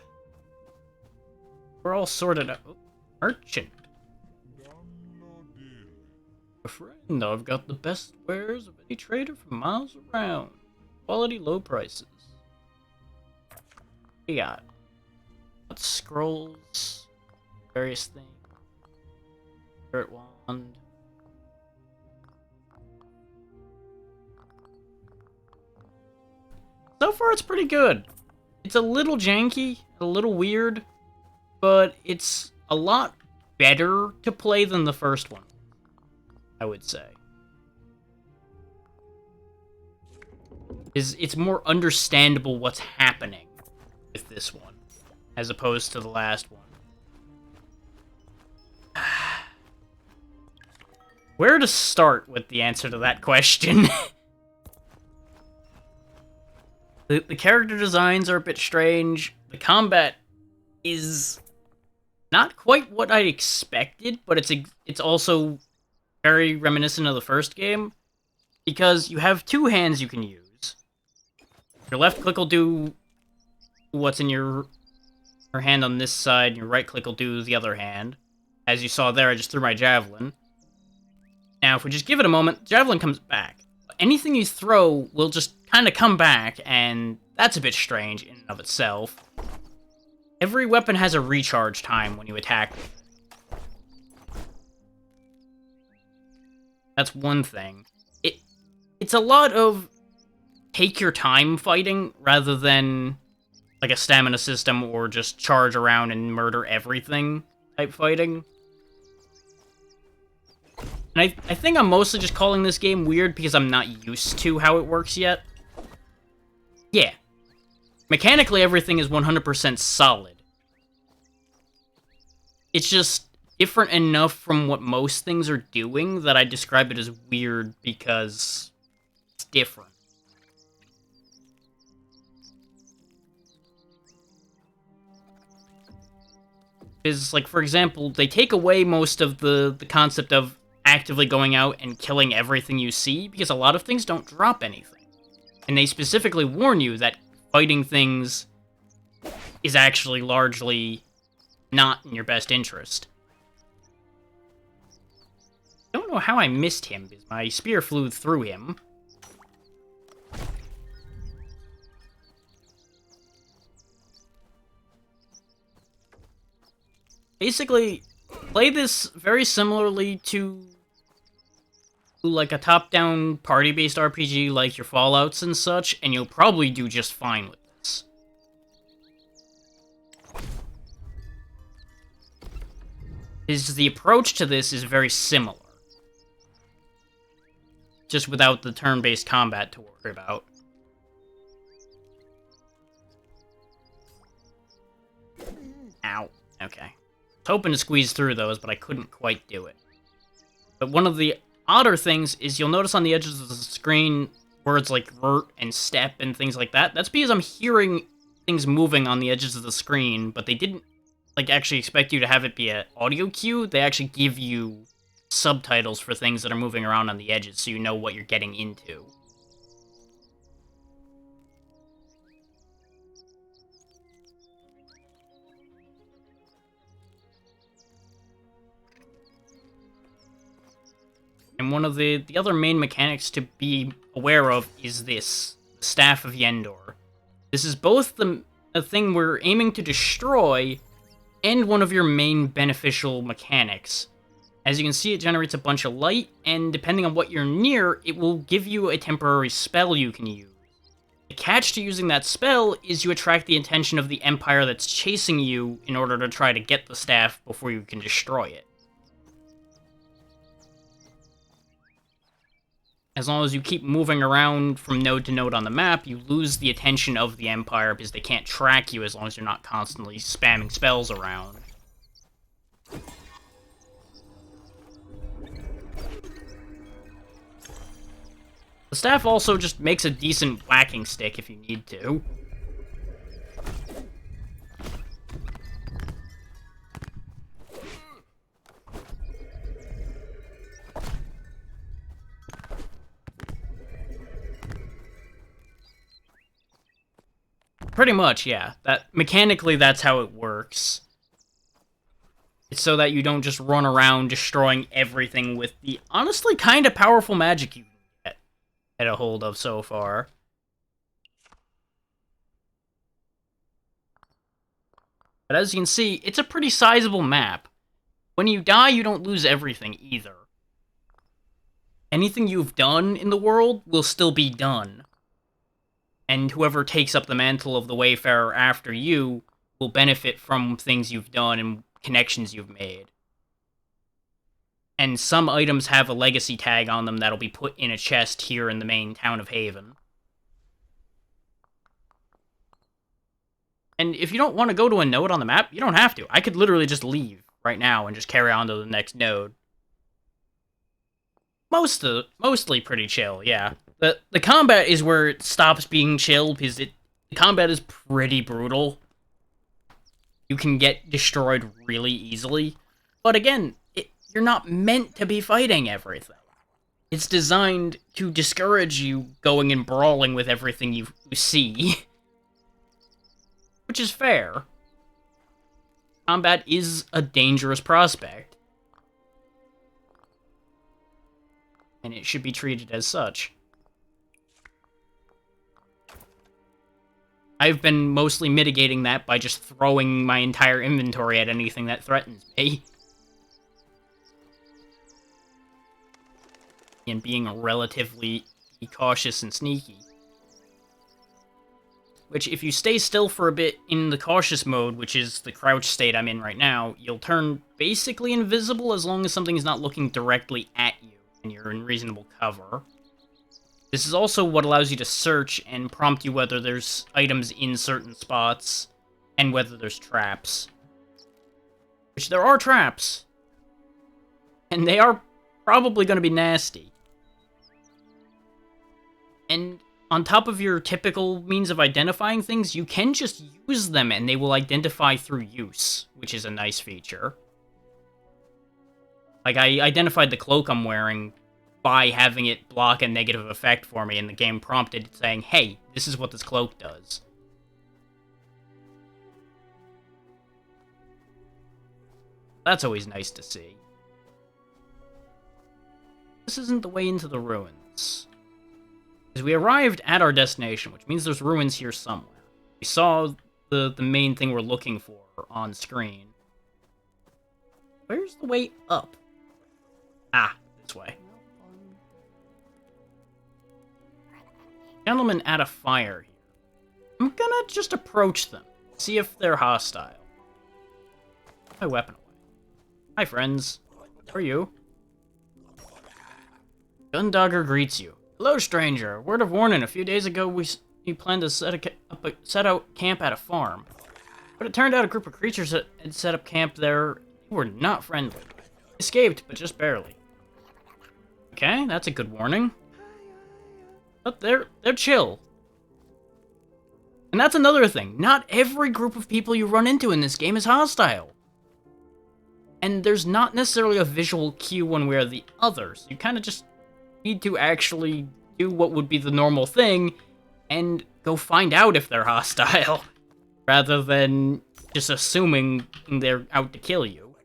all sorted out. Oh, merchant. A friend, I've got the best wares of any trader from miles around. Quality, low prices. We got scrolls, various things. Spirit wand. So far, it's pretty good. It's a little janky, a little weird, but it's a lot better to play than the first one, I would say. It's more understandable what's happening with this one, as opposed to the last one. Where to start with the answer to that question? The character designs are a bit strange. The combat is not quite what I expected, but it's also very reminiscent of the first game, because you have two hands you can use. Your left click will do what's in your hand on this side, and your right click will do the other hand. As you saw there, I just threw my javelin. Now, if we just give it a moment, javelin comes back. Anything you throw will just kind of come back, and that's a bit strange in and of itself. Every weapon has a recharge time when you attack. That's one thing. It's a lot of take your time fighting rather than like a stamina system or just charge around and murder everything type fighting. And I think I'm mostly just calling this game weird because I'm not used to how it works yet. Yeah. Mechanically, everything is 100% solid. It's just different enough from what most things are doing that I describe it as weird because it's different. Is like, for example, they take away most of the concept of actively going out and killing everything you see because a lot of things don't drop anything. And they specifically warn you that fighting things is actually largely not in your best interest. I don't know how I missed him because my spear flew through him. Basically, play this very similarly to like a top-down party-based RPG like your Fallouts and such, and you'll probably do just fine with this. The approach to this is very similar. Just without the turn-based combat to worry about. Ow. Okay. I was hoping to squeeze through those, but I couldn't quite do it. But one of the odder things is you'll notice on the edges of the screen words like vert and step and things like that. That's because I'm hearing things moving on the edges of the screen, but they didn't like actually expect you to have it be an audio cue. They actually give you subtitles for things that are moving around on the edges so you know what you're getting into. And one of the other main mechanics to be aware of is this, the Staff of Yendor. This is both the thing we're aiming to destroy and one of your main beneficial mechanics. As you can see, it generates a bunch of light, and depending on what you're near, it will give you a temporary spell you can use. The catch to using that spell is you attract the attention of the Empire that's chasing you in order to try to get the staff before you can destroy it. As long as you keep moving around from node to node on the map, you lose the attention of the Empire because they can't track you as long as you're not constantly spamming spells around. The staff also just makes a decent whacking stick if you need to. Pretty much, yeah. Mechanically, that's how it works. It's so that you don't just run around destroying everything with the honestly kind of powerful magic you can get a hold of so far. But as you can see, it's a pretty sizable map. When you die, you don't lose everything either. Anything you've done in the world will still be done. And whoever takes up the mantle of the Wayfarer after you will benefit from things you've done and connections you've made. And some items have a legacy tag on them that'll be put in a chest here in the main town of Haven. And if you don't want to go to a node on the map, you don't have to. I could literally just leave right now and just carry on to the next node. Mostly pretty chill, yeah. The combat is where it stops being chill, because the combat is pretty brutal. You can get destroyed really easily. But again, you're not meant to be fighting everything. It's designed to discourage you going and brawling with everything you see. Which is fair. Combat is a dangerous prospect. And it should be treated as such. I've been mostly mitigating that by just throwing my entire inventory at anything that threatens me. and being relatively cautious and sneaky. Which, if you stay still for a bit in the cautious mode, which is the crouch state I'm in right now, you'll turn basically invisible as long as something is not looking directly at you and you're in reasonable cover. This is also what allows you to search and prompt you whether there's items in certain spots and whether there's traps. Which there are traps. And they are probably going to be nasty. And on top of your typical means of identifying things, you can just use them and they will identify through use, which is a nice feature. Like, I identified the cloak I'm wearing by having it block a negative effect for me, and the game prompted saying, hey, this is what this cloak does. That's always nice to see. This isn't the way into the ruins. Because we arrived at our destination, which means there's ruins here somewhere. We saw the main thing we're looking for on screen. Where's the way up? Ah, this way. Gentlemen at a fire here. I'm gonna just approach them, see if they're hostile. Put my weapon away. Hi, friends. How are you? Gundogger greets you. Hello, stranger. Word of warning, a few days ago we planned to set out camp at a farm. But it turned out a group of creatures that had set up camp there were not friendly. Escaped, but just barely. Okay, that's a good warning. But they're chill. And that's another thing. Not every group of people you run into in this game is hostile. And there's not necessarily a visual cue one way or the other. So you kind of just need to actually do what would be the normal thing and go find out if they're hostile. Rather than just assuming they're out to kill you.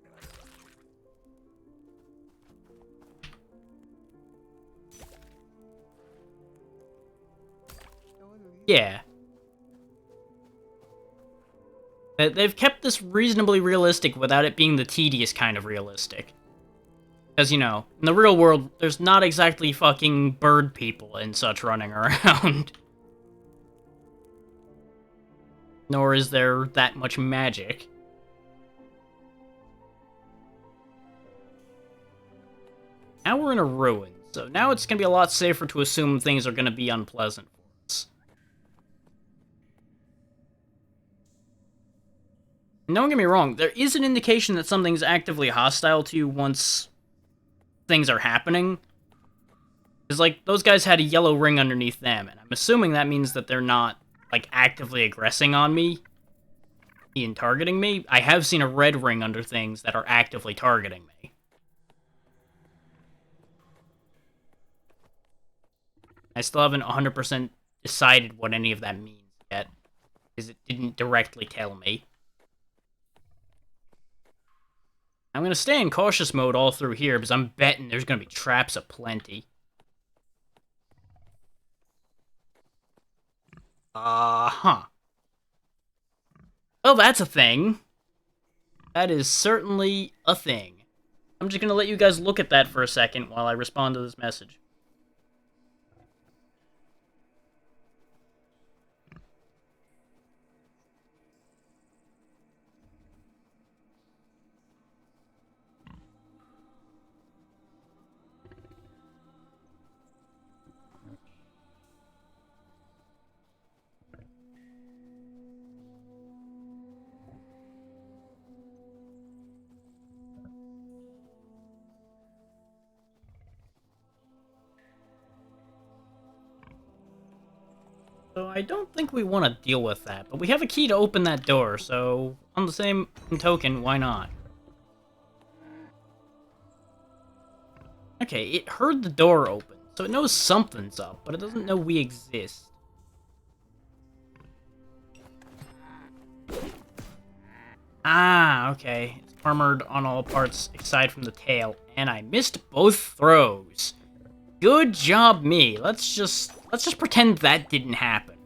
Yeah. They've kept this reasonably realistic without it being the tedious kind of realistic. Because, you know, in the real world, there's not exactly fucking bird people and such running around. Nor is there that much magic. Now we're in a ruin, so now it's gonna be a lot safer to assume things are gonna be unpleasant. Don't get me wrong, there is an indication that something's actively hostile to you once things are happening. Because, like, those guys had a yellow ring underneath them, and I'm assuming that means that they're not, like, actively aggressing on me and targeting me. I have seen a red ring under things that are actively targeting me. I still haven't 100% decided what any of that means yet, because it didn't directly tell me. I'm going to stay in cautious mode all through here, because I'm betting there's going to be traps aplenty. Well, that's a thing. That is certainly a thing. I'm just going to let you guys look at that for a second while I respond to this message. So I don't think we want to deal with that, but we have a key to open that door, so on the same token, why not? Okay, it heard the door open, so it knows something's up, but it doesn't know we exist. Ah, okay. It's armored on all parts aside from the tail, and I missed both throws. Good job, me. Let's just pretend that didn't happen.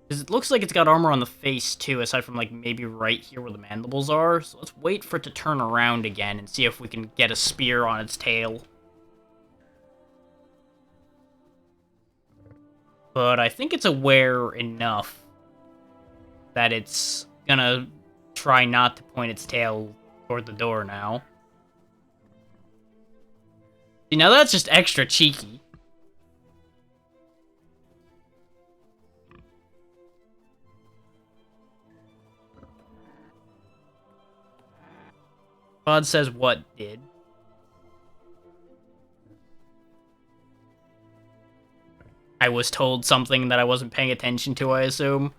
Because it looks like it's got armor on the face, too, aside from, like, maybe right here where the mandibles are. So let's wait for it to turn around again and see if we can get a spear on its tail. But I think it's aware enough that it's gonna try not to point its tail toward the door now. See, now that's just extra cheeky. Bod says what did. I was told something that I wasn't paying attention to, I assume.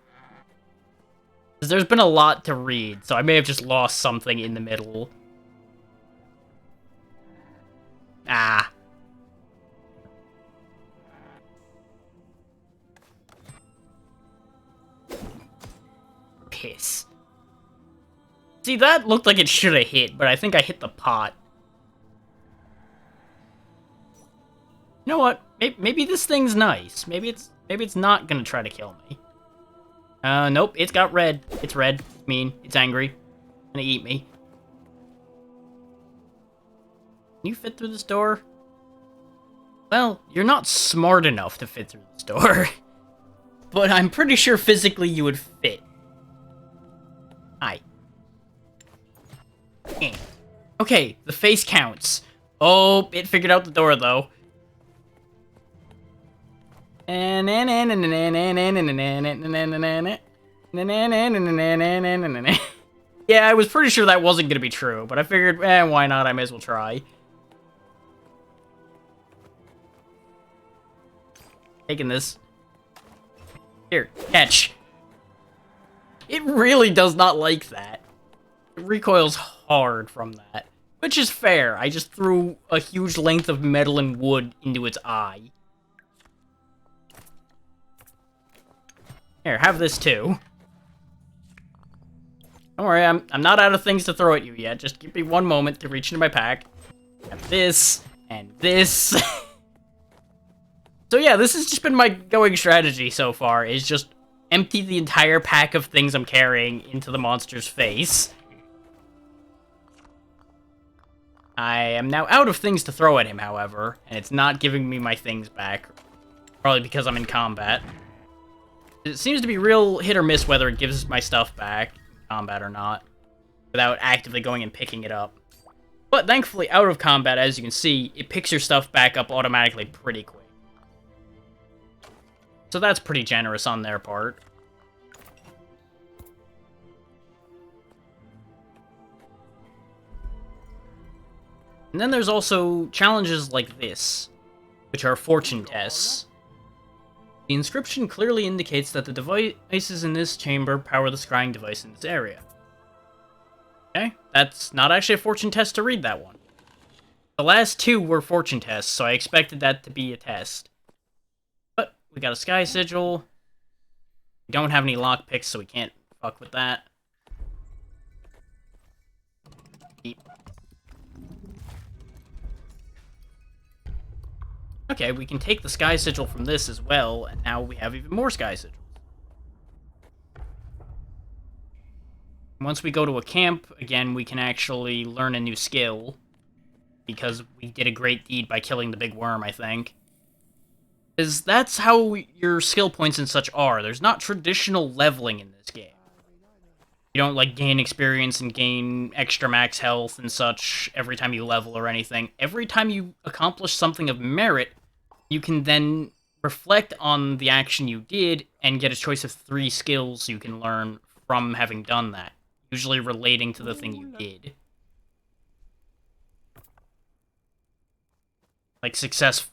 Because there's been a lot to read, so I may have just lost something in the middle. Ah. Piss. See, that looked like it should have hit, but I think I hit the pot. You know what? Maybe this thing's nice. Maybe it's not gonna try to kill me. Nope. It's got red. It's red. It's mean. It's angry. It's gonna eat me. Can you fit through this door? Well, you're not smart enough to fit through this door. But I'm pretty sure physically you would fit. Hi. Okay, the face counts. Oh, it figured out the door, though. Yeah, I was pretty sure that wasn't gonna be true, but I figured, why not? I may as well try. Taking this. Here, catch. It really does not like that. It recoils hard from that. Which is fair. I just threw a huge length of metal and wood into its eye. Here, have this too. Don't worry, I'm not out of things to throw at you yet. Just give me one moment to reach into my pack. Have this, and this. So yeah, this has just been my going strategy so far, is just empty the entire pack of things I'm carrying into the monster's face. I am now out of things to throw at him, however, and it's not giving me my things back. Probably because I'm in combat. It seems to be real hit or miss whether it gives my stuff back in combat or not, without actively going and picking it up. But thankfully, out of combat, as you can see, it picks your stuff back up automatically pretty quick. So that's pretty generous on their part. And then there's also challenges like this, which are fortune tests. The inscription clearly indicates that the devices in this chamber power the scrying device in this area. Okay, that's not actually a fortune test to read that one. The last two were fortune tests, so I expected that to be a test. But we got a sky sigil. We don't have any lockpicks, so we can't fuck with that. Okay, we can take the sky sigil from this as well, and now we have even more sky sigils. Once we go to a camp, again, we can actually learn a new skill, because we did a great deed by killing the big worm, I think. Because that's how your skill points and such are. There's not traditional leveling in this game. You don't, like, gain experience and gain extra max health and such every time you level or anything. Every time you accomplish something of merit, you can then reflect on the action you did and get a choice of 3 skills you can learn from having done that, usually relating to the thing you did. Like, success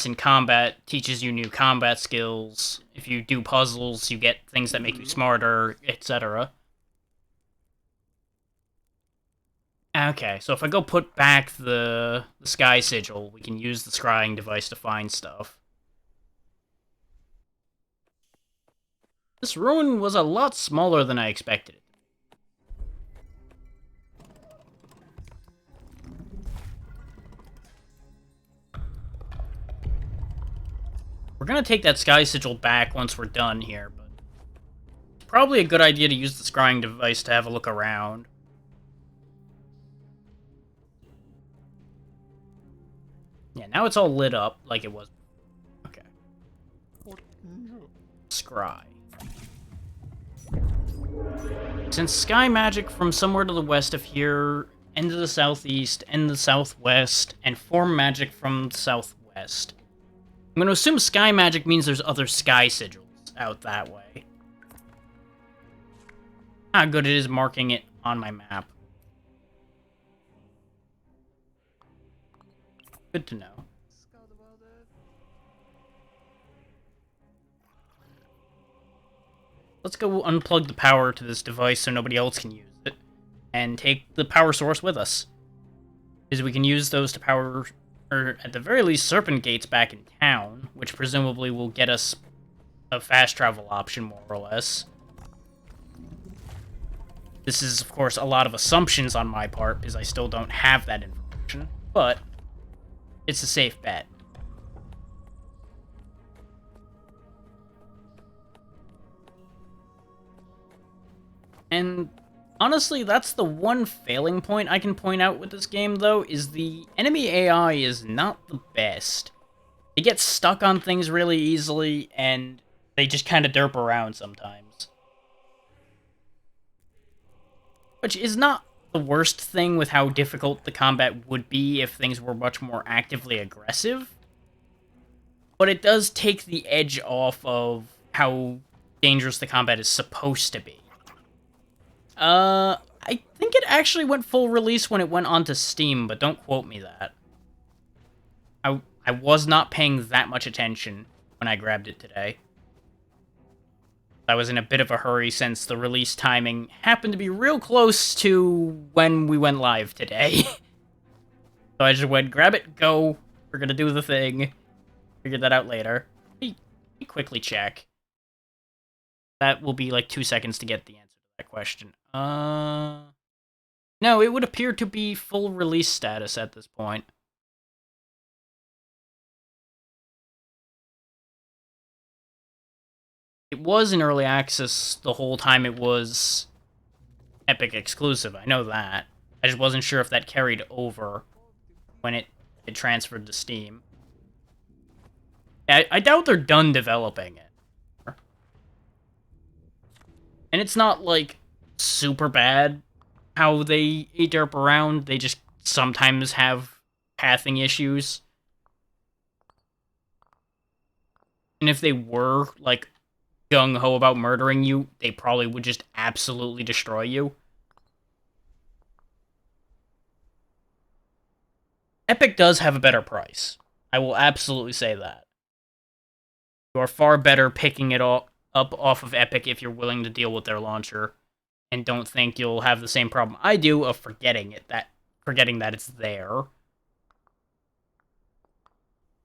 in combat teaches you new combat skills. If you do puzzles, you get things that make you smarter, etc. Okay, so if I go put back the sky sigil, we can use the scrying device to find stuff. This ruin was a lot smaller than I expected it. We're gonna take that sky sigil back once we're done here, but probably a good idea to use the scrying device to have a look around. Yeah, now it's all lit up like it was. Okay. Scry. Since sky magic from somewhere to the west of here, and to the southeast, and the southwest, and form magic from the southwest. I'm going to assume sky magic means there's other sky sigils out that way. How good it is marking it on my map. Good to know. Let's go unplug the power to this device so nobody else can use it, and take the power source with us. Because we can use those to power, or at the very least, serpent gates back in town, which presumably will get us a fast travel option, more or less. This is, of course, a lot of assumptions on my part, because I still don't have that information, but it's a safe bet. And honestly, that's the one failing point I can point out with this game, though, is the enemy AI is not the best. They get stuck on things really easily, and they just kind of derp around sometimes. Which is not the worst thing with how difficult the combat would be if things were much more actively aggressive. But it does take the edge off of how dangerous the combat is supposed to be. I think it actually went full release when it went onto Steam, but don't quote me that. I was not paying that much attention when I grabbed it today. I was in a bit of a hurry since the release timing happened to be real close to when we went live today. So I just went, grab it, go, we're gonna do the thing. Figure that out later. Let me quickly check. That will be like 2 seconds to get the answer to that question. No, it would appear to be full release status at this point. It was in early access the whole time it was Epic exclusive, I know that. I just wasn't sure if that carried over when it transferred to Steam. I doubt they're done developing it. And it's not, like, super bad how they derp around. They just sometimes have pathing issues. And if they were, like, gung-ho about murdering you, they probably would just absolutely destroy you. Epic does have a better price. I will absolutely say that. You are far better picking it all up off of Epic if you're willing to deal with their launcher, and don't think you'll have the same problem I do of forgetting that it's there.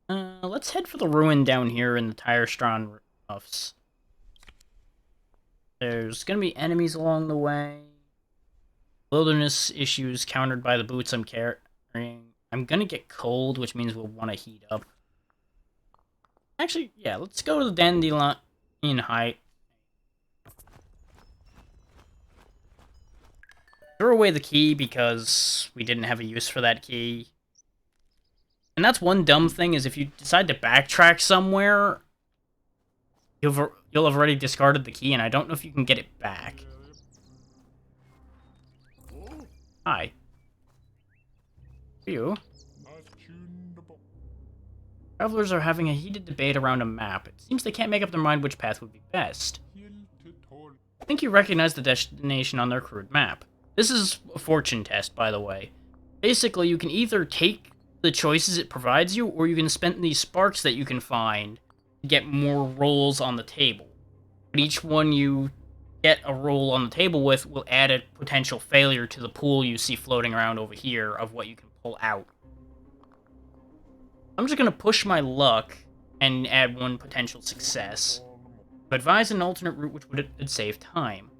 Let's head for the ruin down here in the Tyrestron Roughs. There's gonna be enemies along the way. Wilderness issues countered by the boots I'm carrying. I'm gonna get cold, which means we'll want to heat up. Actually, yeah, let's go to the Dandelion Height. Throw away the key because we didn't have a use for that key. And that's one dumb thing, is if you decide to backtrack somewhere, you'll have already discarded the key, and I don't know if you can get it back. Hi. You? Travelers are having a heated debate around a map. It seems they can't make up their mind which path would be best. I think you recognize the destination on their crude map. This is a fortune test, by the way. Basically, you can either take the choices it provides you, or you can spend these sparks that you can find to get more rolls on the table. But each one you get a roll on the table with will add a potential failure to the pool you see floating around over here of what you can pull out. I'm just going to push my luck and add one potential success. Advise an alternate route which would save time.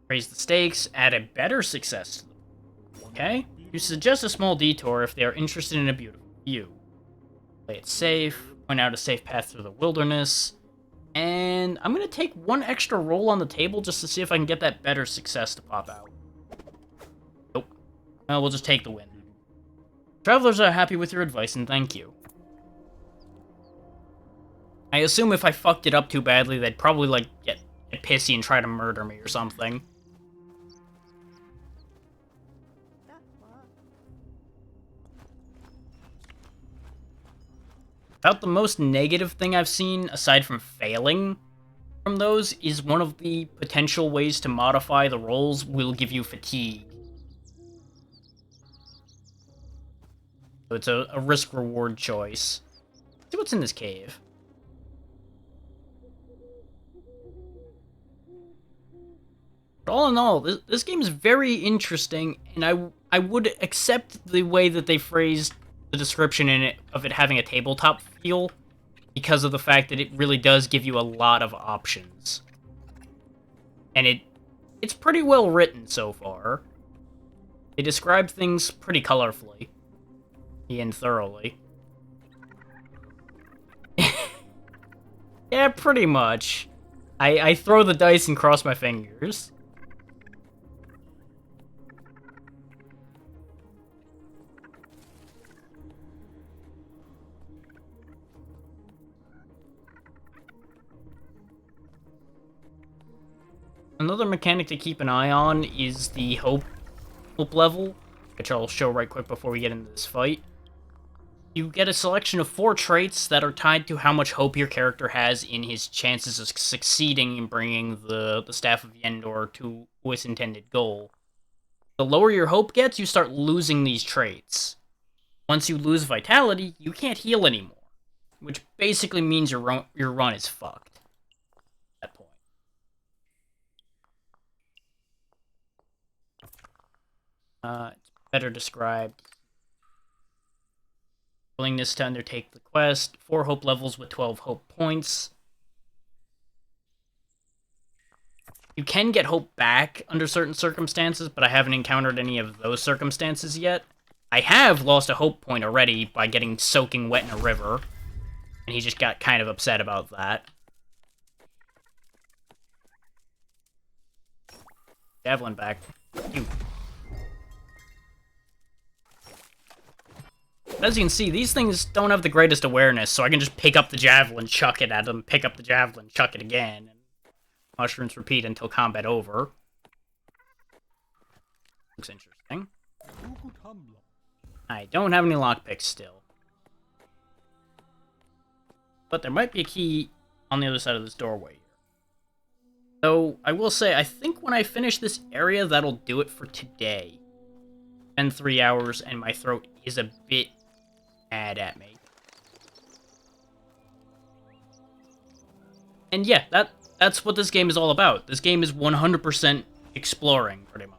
Raise the stakes, add a better success to the pool. Okay? You suggest a small detour if they are interested in a beautiful view. Play it safe, point out a safe path through the wilderness, And I'm going to take one extra roll on the table just to see if I can get that better success to pop out. Nope. Well, we'll just take the win. Travelers are happy with your advice, and thank you. I assume if I fucked it up too badly, they'd probably, like, get pissy and try to murder me or something. About the most negative thing I've seen, aside from failing from those, is one of the potential ways to modify the rolls will give you fatigue. So it's a risk-reward choice. Let's see what's in this cave. But all in all, this game is very interesting, and I would accept the way that they phrased the description in it of it having a tabletop feel, because of the fact that it really does give you a lot of options. And it's pretty well written so far. They describe things pretty colorfully and thoroughly. Yeah, pretty much. I throw the dice and cross my fingers. Another mechanic to keep an eye on is the hope level, which I'll show right quick before we get into this fight. You get a selection of 4 traits that are tied to how much hope your character has in his chances of succeeding in bringing the Staff of Yendor to its intended goal. The lower your hope gets, you start losing these traits. Once you lose vitality, you can't heal anymore, which basically means your run is fucked at that point. It's better described. Willingness to undertake the quest. 4 hope levels with 12 hope points. You can get hope back under certain circumstances, but I haven't encountered any of those circumstances yet. I have lost a hope point already by getting soaking wet in a river, and he just got kind of upset about that. Javelin back. You. As you can see, these things don't have the greatest awareness, so I can just pick up the javelin, chuck it at them, pick up the javelin, chuck it again, and mushrooms repeat until combat over. Looks interesting. I don't have any lockpicks still. But there might be a key on the other side of this doorway here. So, I will say, I think when I finish this area, that'll do it for today. It's been 3 hours, and my throat is a bit mad at me. And yeah, that's what this game is all about. This game is 100% exploring, pretty much.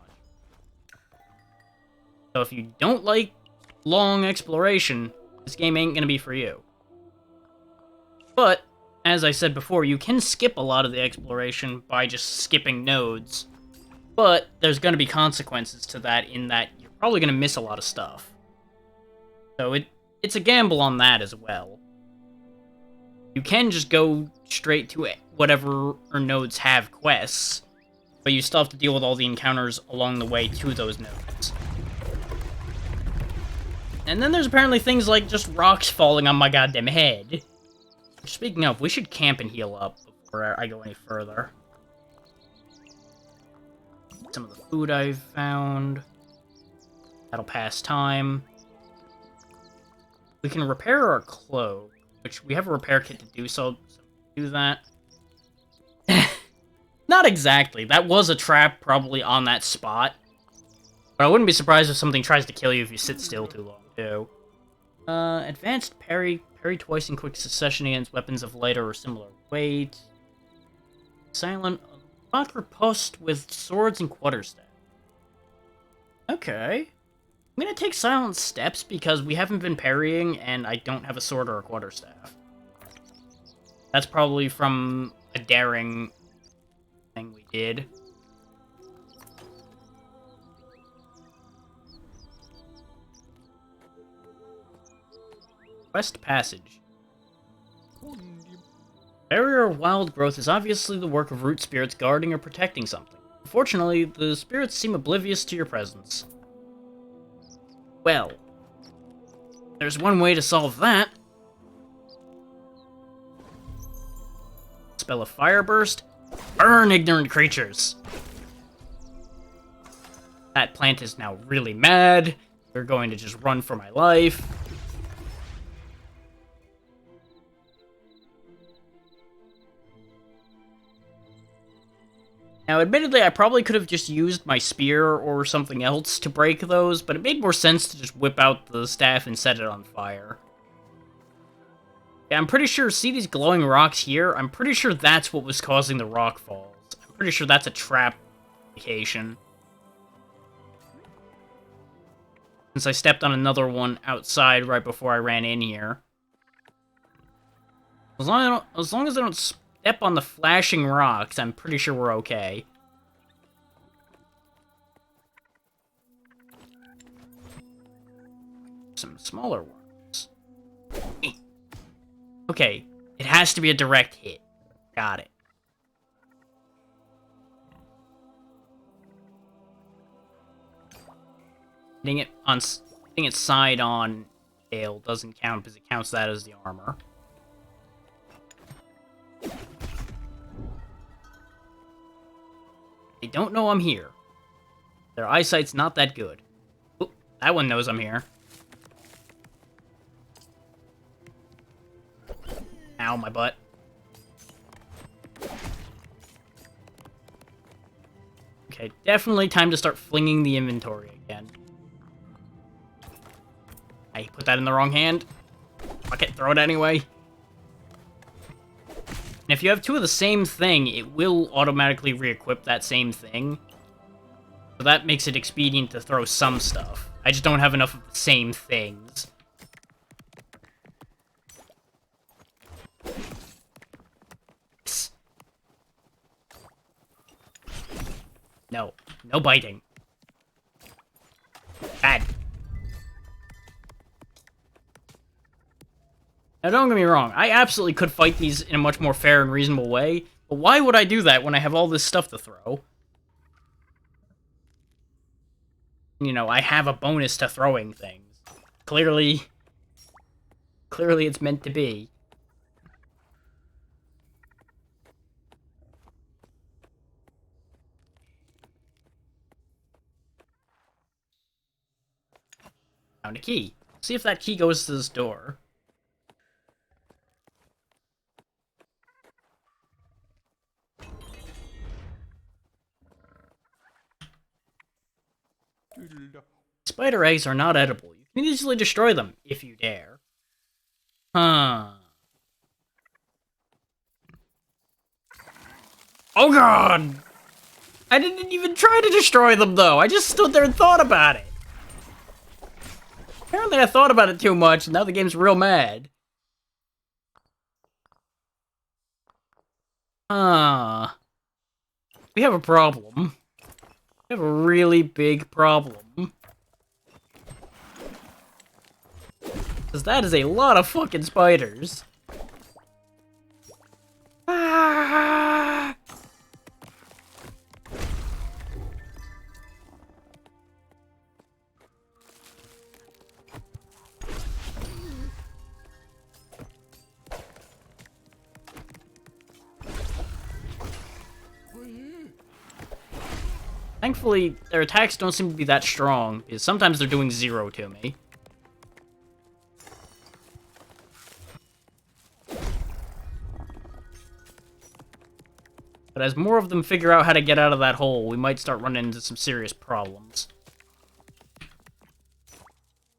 So if you don't like long exploration, this game ain't gonna be for you. But, as I said before, you can skip a lot of the exploration by just skipping nodes. But there's gonna be consequences to that in that you're probably gonna miss a lot of stuff. So it's a gamble on that as well. You can just go straight to whatever nodes have quests, but you still have to deal with all the encounters along the way to those nodes. And then there's apparently things like just rocks falling on my goddamn head. Speaking of, we should camp and heal up before I go any further. Some of the food I've found. That'll pass time. We can repair our cloak, which we have a repair kit to do, so do that. Not exactly. That was a trap probably on that spot. But I wouldn't be surprised if something tries to kill you if you sit still too long, too. Advanced parry. Parry twice in quick succession against weapons of lighter or similar weight. Silent. Not riposte with swords and quarterstaff. Okay. I'm gonna take silent steps because we haven't been parrying and I don't have a sword or a quarterstaff. That's probably from a daring thing we did. West Passage. Barrier of wild growth is obviously the work of root spirits guarding or protecting something. Unfortunately, the spirits seem oblivious to your presence. Well, there's one way to solve that. Spell a fire burst. Burn, ignorant creatures! That plant is now really mad. They're going to just run for my life. Now, admittedly, I probably could have just used my spear or something else to break those, but it made more sense to just whip out the staff and set it on fire. Yeah, I'm pretty sure, see these glowing rocks here? I'm pretty sure that's what was causing the rock falls. I'm pretty sure that's a trap location. Since I stepped on another one outside right before I ran in here. As long as I don't step on the flashing rocks, I'm pretty sure we're okay. Some smaller ones. Okay, it has to be a direct hit. Got it. Hitting its side on tail doesn't count because it counts that as the armor. They don't know I'm here. Their eyesight's not that good. Oop, that one knows I'm here. Ow, my butt. Okay, definitely time to start flinging the inventory again. I put that in the wrong hand. Fuck it, throw it anyway. And if you have two of the same thing, it will automatically re-equip that same thing. So that makes it expedient to throw some stuff. I just don't have enough of the same things. No. No biting. Bad. Now, don't get me wrong, I absolutely could fight these in a much more fair and reasonable way, but why would I do that when I have all this stuff to throw? You know, I have a bonus to throwing things. Clearly it's meant to be. Found a key. See if that key goes to this door. Spider eggs are not edible. You can easily destroy them, if you dare. Huh. Oh god! I didn't even try to destroy them, though! I just stood there and thought about it! Apparently I thought about it too much, and now the game's real mad. We have a problem. We have a really big problem. Because that is a lot of fucking spiders. Ah! Thankfully, their attacks don't seem to be that strong, because sometimes they're doing 0 to me. But as more of them figure out how to get out of that hole, we might start running into some serious problems.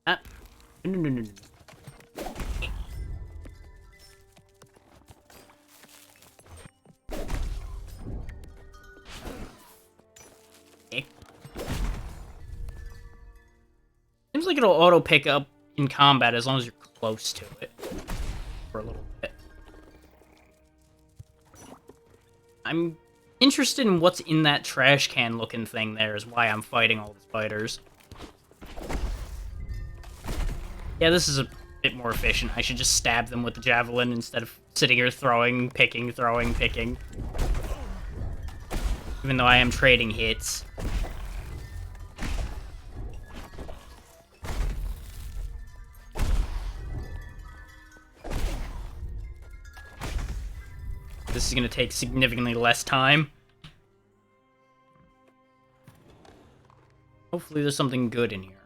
Ah. No. Seems like it'll auto pick up in combat as long as you're close to it. For a little bit. I'm interested in what's in that trash can looking thing there is why I'm fighting all the spiders. Yeah, this is a bit more efficient. I should just stab them with the javelin instead of sitting here throwing, picking, throwing, picking. Even though I am trading hits. This is going to take significantly less time. Hopefully there's something good in here.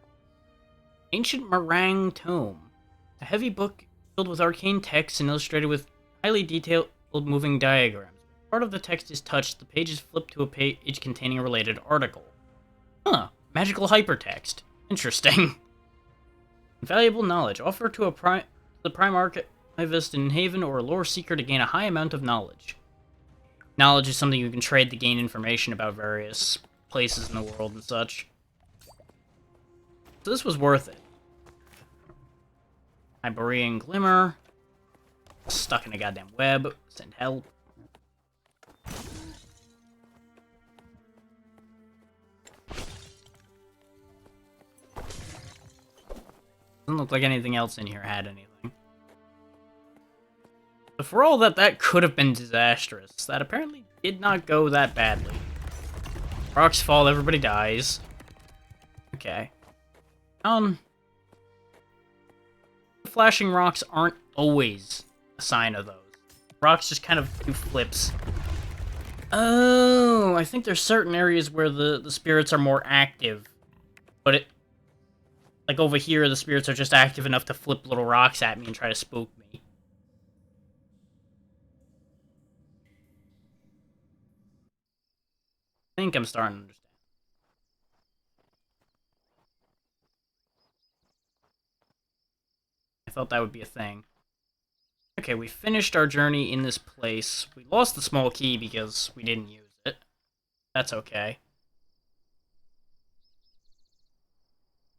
Ancient Meringue Tome. A heavy book filled with arcane texts and illustrated with highly detailed moving diagrams. Part of the text is touched, the page is flipped to a page containing a related article. Huh. Magical hypertext. Interesting. Valuable knowledge. Offer to the Prime Archivist in Haven or a lore seeker to gain a high amount of knowledge. Knowledge is something you can trade to gain information about various places in the world and such. So this was worth it. Iberian Glimmer. Stuck in a goddamn web. Send help. Doesn't look like anything else in here had anything. But for all that could have been disastrous, that apparently did not go that badly. Rocks fall, everybody dies. Okay. Flashing rocks aren't always a sign of those. Rocks just kind of do flips. Oh, I think there's certain areas where the spirits are more active. But like over here, the spirits are just active enough to flip little rocks at me and try to spook me. I think I'm starting to understand. I thought that would be a thing. Okay, we finished our journey in this place. We lost the small key because we didn't use it. That's okay.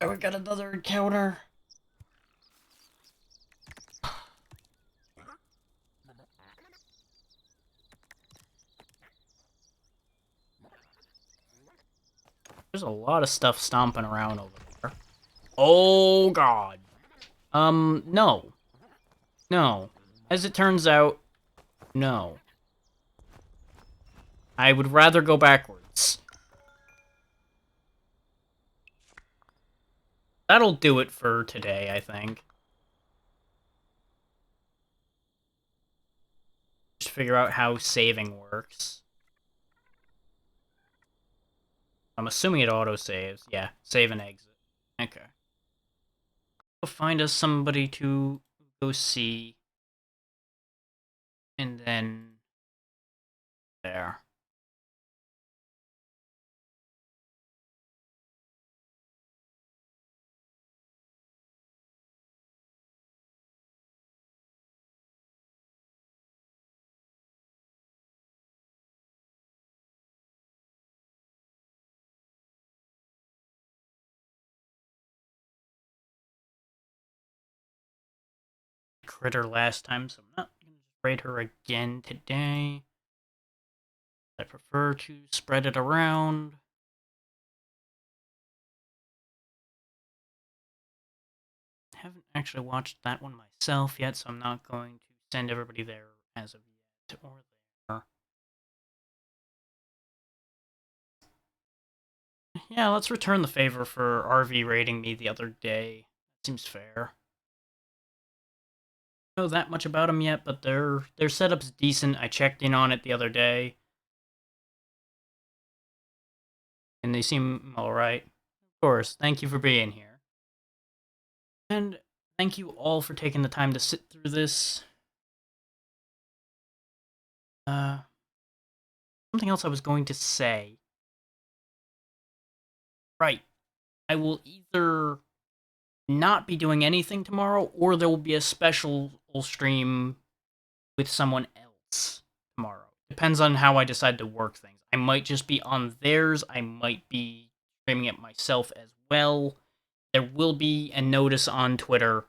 Oh, we got another encounter. There's a lot of stuff stomping around over there. Oh, God. No. No. As it turns out, no. I would rather go backwards. That'll do it for today, I think. Just figure out how saving works. I'm assuming it auto-saves. Yeah, save and exit. Okay. Go find us somebody to go see. And then... there. Crit her last time, so I'm not going to raid her again today. I prefer to spread it around. I haven't actually watched that one myself yet, so I'm not going to send everybody there as of yet or there. Yeah, let's return the favor for RV raiding me the other day. Seems fair. I don't know that much about them yet, but their setup's decent. I checked in on it the other day. And they seem alright. Of course, thank you for being here. And thank you all for taking the time to sit through this. Something else I was going to say. Right. I will either not be doing anything tomorrow, or there will be a special stream with someone else tomorrow. Depends on how I decide to work things. I might just be on theirs. I might be streaming it myself as well. There will be a notice on Twitter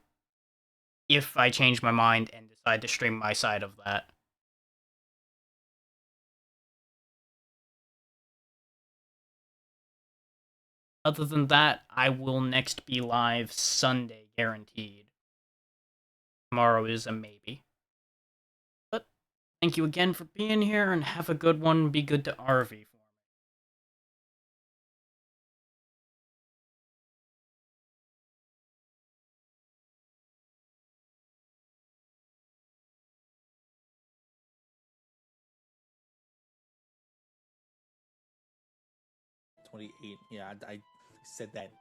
if I change my mind and decide to stream my side of that. Other than that, I will next be live Sunday, guaranteed. tomorrow is a maybe. But thank you again for being here, and have a good one. Be good to RV for me. '28. Yeah, I said that